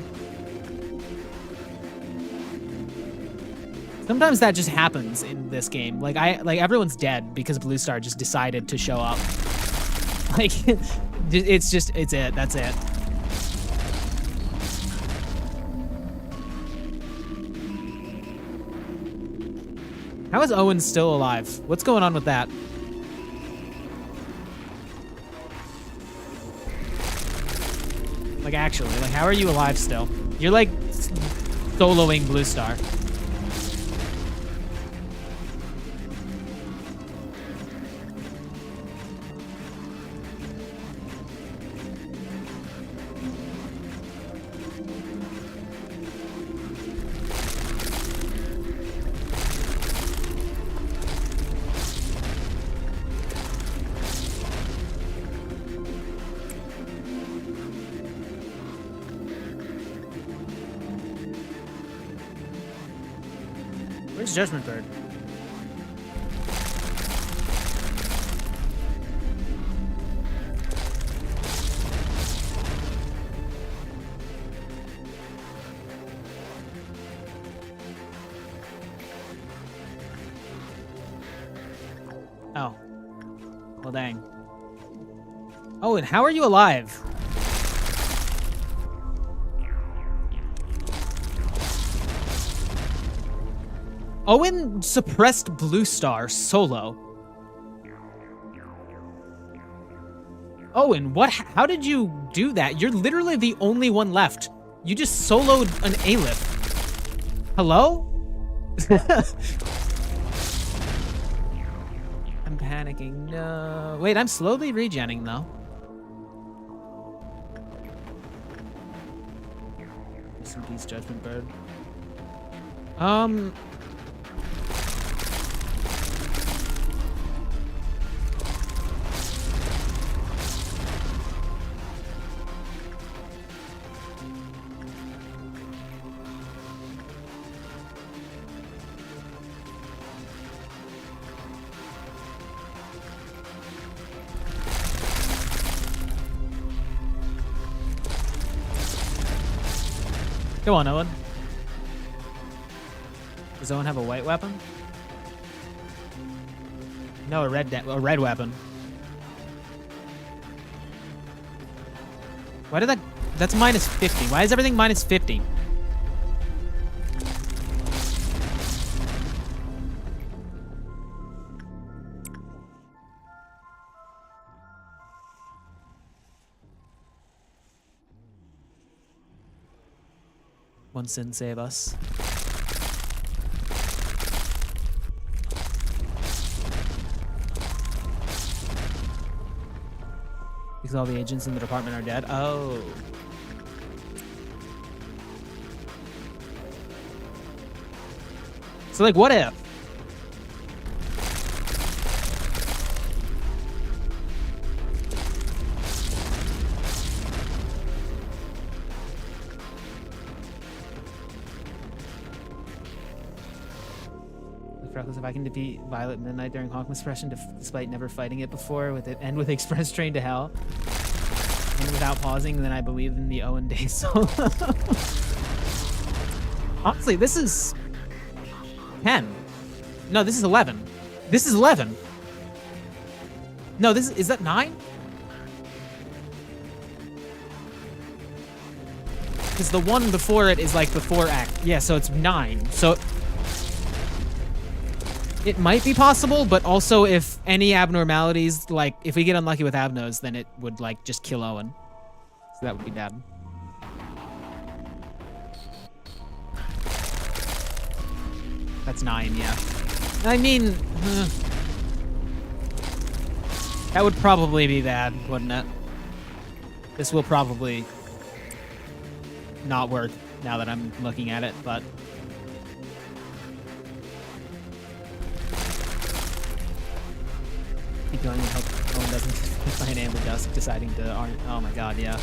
Sometimes that just happens in this game. Like everyone's dead because Blue Star just decided to show up. Like, it's it. That's it. How is Owen still alive? What's going on with that? Like, actually, like, how are you alive still? You're, like, soloing Blue Star. Where's Judgment Bird? Oh. Well, dang. Oh, and how are you alive? Owen suppressed Blue Star solo. Owen, what? How did you do that? You're literally the only one left. You just soloed an Aleph. Hello? I'm panicking. No. Wait, I'm slowly regenning though. Some Peace Judgment Bird. Go on, Owen. Does Owen have a white weapon? No, a red weapon. Why did that... That's minus 50. Why is everything minus 50? One sin save us. Because all the agents in the department are dead. Oh. So, like, what if? If I can defeat Violet Midnight during Hokma Suppression despite never fighting it before and with Express Train to Hell and without pausing, then I believe in the Owen Day solo. Honestly, this is 10. No, this is 11. This is 11. No, is that 9? Because the one before it is like before act. Yeah, so it's 9. So it might be possible, but also if any abnormalities, like if we get unlucky with abnos, then it would like just kill Owen. So that would be bad. That's 9, yeah. I mean, that would probably be bad, wouldn't it? This will probably not work now that I'm looking at it, but keep going and hope Owen doesn't find Amber Dusk deciding to oh my god, yeah.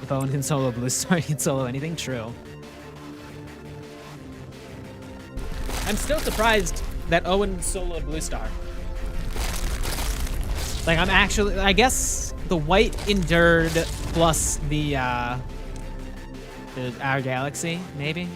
If Owen can solo Blue Star, he can solo anything. True. I'm still surprised that Owen soloed Blue Star. Like, I'm actually, I guess the white endured plus the Our Galaxy, maybe?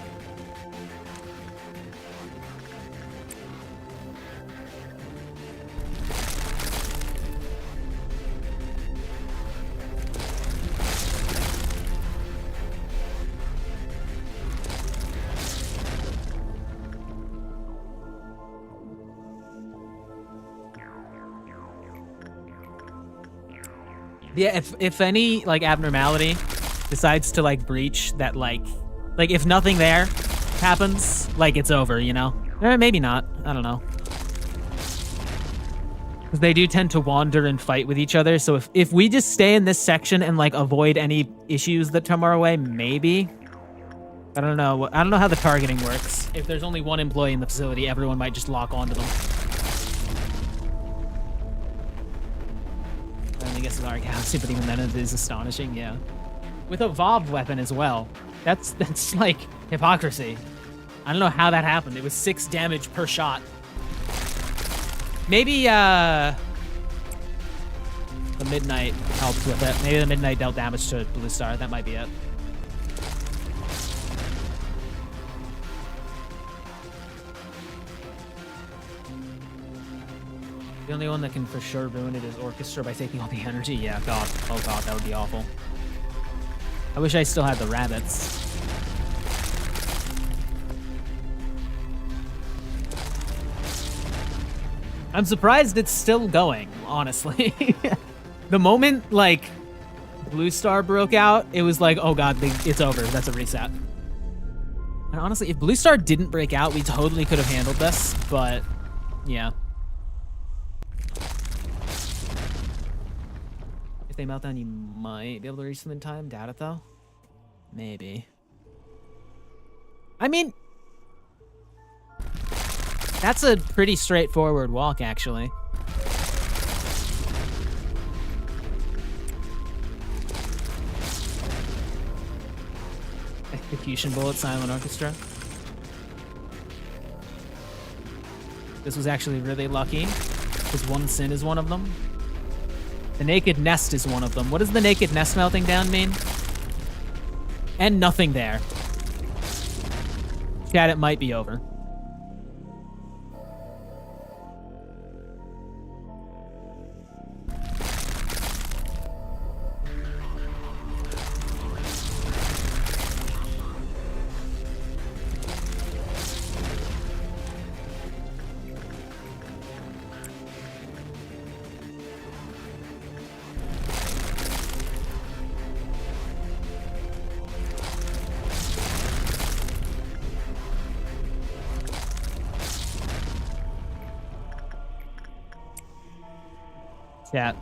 Yeah, if any like abnormality decides to like breach that like if nothing there happens, like it's over, you know? Or maybe not. I don't know. Because they do tend to wander and fight with each other, so if we just stay in this section and like avoid any issues that come our way, maybe. I don't know. I don't know how the targeting works. If there's only one employee in the facility, everyone might just lock onto them. I guess it's our Galaxy, but even then it is astonishing, yeah. With a VOB weapon as well. That's like hypocrisy. I don't know how that happened. It was 6 damage per shot. Maybe the Midnight helped with it. Maybe the Midnight dealt damage to Blue Star. That might be it. The only one that can for sure ruin it is Orchestra by taking all the energy. Yeah, God. Oh, God, that would be awful. I wish I still had the rabbits. I'm surprised it's still going, honestly. The moment, like, Blue Star broke out, it was like, oh, God, it's over. That's a reset. And honestly, if Blue Star didn't break out, we totally could have handled this, but, yeah. If they melt down, you might be able to reach them in time. Doubt it, though. Maybe. I mean, that's a pretty straightforward walk, actually. Execution Bullet, Silent Orchestra. This was actually really lucky, because One Sin is one of them. The Naked Nest is one of them. What does the Naked Nest melting down mean? And nothing there. Chat, it might be over. Chat.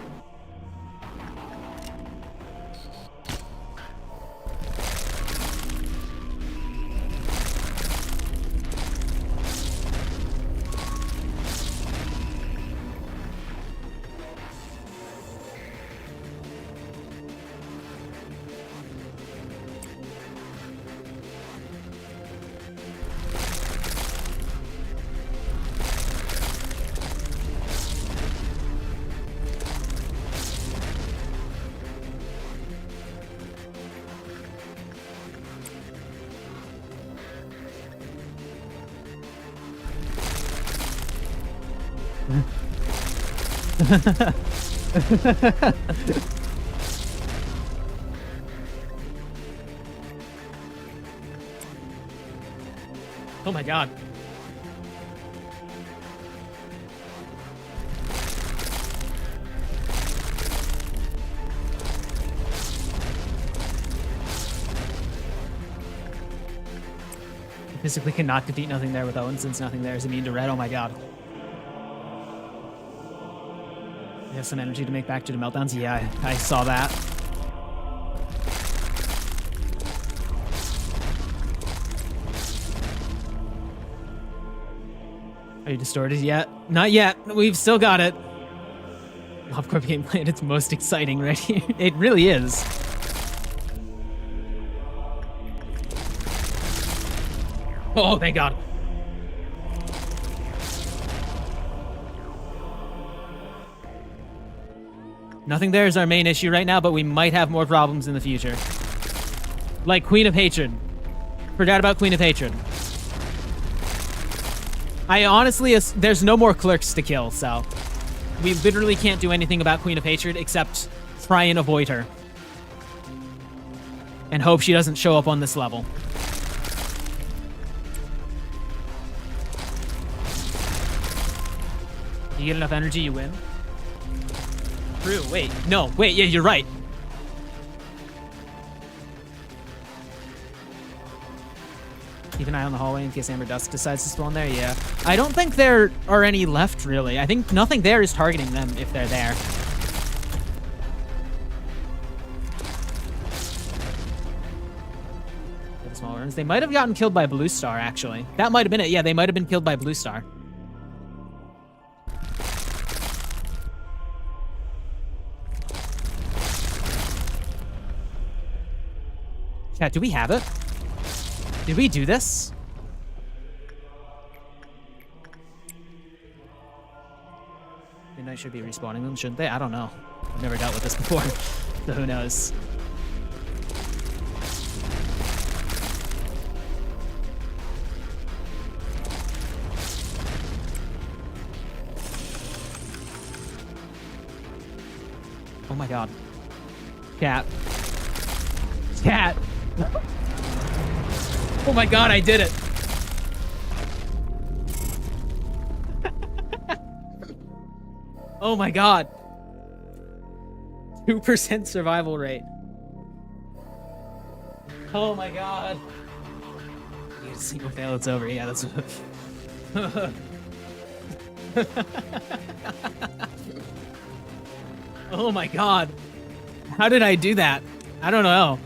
Oh my god. Physically cannot defeat nothing there with Owen since nothing there is immune to red. Oh my god. You have some energy to make back to the meltdowns? Yeah, I saw that. Are you distorted yet? Not yet. We've still got it. Lobcorp gameplay at its most exciting right here. It really is. Oh, thank God. Nothing there is our main issue right now, but we might have more problems in the future. Like Queen of Hatred. Forgot about Queen of Hatred. I honestly, there's no more clerks to kill, so we literally can't do anything about Queen of Hatred except try and avoid her. And hope she doesn't show up on this level. You get enough energy, you win. True, wait. No, wait, yeah, you're right. Keep an eye on the hallway in case Amber Dusk decides to spawn there, yeah. I don't think there are any left, really. I think nothing there is targeting them if they're there. The small worms. They might have gotten killed by Blue Star, actually. That might have been it. Yeah, they might have been killed by Blue Star. Chat, do we have it? Did we do this? Midnight should be respawning them, shouldn't they? I don't know. I've never dealt with this before, so who knows? Oh my god. Cat. Cat! Oh my god, I did it! Oh my god. 2% survival rate. Oh my god. You get a single fail, it's over. Yeah, that's... Oh my god. How did I do that? I don't know.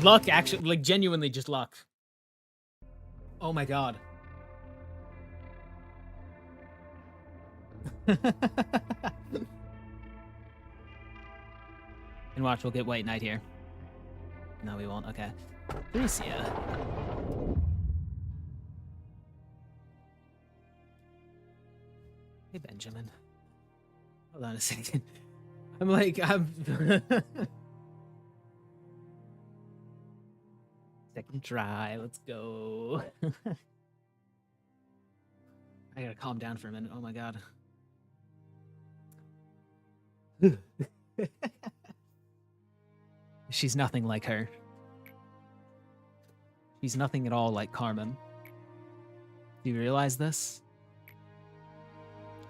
Luck, actually, like, genuinely just luck. Oh my god. And watch, we'll get White Knight here. No, we won't. Okay. Lucia. Hey, Benjamin. Hold on a second. I'm like, Second try, let's go. I gotta calm down for a minute. Oh my god. She's nothing like her. She's nothing at all like Carmen. Do you realize this?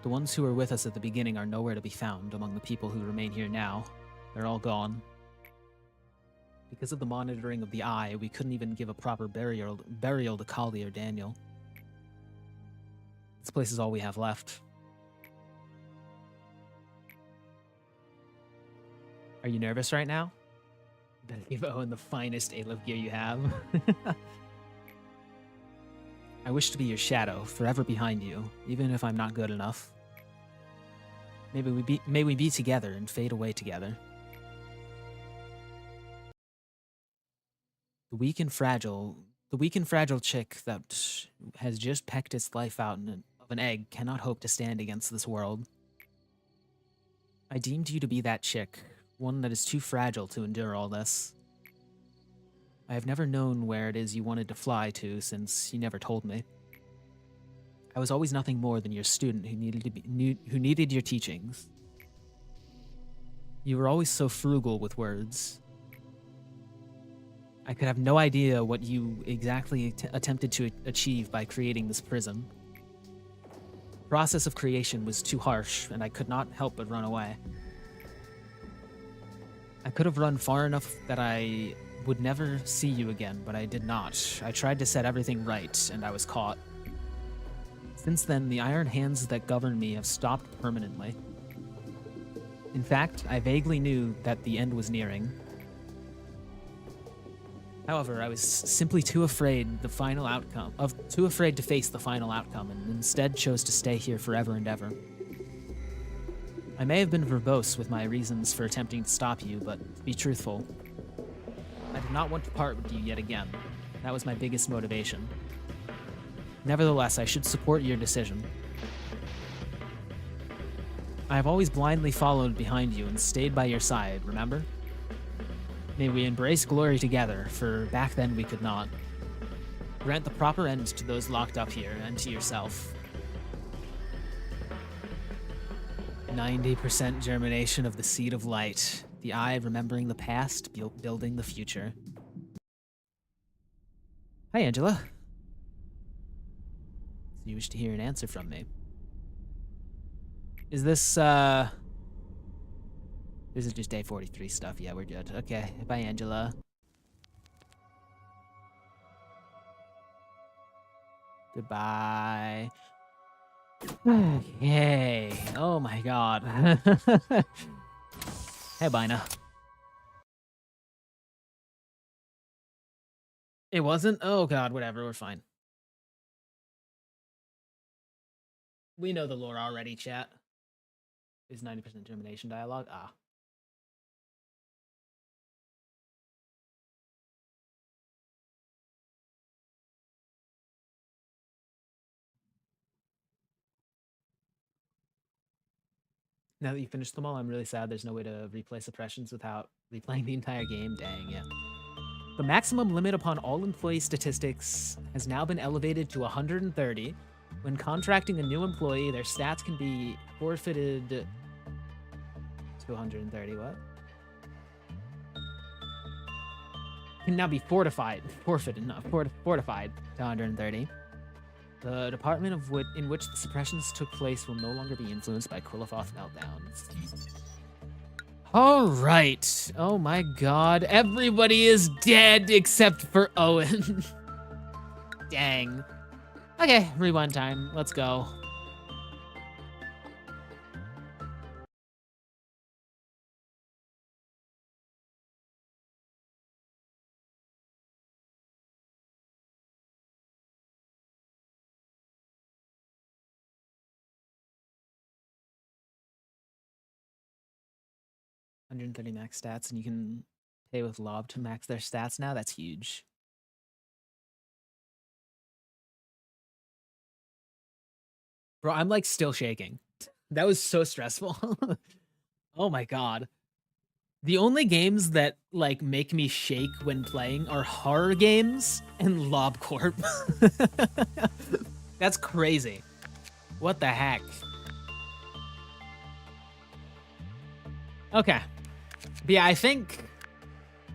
The ones who were with us at the beginning are nowhere to be found among the people who remain here now. They're all gone. Because of the monitoring of the eye, we couldn't even give a proper burial to Kali or Daniel. This place is all we have left. Are you nervous right now? Better give Owen the finest A-Live gear you have. I wish to be your shadow, forever behind you, even if I'm not good enough. May we be together and fade away together. The weak and fragile chick that has just pecked its life out of an egg cannot hope to stand against this world. I deemed you to be that chick, one that is too fragile to endure all this. I have never known where it is you wanted to fly to, since you never told me. I was always nothing more than your student who needed your teachings. You were always so frugal with words. I could have no idea what you exactly attempted to achieve by creating this prison. The process of creation was too harsh, and I could not help but run away. I could have run far enough that I would never see you again, but I did not. I tried to set everything right, and I was caught. Since then, the iron hands that govern me have stopped permanently. In fact, I vaguely knew that the end was nearing. However, I was simply too afraid to face the final outcome, and instead chose to stay here forever and ever. I may have been verbose with my reasons for attempting to stop you, but to be truthful, I did not want to part with you yet again. That was my biggest motivation. Nevertheless, I should support your decision. I have always blindly followed behind you and stayed by your side, remember? May we embrace glory together, for back then we could not. Grant the proper end to those locked up here, and to yourself. 90% germination of the seed of light. The eye remembering the past, building the future. Hi, Angela. So you wish to hear an answer from me. Is this, This is just day 43 stuff. Yeah, we're good. Okay, bye, Angela. Goodbye. Okay. Oh my god. Hey, Bina. It wasn't? Oh god, whatever, we're fine. We know the lore already, chat. Is 90% germination dialogue? Ah. Now that you finished them all, I'm really sad there's no way to replay suppressions without replaying the entire game. Dang, yeah. The maximum limit upon all employee statistics has now been elevated to 130. When contracting a new employee, their stats can be forfeited to 130. What? Can now be forfeited, not fortified to 130. The department in which the suppressions took place will no longer be influenced by Quillifoth meltdowns. All right. Oh my god. Everybody is dead except for Owen. Dang. Okay, rewind time. Let's go. $130 max stats, and you can pay with Lob to max their stats now. That's huge. Bro, I'm like still shaking. That was so stressful. Oh my god. The only games that like make me shake when playing are horror games and lobcorp. That's crazy. What the heck? Okay. But yeah, I think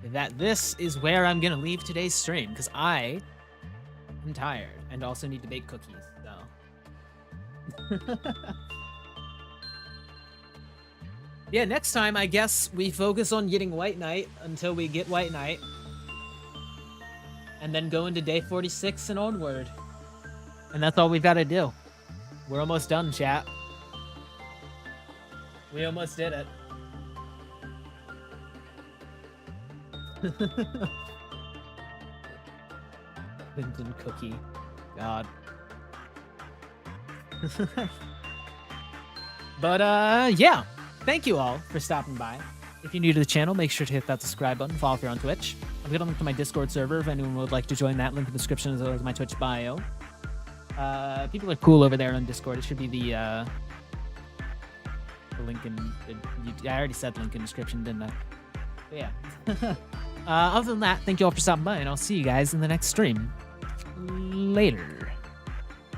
that this is where I'm gonna leave today's stream, because I am tired and also need to bake cookies, so. Yeah, next time, I guess we focus on getting White Knight until we get White Knight. And then go into day 46 and onward. And that's all we've got to do. We're almost done, chat. We almost did it. Linden cookie. God. But yeah. Thank you all for stopping by. If you're new to the channel, make sure to hit that subscribe button. Follow if you're on Twitch. I've got a link to my Discord server if anyone would like to join that. Link in the description as well as my Twitch bio. People are cool over there on Discord. It should be the link in. I already said link in description, didn't I? But yeah. Other than that, thank you all for stopping by, and I'll see you guys in the next stream. Later.